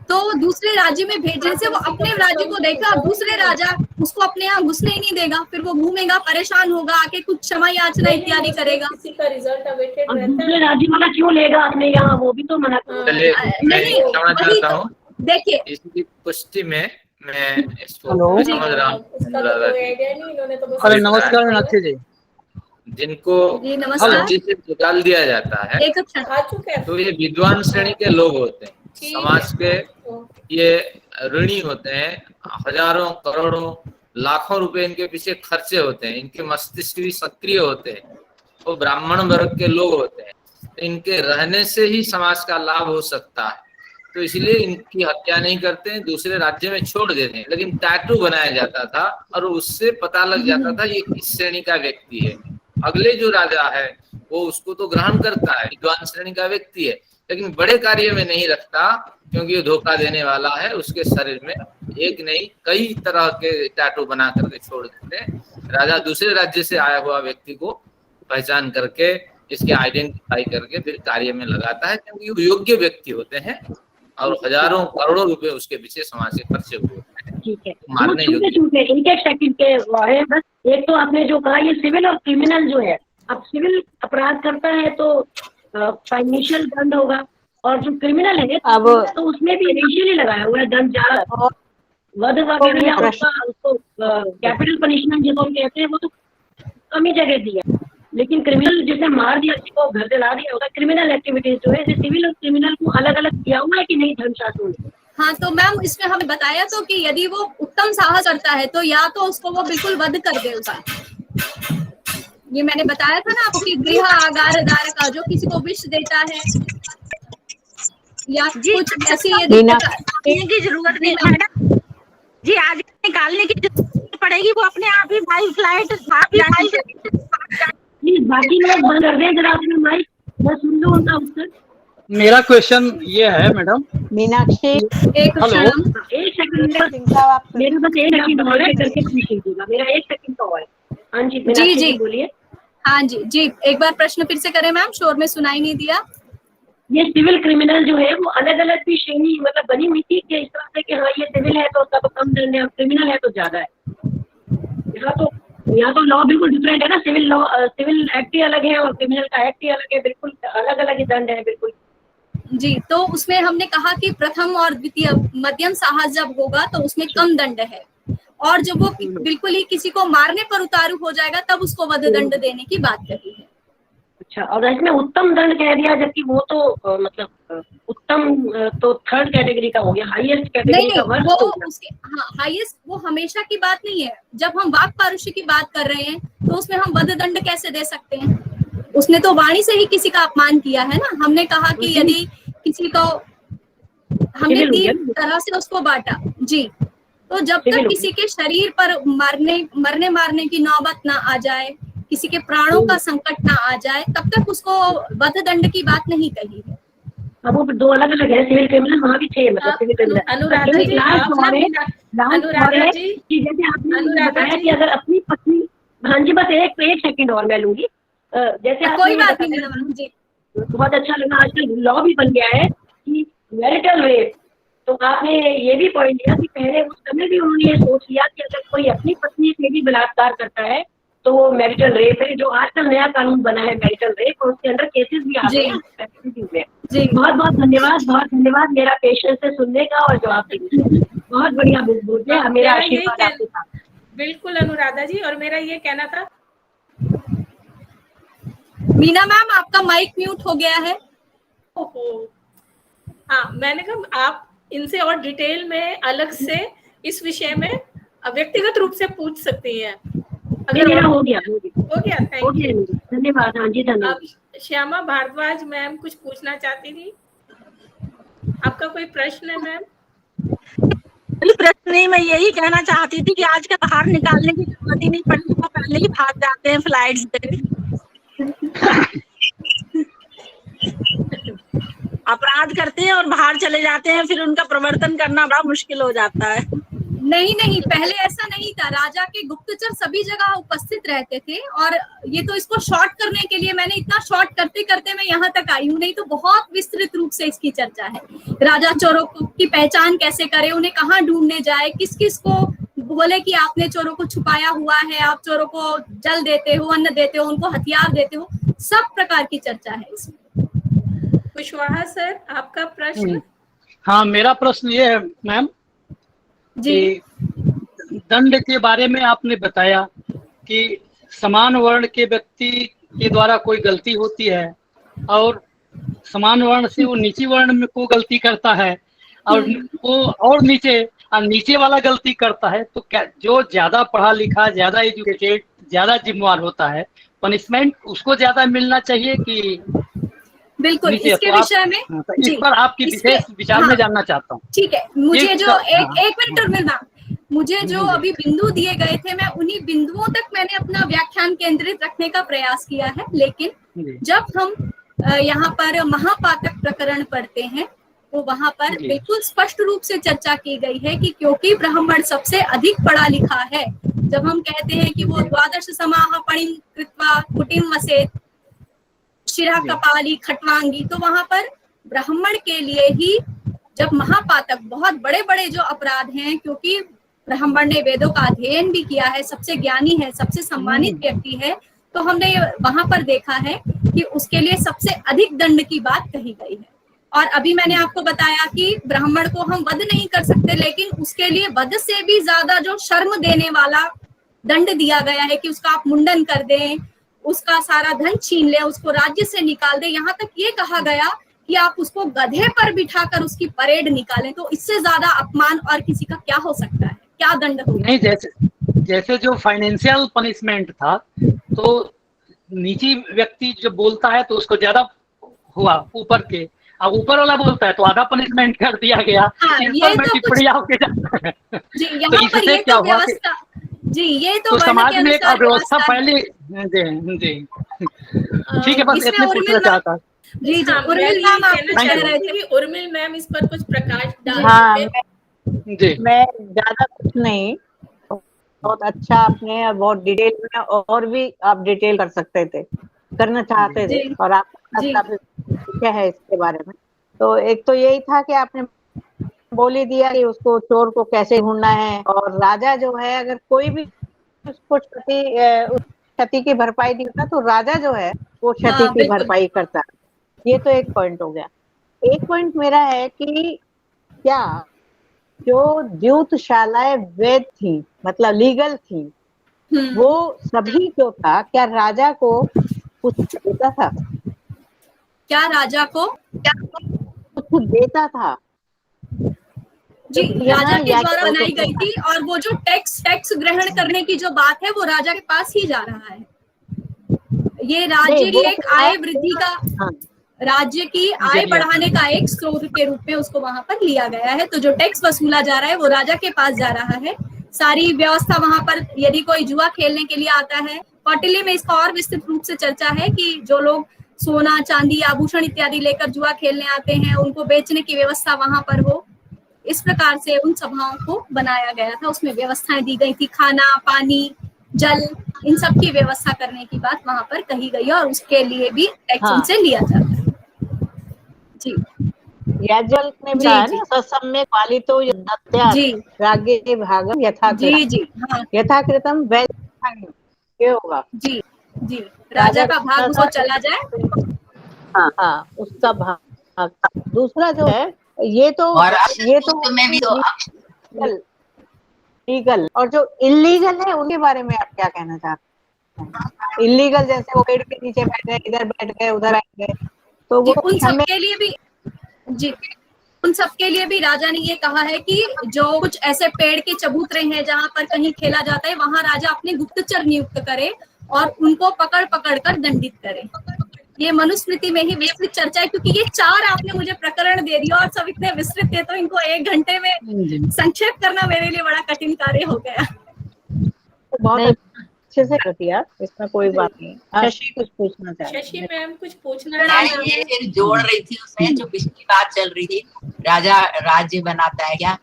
तो दूसरे राज्य में भेजने से वो अपने राज्य को देखा, दूसरे राजा उसको अपने यहाँ घुसने ही नहीं देगा, फिर वो घूमेगा, परेशान होगा, आके कुछ क्षमा याचना इत्यादि करेगा। किसी का रिजल्ट अवेटेड रहता है, दूसरे राज्य वाला क्यों लेगा अपने यहाँ, वो भी तो मना नहीं। देखिए देखिए इसकी पुष्टि में मैं इसको समझ रहा हूँ। हेलो नमस्कार मीनाक्षी जी। जिनको जी नमस्कार, राज्य से निकाल दिया जाता है एक क्षण, तो ये विद्वान श्रेणी के लोग होते हैं, समाज के ये ऋणी होते हैं, हजारों करोड़ों लाखों रुपए इनके पीछे खर्चे होते हैं, इनके मस्तिष्क भी सक्रिय होते हैं, वो ब्राह्मण वर्ग के लोग होते हैं, इनके रहने से ही समाज का लाभ हो सकता है, तो इसलिए इनकी हत्या नहीं करते हैं, दूसरे राज्य में छोड़ देते हैं। लेकिन टैटू बनाया जाता था और उससे पता लग जाता था ये किस श्रेणी का व्यक्ति है। अगले जो राजा है वो उसको तो ग्रहण करता है, विद्वान श्रेणी का व्यक्ति है, लेकिन बड़े कार्य में नहीं रखता, क्योंकि ये धोखा देने वाला है। उसके शरीर में एक नहीं कई तरह के टैटू बना करके छोड़ देते हैं। राजा दूसरे राज्य से आया हुआ व्यक्ति को पहचान करके, इसके आइडेंटिफाई करके फिर कार्य में लगाता है, क्योंकि वो योग्य व्यक्ति होते हैं और हजारों करोड़ों रुपए उसके पीछे समाज से खर्चे हुए हैं। ठीक है, मारने योग्य। एक सेकंड के है बस। एक तो आपने जो कहा ये सिविल और क्रिमिनल जो है, अब सिविल अपराध करता है तो फाइनेंशियल दंड होगा, और जो क्रिमिनल है अब तो उसमें भी इनिशियली लगाया हुआ है दंड, ज्यादा वध वगैरह या उसको कैपिटल पनिशमेंट जिसको हम कहते हैं वो तो कम ही जगह दिया। लेकिन क्रिमिनल जैसे मार दिया, किसी को घर जला दिया होगा, क्रिमिनल एक्टिविटीज जो है, सिविल और क्रिमिनल को अलग अलग किया हुआ है कि नहीं धर्मशास्त्र में? हाँ, तो मैम इसमें हमें बताया तो कि यदि वो उत्तम साहस करता है तो या तो उसको वो बिल्कुल वध कर दे उसका, ये मैंने बताया था ना आपको कि गृह आगारदार का जो किसी को विष देता है या कुछ ऐसी की जरूरत नहीं मैडम जी, आज निकालने की जरूरत पड़ेगी, वो अपने आप ही भाई फ्लाइट प्लीज बाकी लोग बंद कर दें जरा अपने माइक, मैं सुन लूं उनका उत्तर। मेरा क्वेश्चन ये है मैडम। मीनाक्षी एक हेलो। क्षण, एक सेकंड, मेरा बस एक सेकंड और है, करके पूछ लीजिएगा, मेरा एक सेकंड और है। हाँ जी मीनाक्षी जी। जी बोलिए। हाँ जी जी, एक बार प्रश्न फिर से करें मैम, शोर में सुनाई नहीं दिया। ये सिविल क्रिमिनल जो है वो अलग अलग भी श्रेणी मतलब बनी हुई थी कि इस तरह से कि हाँ ये सिविल है तो उसका तो कम दंड है, क्रिमिनल है तो ज्यादा है? यहाँ तो लॉ बिल्कुल डिफरेंट है ना, सिविल लॉ, सिविल एक्ट ही अलग है और क्रिमिनल का एक्ट ही अलग है, बिल्कुल अलग अलग ही दंड है बिल्कुल। जी, तो उसमें हमने कहा कि प्रथम और द्वितीय मध्यम साहस जब होगा तो उसमें कम दंड है, और जब वो बिल्कुल ही किसी को मारने पर उतारू हो जाएगा तब उसको वध दंड देने की बात कही है। अच्छा, और इसमें उत्तम दंड कह दिया, जबकि वो तो मतलब उत्तम तो थर्ड कैटेगरी का हो गया, हाईएस्ट कैटेगरी का वर्ष वो हो गया। उसके हाँ हाईएस्ट, वो हमेशा की बात नहीं है। जब हम वाक पारुष्य की बात कर रहे हैं तो उसमें हम वध दंड कैसे दे सकते हैं? उसने तो वाणी से ही किसी का अपमान किया है ना। हमने कहा कि यदि किसी को, हमने 3 तरह से उसको बांटा जी, तो जब तक किसी के शरीर पर मरने की नौबत ना आ जाए, किसी के प्राणों का संकट ना आ जाए, तब तक उसको वध दंड की बात नहीं कही है। अब वो दो अलग अलग है, सिविल क्रिमिनल वहाँ भी 6 मतलब सिविल क्रिमिनल। अनुराधा जी, जैसे आपने बताया कि अगर अपनी पत्नी, हाँ जी बस एक सेकंड और मैं लूंगी। जैसे कोई बात नहीं मैडम जी, बहुत अच्छा लगा, आजकल लॉ भी बन गया है कि मैरिटल रेप, तो आपने ये भी पॉइंट दिया कि पहले उस समय भी उन्होंने ये सोच लिया कि अगर कोई अपनी पत्नी से भी बलात्कार करता है तो वो मैरिटल रेप है, जो आजकल नया कानून बना है मैरिटल रेप, और उसके अंदर केसेस भी आ गए हैं। बहुत बहुत धन्यवाद मेरा पेशेंस से सुनने का और जवाब देने का। बहुत बढ़िया बोलते हैं, मेरा आशीर्वाद आपके साथ। बिल्कुल अनुराधा जी, और मेरा ये कहना था। मीना मैम आपका माइक म्यूट हो गया है। ओहो, हाँ मैंने कहा आप इनसे और डिटेल में अलग से इस विषय में व्यक्तिगत रूप से पूछ सकती हैं। अगर मेरा हो गया थैंक यू, धन्यवाद। हाँ जी धन्यवाद। अब श्यामा भारद्वाज मैम कुछ पूछना चाहती थी, आपका कोई प्रश्न है मैम? प्रश्न नहीं, मैं यही कहना चाहती थी कि आज का बाहर निकालने की जरूरत ही नहीं पड़ती, वो पहले ही भाग जाते हैं फ्लाइट से। अपराध करते हैं और बाहर चले जाते हैं, फिर उनका प्रवर्तन करना बड़ा मुश्किल हो जाता है। नहीं, पहले ऐसा नहीं था। राजा के गुप्तचर सभी जगह उपस्थित रहते थे, और ये तो इसको शॉर्ट करने के लिए मैंने इतना शॉर्ट करते करते मैं यहाँ तक आई हूँ, नहीं तो बहुत विस्तृत रूप से इसकी चर्चा है। राजा चोरों की पहचान कैसे करे, उन्हें कहाँ ढूंढने जाए, किस किस को बोले कि आपने चोरों को छुपाया हुआ है, आप चोरों को जल देते हो, अन्न देते हो, उनको हथियार देते हो, सब प्रकार की चर्चा है इसमें। कुशवाहा सर आपका प्रश्न? हाँ, मेरा प्रश्न ये है मैम जी, दंड के बारे में आपने बताया कि समान वर्ण के व्यक्ति के द्वारा कोई गलती होती है और समान वर्ण से वो नीचे वर्ण में को गलती करता है, और वो और नीचे वाला गलती करता है, तो क्या जो ज्यादा पढ़ा लिखा, ज्यादा एजुकेटेड, ज्यादा जिम्मेवार होता है, पनिशमेंट उसको ज्यादा मिलना चाहिए कि? बिल्कुल, इसके विषय में इस पर आपकी विशेष विचार में जानना चाहता हूँ। ठीक है, मुझे जो एक मिनट और मिलना, मुझे जो अभी बिंदु दिए गए थे, मैं उन्हीं बिंदुओं तक मैंने अपना व्याख्यान केंद्रित रखने का प्रयास किया है। लेकिन जब हम यहाँ पर महापातक प्रकरण पढ़ते हैं तो वहां पर बिल्कुल स्पष्ट रूप से चर्चा की गई है कि क्योंकि ब्राह्मण सबसे अधिक पढ़ा लिखा है, जब हम कहते हैं कि वो 12 समाह पणिम कृत्वा कुटिम वसेत शिरा कपाली खटवांगी, तो वहां पर ब्राह्मण के लिए ही जब महापातक बहुत बड़े बड़े जो अपराध हैं, क्योंकि ब्राह्मण ने वेदों का अध्ययन भी किया है, सबसे ज्ञानी है, सबसे सम्मानित व्यक्ति है, तो हमने वहां पर देखा है कि उसके लिए सबसे अधिक दंड की बात कही गई है। और अभी मैंने आपको बताया कि ब्राह्मण को हम वध नहीं कर सकते, लेकिन उसके लिए वध से भी ज्यादा जो शर्म देने वाला दंड दिया गया है कि उसका आप मुंडन कर दें, उसका सारा धन छीन ले, उसको राज्य से निकाल दे, यहाँ तक ये कहा गया कि आप उसको गधे पर बिठाकर उसकी परेड निकालें। तो इससे ज्यादा अपमान और किसी का क्या हो सकता है, क्या दंड होगा? नहीं, जैसे जो फाइनेंशियल पनिशमेंट था, तो नीची व्यक्ति जो बोलता है तो उसको ज्यादा हुआ, ऊपर के अब ऊपर वाला बोलता है तो आधा पनिशमेंट कर दिया गया। ये तो टिप्पणियां होके जाता है। जी, यहाँ पर ये तो व्यवस्था जी, ये तो समाज में एक अव्यवस्था पहले जी ठीक है, बस इतने पूछना चाहता। जी जी, हाँ, मैं उर्मिल भी मैम आप कहना कुछ कह चाहती रहे थी थे। कि उर्मिल मैम इस पर कुछ प्रकाश डाल हाँ, सके। जी मैं ज्यादा कुछ नहीं, बहुत अच्छा आपने बहुत डिटेल में, और भी आप डिटेल कर सकते थे, करना चाहते थे, जी और आपका जी क्या है इसके बारे में। तो एक तो यही था कि आपने बोल ही दिया कि उसको, चोर को कैसे ढूंढना है, और राजा जो है अगर कोई भी उसको उस क्षति की भरपाई नहीं करता, तो राजा जो है वो क्षति हाँ की बिल्कुल। भरपाई करता है। ये तो एक पॉइंट हो गया। एक पॉइंट मेरा है कि क्या जो द्यूतशालाएं वैध थी, मतलब लीगल थी, वो सभी जो था, क्या राजा को कुछ देता था? क्या राजा को? कुछ देता था? जी, राजा यहाँ के या द्वारा क्या बनाई गई थी, और वो जो टैक्स ग्रहण करने की जो बात है वो राजा के पास ही जा रहा है। ये नहीं, राज्य की वो एक क्या है? आय वृद्धि का, हाँ, राज्य की आय जरिया। बढ़ाने का एक स्रोत के रूप में उसको वहां पर लिया गया है। तो जो टैक्स वसूला जा रहा है वो राजा के पास जा रहा है। सारी व्यवस्था वहां पर, यदि कोई जुआ खेलने के लिए आता है, कौटिल्य में इसका और विस्तृत रूप से चर्चा है कि जो लोग सोना चांदी आभूषण इत्यादि लेकर जुआ खेलने आते हैं, उनको बेचने की व्यवस्था वहां पर हो। इस प्रकार से उन सभाओं को बनाया गया था, उसमें व्यवस्थाएं दी गई थी, खाना पानी जल, इन सब की व्यवस्था करने की बात वहां पर कही गई है, और उसके लिए भी टैक्स हाँ, उनसे लिया जाता है। जी याज्ञवल्क ने भी जी कहा जी ना, ससम्यक पालितो यज्ञात् जी राज्ञे भागम जी यथाकृतम्, जी हाँ यथाकृतम वै, ये होगा। जी जी, राजा राजा का भाग उसको चला जाए। हाँ हाँ, उसका भाग। दूसरा जो है, ये तो और ये तो अक्षर में भी तो लीगल, लीगल, और जो इलीगल है उनके बारे में आप क्या कहना चाहते हैं? इलीगल जैसे वो पेड़ के नीचे बैठ गए, इधर बैठ गए, उधर बैठ गए, तो जी वो उन सब हमें के लिए भी, जी उन सब के लिए भी राजा ने ये कहा है कि जो कुछ ऐसे पेड़ के चबूतरे हैं जहां पर कहीं खेला जाता है, वहां राजा अपने गुप्तचर नियुक्त करे और उनको पकड़ पकड़ कर दंडित करे। ये मनुस्मृति में ही विस्तृत चर्चा है, क्योंकि ये 4 आपने मुझे प्रकरण दे दिया और सब इतने विस्तृत थे, तो इनको 1 घंटे में संक्षेप करना मेरे लिए बड़ा कठिन कार्य हो गया। बहुत अच्छे से कर दिया, इसमें कोई बात नहीं। शशि कुछ पूछना चाह शशि रहे मैम कुछ पूछना मैं चाहती ये हैं। फिर जोड़ रही थी उसमें जो पिछली बात चल रही थी, राजा राज्य बनाता है क्या,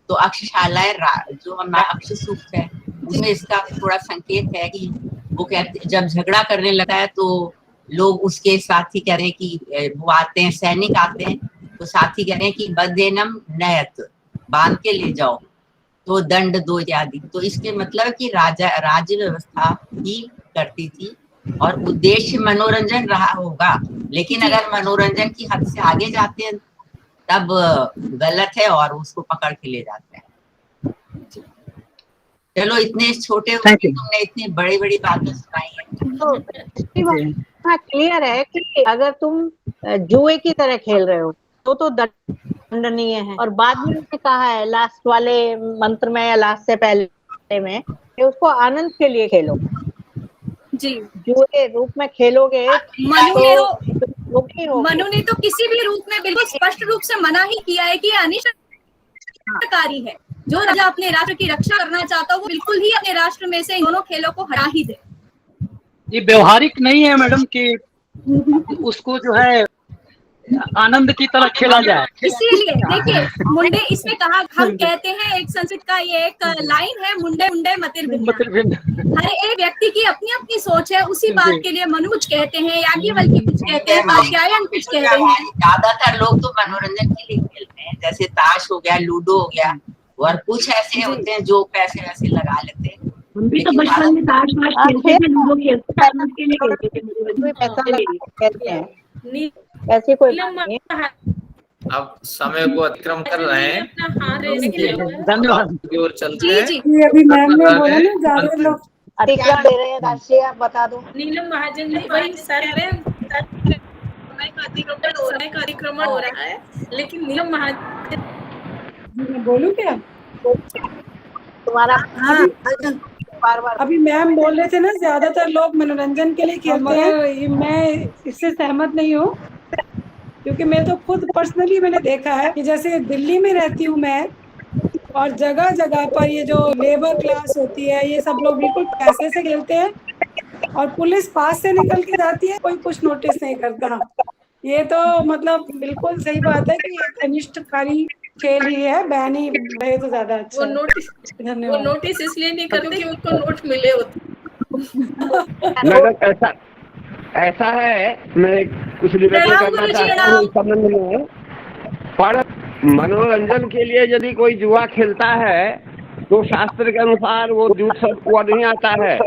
तो अक्षशालाएं जो हमारा अक्ष सूक्त है उसमें इसका थोड़ा संकेत है कि वो कहते जब झगड़ा करने लगा है तो लोग उसके साथी कह रहे हैं कि वो आते हैं, सैनिक आते हैं, तो साथी कह रहे हैं कि बदेनम नयत, बांध के ले जाओ, तो दंड दो इत्यादि। तो इसके मतलब कि राजा राज्य व्यवस्था ही करती थी और उद्देश्य मनोरंजन रहा होगा, लेकिन अगर मनोरंजन की हद से आगे जाते हैं तब गलत है और उसको पकड़ के ले जाते हैं। चलो, इतने छोटे तुमने इतनी बड़ी बड़ी बातें सुनाई है। तो क्लियर है कि अगर तुम जुए की तरह खेल रहे हो तो दंडनीय है। और बाद में उसने कहा है लास्ट वाले मंत्र में या लास्ट से पहले में कि उसको आनंद के लिए खेलो। जी, जुए रूप में खेलोगे मनु ने तो किसी भी रूप में बिल्कुल स्पष्ट रूप से मना ही किया है कि अनिष्टकारी है। जो राजा अपने राष्ट्र की रक्षा करना चाहता है वो बिल्कुल ही अपने राष्ट्र में से इन दोनों खेलों को हटा ही दे। ये व्यवहारिक नहीं है मैडम कि उसको जो है आनंद की तरह खेला जाए। इसीलिए देखिए, मुंडे इसमें कहा, हम कहते हैं एक संस्कृत का ये एक लाइन है, मुंडे मुंडे मतिर्भिन्न। हर एक व्यक्ति की अपनी अपनी सोच है। उसी बात के लिए मनु कुछ कहते हैं, याज्ञवल्क्य कुछ कहते हैं, कात्यायन कुछ कहते हैं। ज्यादातर लोग तो मनोरंजन के लिए खेलते हैं, जैसे ताश हो गया, लूडो हो गया, और कुछ ऐसे होते हैं जो पैसे वैसे लगा लेते हैं। हम भी तो बचपन में ताश वाश खेलते थे, लूडो खेलते थे, आनंद के लिए खेलते थे, कहते हैं ऐसी कोई बात नहीं। अब समय को अतिक्रम कर रहे हैं, धन्यवाद की ओर चलते हैं। जी अभी मैम ने बोला ना ज्यादा लोग क्या दे रहे हैं राशि, आप बता दो। नीलम महाजन जी वही सर समय का अतिक्रमण हो रहा है, लेकिन नीलम महाजन मैं बोलूं क्या? तुम्हारा बार-बार अभी मैम बोल रहे थे ना ज्यादातर लोग मनोरंजन के लिए खेलते हैं, मैं इससे सहमत नहीं हूँ, क्योंकि मैं तो खुद पर्सनली मैंने देखा है कि जैसे दिल्ली में रहती हूँ मैं, और जगह जगह पर ये जो लेबर क्लास होती है ये सब लोग बिल्कुल पैसे से खेलते हैं, और पुलिस पास से निकल के जाती है, कोई कुछ नोटिस नहीं करता। ये तो मतलब बिल्कुल सही बात है कि एक अनिष्टकारी खेल ही है, बैन ही रहे तो ज्यादा अच्छा वो है। वो नोटिस इसलिए नहीं करते कि उनको नोट मिले होते। मगर ऐसा है, मैं कुछ निवेदन करना चाहता हूँ इस संबंध में। पर मनोरंजन के लिए यदि कोई जुआ खेलता है तो शास्त्र के अनुसार वो जुआ सब वो नहीं आता है,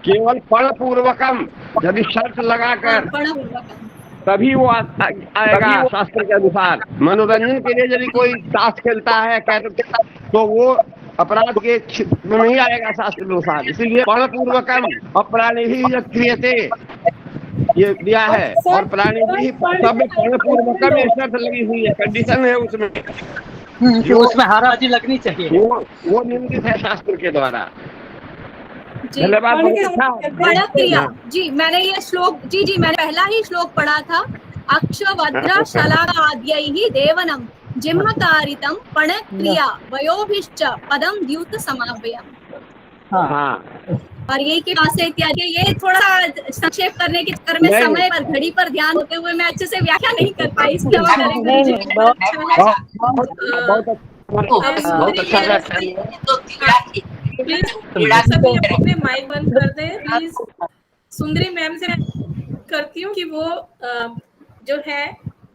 केवल पण पूर्वकम, यदि शर्त लगाकर तभी वो आएगा शास्त्र के अनुसार। मनोरंजन के लिए यदि कोई ताश खेलता है तो वो अपराध के में नहीं आएगा शास्त्र के अनुसार। इसीलिए पण पूर्वकम अपराधी ही क्रियते ये दिया है, और प्राणी भी सब में पण पूर्वकम ये शर्त लगी हुई है, कंडीशन है उसमें कि उसमें हाराजी लगनी चाहिए। वो निंदित है शास्त्र के द्वारा। धन्यवाद। बड़ा क्रिया जी, मैंने ये श्लोक जी मैंने पहला ही श्लोक पढ़ा था। अक्षवद्रा शलाद्यैः देवनम जिह्मकारितं पण क्रिया वयोभिश्च पदम द्यूत समाव्ययम्। और ये के पास इत्यादि, ये थोड़ा संक्षेप करने के चक्कर में समय पर घड़ी पर ध्यान होते हुए मैं अच्छे से व्याख्या नहीं कर पाई। इसकी प्लीज सभी अपने माइक बंद कर दें प्लीज। सुंदरी मैम से करती हूँ कि वो जो है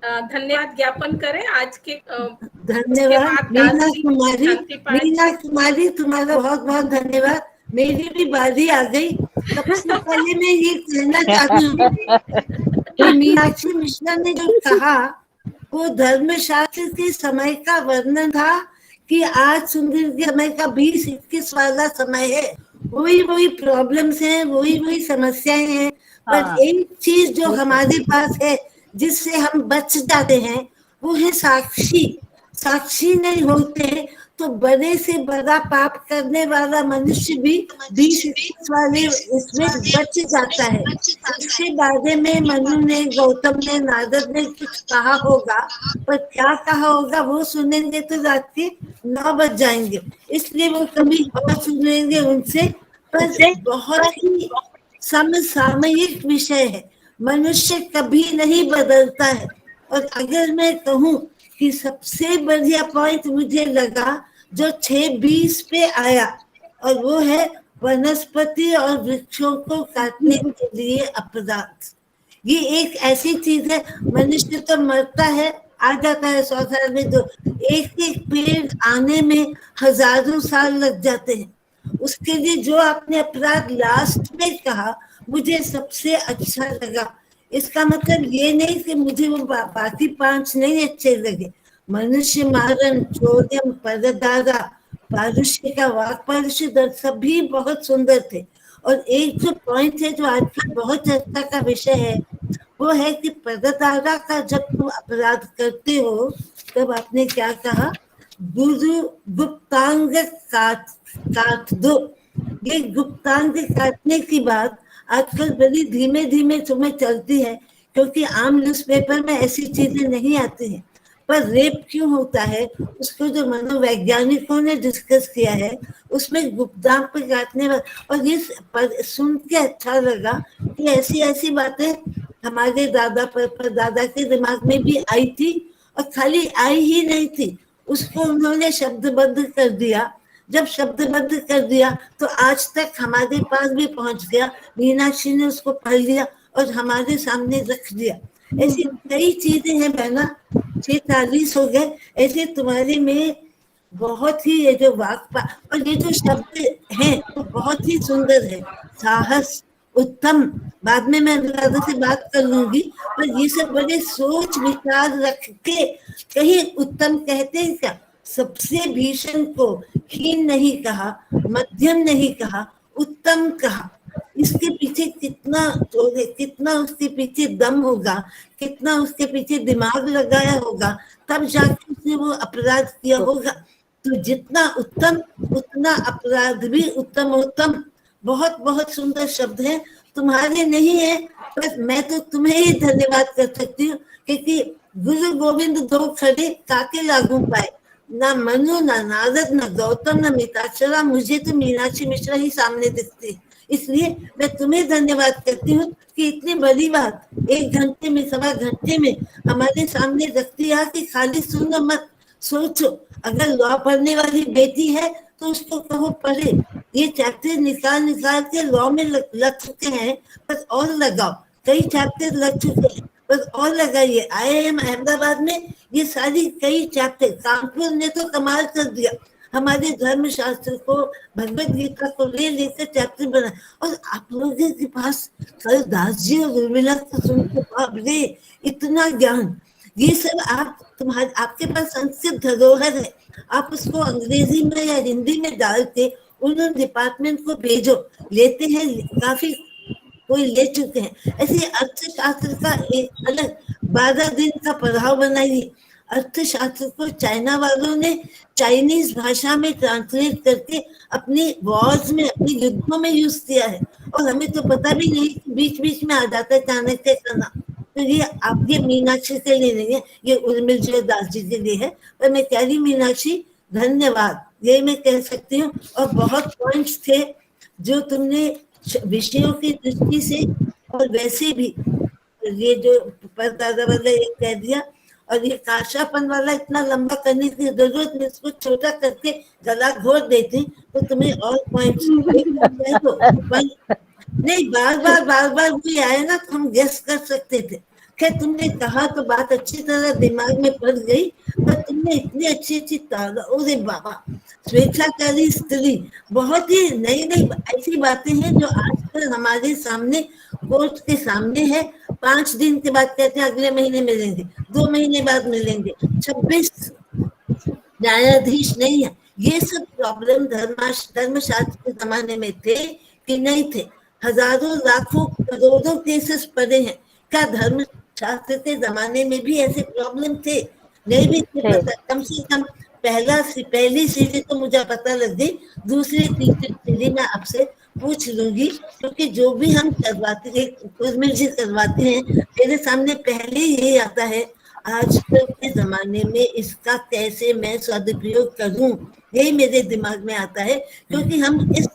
धन्यवाद ज्ञापन करें आज के। धन्यवाद मीना कुमारी, तुम्हारा बहुत बहुत धन्यवाद। मेरी भी बारी आ गई। सबसे पहले मैं ये कहना चाहती हूँ कि मीनाक्षी मिश्रा ने जो कहा वो धर्मशास्त्र के समय का वर्णन था कि आज सुंदर के समय का 20-21 वाला समय है। वही प्रॉब्लम्स हैं, वही समस्याएं हैं। पर एक चीज जो हमारे पास है जिससे हम बच जाते हैं वो है साक्षी। साक्षी नहीं होते तो बड़े से बड़ा पाप करने वाला मनुष्य भी 20-21 वाले इसमें बच जाता है। इसके बारे में मनु ने, गौतम ने, नारद ने कुछ कहा होगा, पर क्या कहा होगा वो सुनेंगे तो रात के 9 बज जाएंगे, इसलिए वो कभी और सुनेंगे उनसे। पर बहुत ही समसामयिक विषय है, मनुष्य कभी नहीं बदलता है। और अगर मैं कहूँ कि सबसे बढ़िया पॉइंट मुझे लगा जो 6:20 पे आया, और वो है वनस्पति और वृक्षों को काटने के लिए अपराध। ये एक ऐसी चीज है, मनुष्य तो मरता है, आ जाता है 100 साल में, तो एक पेड़ आने में हजारों साल लग जाते हैं। उसके लिए जो आपने अपराध लास्ट में कहा मुझे सबसे अच्छा लगा। इसका मतलब ये नहीं कि मुझे वो बाकी 5 नहीं अच्छे लगे। मनुष्य मारण, चोर्यम, परदारा, पारुष्य का वाक पारुष्य सभी बहुत सुंदर थे। और एक जो पॉइंट है जो आज की बहुत चर्चा का विषय है वो है कि परदारा का जब तुम अपराध करते हो तब आपने क्या कहा, गुरु गुप्तांग काट दो। ये गुप्तांग काटने की बात आजकल बड़ी धीमे धीमे तुम्हें चलती है, क्योंकि आम न्यूज़पेपर में ऐसी चीजें नहीं आती हैं। पर रेप क्यों होता है उसको जो मनोवैज्ञानिकों ने डिस्कस किया है उसमें गुप्तांग पे काटने और ये सुन के अच्छा लगा कि ऐसी बातें हमारे दादा पर दादा के दिमाग में भी आई थी, और खाली आई ही नहीं थी, उसको उन्होंने शब्दबद्ध कर दिया। जब शब्दबद्ध कर दिया तो आज तक हमारे पास भी पहुंच गया। मीनाक्षी ने उसको पढ़ लिया और हमारे सामने रख दिया। ऐसी कई चीजें हैं बहना, 46 हो गए। ऐसे तुम्हारे में बहुत ही ये जो वाक्य और ये जो शब्द हैं तो बहुत ही सुंदर है। साहस, उत्तम, बाद में मैं अनुराधा से बात कर लूंगी, पर ये सब बड़े सोच विचार रख के कहीं उत्तम कहते हैं क्या? सबसे भीषण को हीन नहीं कहा, मध्यम नहीं कहा, उत्तम कहा। इसके पीछे कितना कितना उसके पीछे दम होगा, कितना उसके पीछे दिमाग लगाया होगा, तब जाके उसने वो अपराध किया होगा। तो जितना उत्तम उतना अपराध भी उत्तम। उत्तम बहुत बहुत सुंदर शब्द है, तुम्हारे नहीं है, पर मैं तो तुम्हें ही धन्यवाद कर सकती हूँ, क्योंकि गुरु गोविंद 2 खड़े काके लागू पाए, ना मनु, ना नारद, ना गौतम, ना मिताक्षरा, मुझे तो मीनाक्षी मिश्रा ही सामने दिखती। इसलिए मैं तुम्हें धन्यवाद करती हूँ कि इतनी बड़ी बात 1 घंटे में, 1.25 घंटे में हमारे सामने रख दिया कि खाली सुनो मत, सोचो। अगर लॉ पढ़ने वाली बेटी है तो उसको कहो पढ़े। ये चैप्टर निकाल के लॉ में लग चुके हैं, बस और लगाओ। कई चैप्टर लग चुके हैं, बस और लगाइए। IIM अहमदाबाद में ये सारी कई चैप्टर, कानपुर ने तो कमाल कर दिया, हमारे धर्म शास्त्र को, भगवत गीता को ले लेकर चैप्टर बना। और आप लोगों के पास कल दास जी और उर्मिला को सुनते, बाप रे इतना ज्ञान। ये सब आपके पास संस्कृत धरोहर है, आप उसको अंग्रेजी में या हिंदी में डाल के उन डिपार्टमेंट को भेजो। लेते हैं, काफी कोई ले चुके हैं। ऐसे अर्थशास्त्र का एक अलग 12 दिन का पढ़ाव बनाइए। अर्थशास्त्र को चाइना वालों ने चाइनीज भाषा में ट्रांसलेट करके अपनी वॉर्स में, अपनी युद्धों में यूज किया है, और हमें तो पता भी नहीं, बीच बीच में आ जाता है चाणक्य का नाम। तो ये आप, ये मीनाक्षी के लिए नहीं है, ये उर्मिल जी दास जी के लिए है। पर मैं कह रही मीनाक्षी धन्यवाद, ये मैं कह सकती हूँ। और बहुत पॉइंट्स थे जो तुमने विषयों की दृष्टि से और वैसे भी, ये जो परदादा वाला एक कह दिया, और ये काशापन वाला इतना लंबा करने की जरूरत नहीं, इसको छोटा करके गला घोट देते तो तुम्हें और पॉइंट्स नहीं, बार बार कोई आए ना तो हम गेस कर सकते थे। खैर तुमने कहा तो बात अच्छी तरह दिमाग में पड़ गई, पर तुमने इतनी अच्छी अरे बाबा, स्वेच्छाचारी स्त्री, बहुत ही नई नई ऐसी बातें हैं जो आजकल हमारे सामने, कोर्ट के सामने है। 5 दिन के बाद कहते हैं अगले महीने मिलेंगे, 2 महीने बाद मिलेंगे, 26 न्यायाधीश नहीं है। ये सब प्रॉब्लम धर्मशास्त्र के जमाने में थे कि नहीं थे? हजारों लाखों करोड़ों केसेस पड़े हैं। क्या धर्म शास्त्र के जमाने में भी ऐसे प्रॉब्लम थे? नहीं भी थे पता। कम से कम पहली सीढ़ी तो मुझे पता लग गई, दूसरी तीसरी सीढ़ी मैं आपसे पूछ लूंगी, क्योंकि जो भी हम करवाते हैं मेरे सामने पहले यही आता है, आजकल के जमाने में इसका कैसे मैं सदुपयोग करूं, यही मेरे दिमाग में आता है। क्योंकि हम इस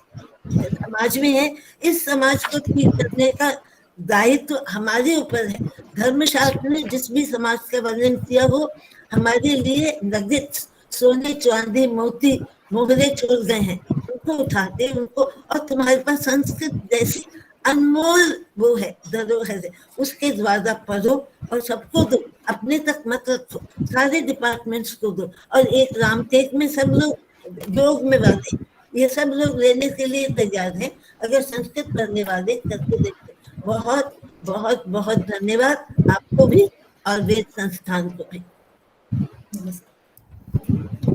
समाज में है, इस समाज को ठीक करने का दायित्व हमारे ऊपर है। धर्मशास्त्र ने जिस भी समाज का वर्णन किया वो हमारे लिए नगद सोने चांदी मोती मोहरे छोड़ गए हैं, उनको उठाते उनको। और तुम्हारे पास संस्कृत जैसी अनमोल वो है, धरोहर है, उसके द्वारा पढ़ो और सबको दो, अपने तक मत रखो, सारे डिपार्टमेंट्स को दो। और एक रामटेक में सब लोग योग में वाले, ये सब लोग लेने के लिए तैयार हैं, अगर संस्कृत पढ़ने वाले करके देखते। बहुत बहुत बहुत धन्यवाद आपको भी और वेद संस्थान को भी।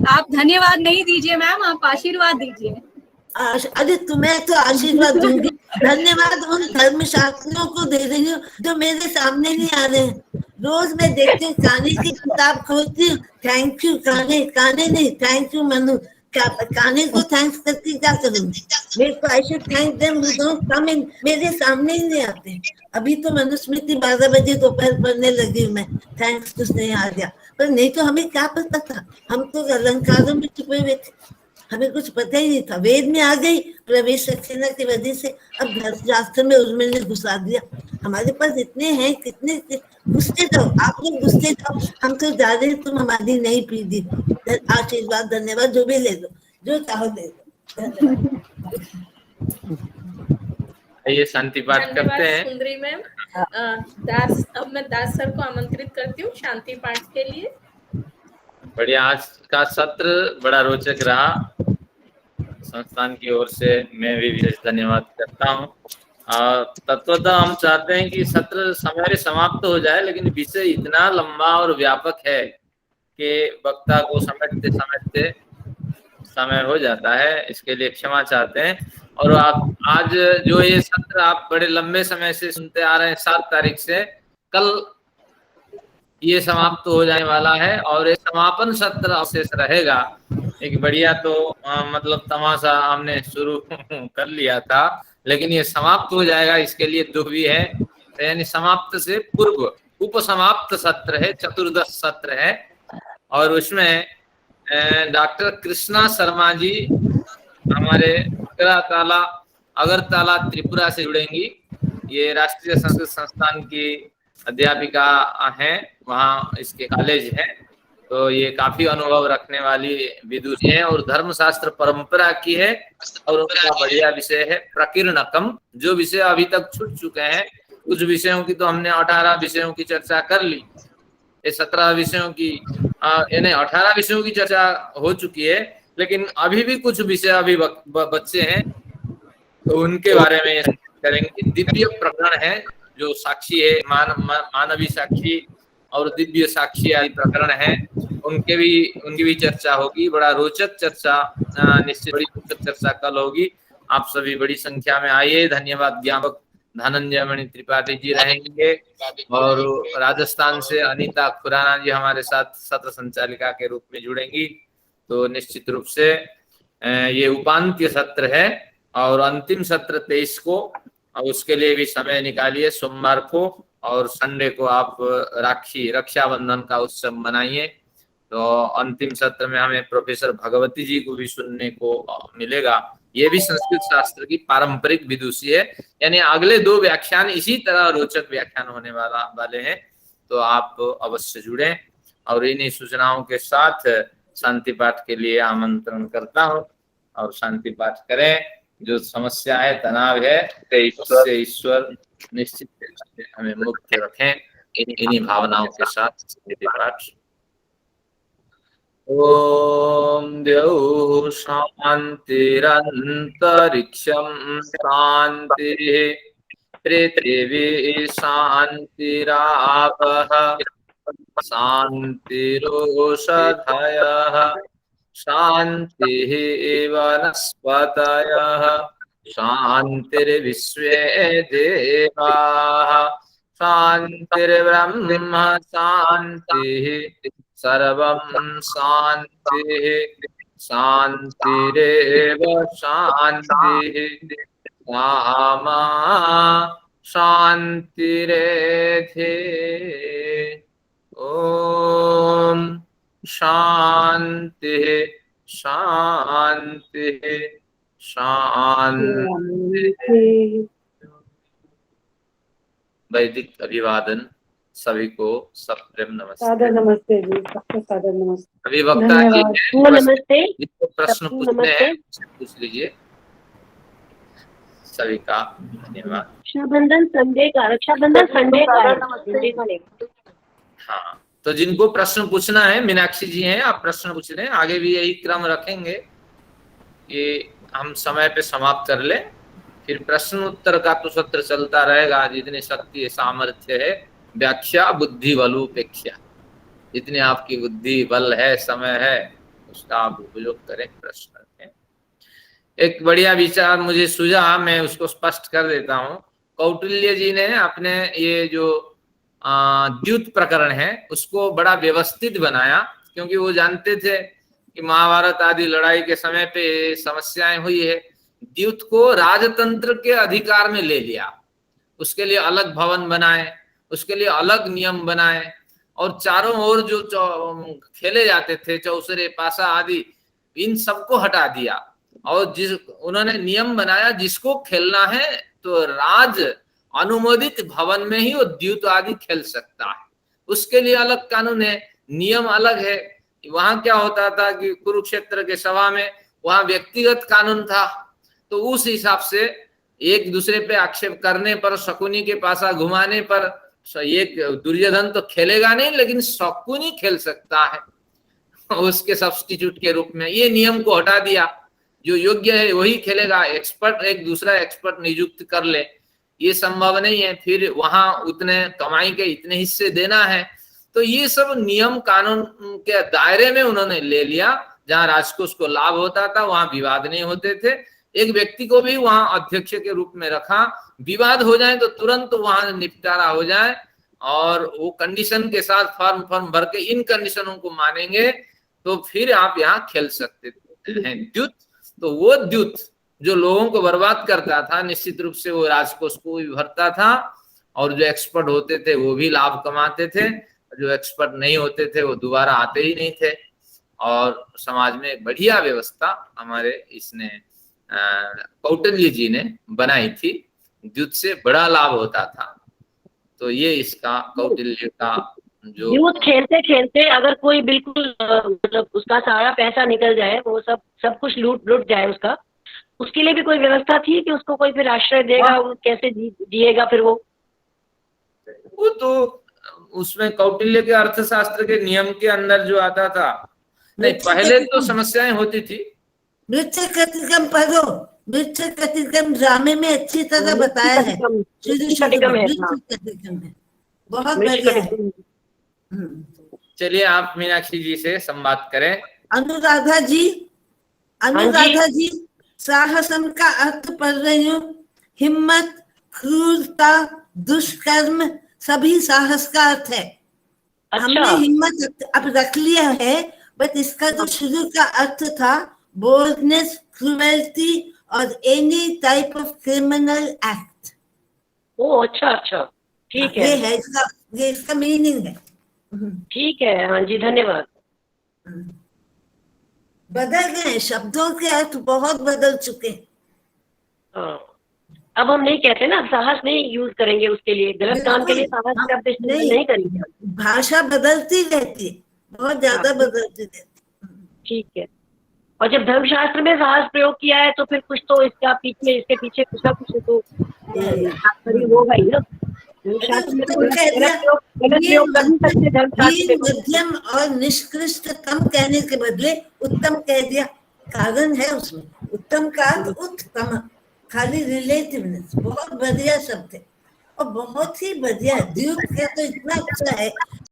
आप धन्यवाद नहीं दीजिए मैम, आप आशीर्वाद दीजिए। अरे तुम्हें तो आशीर्वाद दूंगी, धन्यवाद उन धर्मशास्त्रियों को दे रही हूँ जो मेरे सामने नहीं आ रहे हैं। रोज मैं देखती हूँ, काने की किताब खोलती हूँ, थैंक यू काने, काने नहीं थैंक यू मनु, काने को थैंक्स करके क्या करूंगी? मेरे को I should thank them who don't come in, मेरे सामने ही नहीं आते। अभी तो मनुस्मृति 12 बजे दोपहर पढ़ने लगी हूँ मैं, थैंक्स टू नहीं आ गया, पर नहीं तो हमें क्या पता था, हम तो अलंकारों में छुपे हुए थे, हमें कुछ पता ही नहीं था। वेद में आ गई प्रवेश सक्सेना की वजह से, अब धर्मशास्त्र में उर्मिल ने घुसा दिया। हमारे पास इतने हैं, कितने घुसते जाओ, आप लोग घुसते जाओ, हम तो जा रहे हैं, तुम हमारी नई पीढ़ी। आशीर्वाद धन्यवाद जो भी ले लो, जो चाहो ले लो। ये शांति पाठ करते हैं। सुंदरी मैम, अब मैं दास सर को आमंत्रित करती हूँ शांति पाठ के लिए। बढ़िया, आज का सत्र बड़ा रोचक रहा। संस्थान की ओर से मैं भी विशेष धन्यवाद करता हूँ। तत्वतः हम चाहते हैं कि सत्र समय समाप्त हो जाए, लेकिन विषय इतना लंबा और व्यापक है कि वक्ता को समझते समझते समय हो जाता है, इसके लिए क्षमा चाहते हैं। और आप आज जो ये सत्र आप बड़े लंबे समय से सुनते आ रहे हैं, 7 तारीख से, कल ये समाप्त हो जाने वाला है और ये समापन सत्र अवशेष रहेगा। एक बढ़िया तो मतलब तमाशा हमने शुरू कर लिया था, लेकिन ये समाप्त हो जाएगा, इसके लिए दुख भी है। यानी समाप्त से पूर्व उपसमाप्त सत्र है, चतुर्दश सत्र है, और उसमें डॉक्टर कृष्णा शर्मा जी हमारे ताला अगरतला त्रिपुरा से जुड़ेंगी। ये राष्ट्रीय संस्कृत संस्थान की अध्यापिका हैं, वहाँ इसके कॉलेज है। तो ये काफी अनुभव रखने वाली विदुषी है और धर्मशास्त्र परंपरा की है। और उनका बढ़िया विषय है प्रकीर्णकम, जो विषय अभी तक छूट चुके हैं। कुछ विषयों की तो हमने 18 विषयों की चर्चा कर ली, ये 17 विषयों की यानी 18 विषयों की चर्चा हो चुकी है, लेकिन अभी भी कुछ विषय अभी बच्चे हैं, तो उनके बारे में करेंगे। दिव्य प्रकरण है जो साक्षी है, मानवी साक्षी और दिव्य साक्षी आदि प्रकरण है, उनकी भी चर्चा होगी। बड़ा रोचक चर्चा, निश्चित बड़ी रोचक चर्चा कल होगी। आप सभी बड़ी संख्या में आइए। धन्यवाद। ज्ञापक धनंजय मणि त्रिपाठी जी रहेंगे और राजस्थान से अनीता खुराना जी हमारे साथ सत्र संचालिका के रूप में जुड़ेंगी। तो निश्चित रूप से ये उपांत्य सत्र है और अंतिम सत्र 23 को, और उसके लिए भी समय निकालिए। सोमवार को और संडे को आप रक्षाबंधन का उत्सव मनाइए। तो अंतिम सत्र में हमें प्रोफेसर भगवती जी को भी सुनने को मिलेगा। ये भी संस्कृत शास्त्र की पारंपरिक विदुषी है, यानी अगले 2 व्याख्यान इसी तरह रोचक व्याख्यान होने वाले हैं। तो आप अवश्य जुड़ें और इन्हीं सूचनाओं के साथ शांति पाठ के लिए आमंत्रण करता हूँ और शांति पाठ करें। जो समस्या है, तनाव है, उससे ईश्वर निश्चित हमें मुक्त रखें। इन्हीं भावनाओं के साथ शांति पाठ। ओम द्यौः शान्तिरन्तरिक्षं शान्तिः पृथिवी शान्तिरापः शान्तिरोषधयः शान्तिः वनस्पतयः शान्तिर्विश्वे देवाः शान्तिर्ब्रह्म शान्तिः सर्वं शान्तिः शान्तिरेव शान्तिः सामा शान्तिरेधि। ओम शान्तिः शान्तिः शान्तिः। वैदिक अभिवादन सभी को, सब प्रेम नमस्ते। सादर नमस्ते जी, सबको सादर नमस्ते। अभी वक्ता जी नमस्ते। जिसको प्रश्न पूछने हैं पूछ लीजिए। सभी का धन्यवाद। रक्षाबंधन संडे का हाँ, तो जिनको प्रश्न पूछना है, मीनाक्षी जी हैं, आप प्रश्न पूछ रहे हैं। आगे भी यही क्रम रखेंगे कि हम समय पे समाप्त कर ले, फिर प्रश्न उत्तर का तो सत्र चलता रहेगा। जितनी शक्ति है, सामर्थ्य है, व्याख्या बुद्धि बलोपेक्षा, जितनी आपकी बुद्धि बल है, समय है, उसका आप उपयोग करें, प्रश्न रखें। एक बढ़िया विचार मुझे सूझा, मैं उसको स्पष्ट कर देता हूँ। कौटिल्य जी ने अपने ये जो द्यूत प्रकरण है उसको बड़ा व्यवस्थित बनाया, क्योंकि वो जानते थे कि महाभारत आदि लड़ाई के समय पे समस्याएं हुई है। द्यूत को राजतंत्र के अधिकार में ले लिया, उसके लिए अलग भवन बनाए, उसके लिए अलग नियम बनाए, और चारों ओर जो खेले जाते थे चौसरे पासा आदि, इन सबको हटा दिया। और उन्होंने नियम बनाया, जिसको खेलना है तो राज अनुमोदित भवन में ही वो द्यूत आदि खेल सकता है, उसके लिए अलग कानून है, नियम अलग है। वहां क्या होता था कि कुरुक्षेत्र के सभा में वहां व्यक्तिगत कानून था, तो उस हिसाब से एक दूसरे पे आक्षेप करने पर, शकुनी के पासा घुमाने पर, एक दुर्योधन तो खेलेगा नहीं लेकिन शकुनी खेल सकता है उसके सब्स्टिट्यूट के रूप में। ये नियम को हटा दिया, जो योग्य है वही खेलेगा, एक्सपर्ट एक दूसरा एक्सपर्ट नियुक्त कर ले, ये संभव नहीं है। फिर वहां उतने कमाई के इतने हिस्से देना है, तो ये सब नियम कानून के दायरे में उन्होंने ले लिया। जहां राजकोष को लाभ होता था वहां विवाद नहीं होते थे। एक व्यक्ति को भी वहां अध्यक्ष के रूप में रखा, विवाद हो जाए तो तुरंत वहां निपटारा हो जाए, और वो कंडीशन के साथ फॉर्म भर के इन कंडीशनों को मानेंगे तो फिर आप यहाँ खेल सकते हैं। द्यूत, तो वो द्यूत जो लोगों को बर्बाद करता था, निश्चित रूप से वो राजकोष को भी भरता था, और जो एक्सपर्ट होते थे वो भी लाभ कमाते थे, जो एक्सपर्ट नहीं होते थे वो दोबारा आते ही नहीं थे। और समाज में एक बढ़िया व्यवस्था हमारे इसने कौटिल्य जी ने बनाई थी, द्युत से बड़ा लाभ होता था। तो ये इसका कौटिल्य का जो द्युत खेलते खेलते अगर कोई बिल्कुल मतलब उसका सारा पैसा निकल जाए, वो सब कुछ लूट जाए उसका, उसके लिए भी कोई व्यवस्था थी कि उसको कोई फिर आश्रय देगा, वो कैसे जिएगा फिर वो तो उसमें कौटिल्य के अर्थशास्त्र के नियम के अंदर जो आता था। नहीं, पहले तो समस्याएं होती थी। मृत्यु कटिकम पढ़ो, मृत्यु कटिकम ड्रामे में अच्छी तरह बताया है। बहुत बढ़िया है। चलिए आप मीनाक्षी जी से संवाद करें। अनुराधा जी साहसम का अर्थ पढ़ रही हूँ। हिम्मत, क्रूरता, दुष्कर्म सभी साहस का अर्थ है। हमने हिम्मत अब रख लिया है, बट इसका जो शुरू का अर्थ था बोल्डनेस, क्रूएल्टी और any type of criminal act. ओ अच्छा, ठीक है, ये इसका मीनिंग है। ठीक है, हाँ जी, धन्यवाद। बदल गए शब्दों के अर्थ, बहुत बदल चुके। अब हम नहीं कहते ना, साहस नहीं यूज करेंगे उसके लिए, गलत काम के लिए साहस शब्द इस्तेमाल नहीं करेंगे। भाषा बदलती रहती है, बहुत ज्यादा बदलती रहती है। ठीक है। और जब धर्मशास्त्र में साहस प्रयोग किया है तो फिर कुछ तो इसके पीछे कुछ ना कुछ तो होगा ही ना। मध्यम और निष्कृष्टतम कहने के बदले उत्तम कह दिया। कारण है उसमें, उत्तम का अर्थ उत्तम, खाली रिलेटिवनेस। बहुत बढ़िया शब्द है और बहुत ही बढ़िया है। द्युत का तो इतना अच्छा है,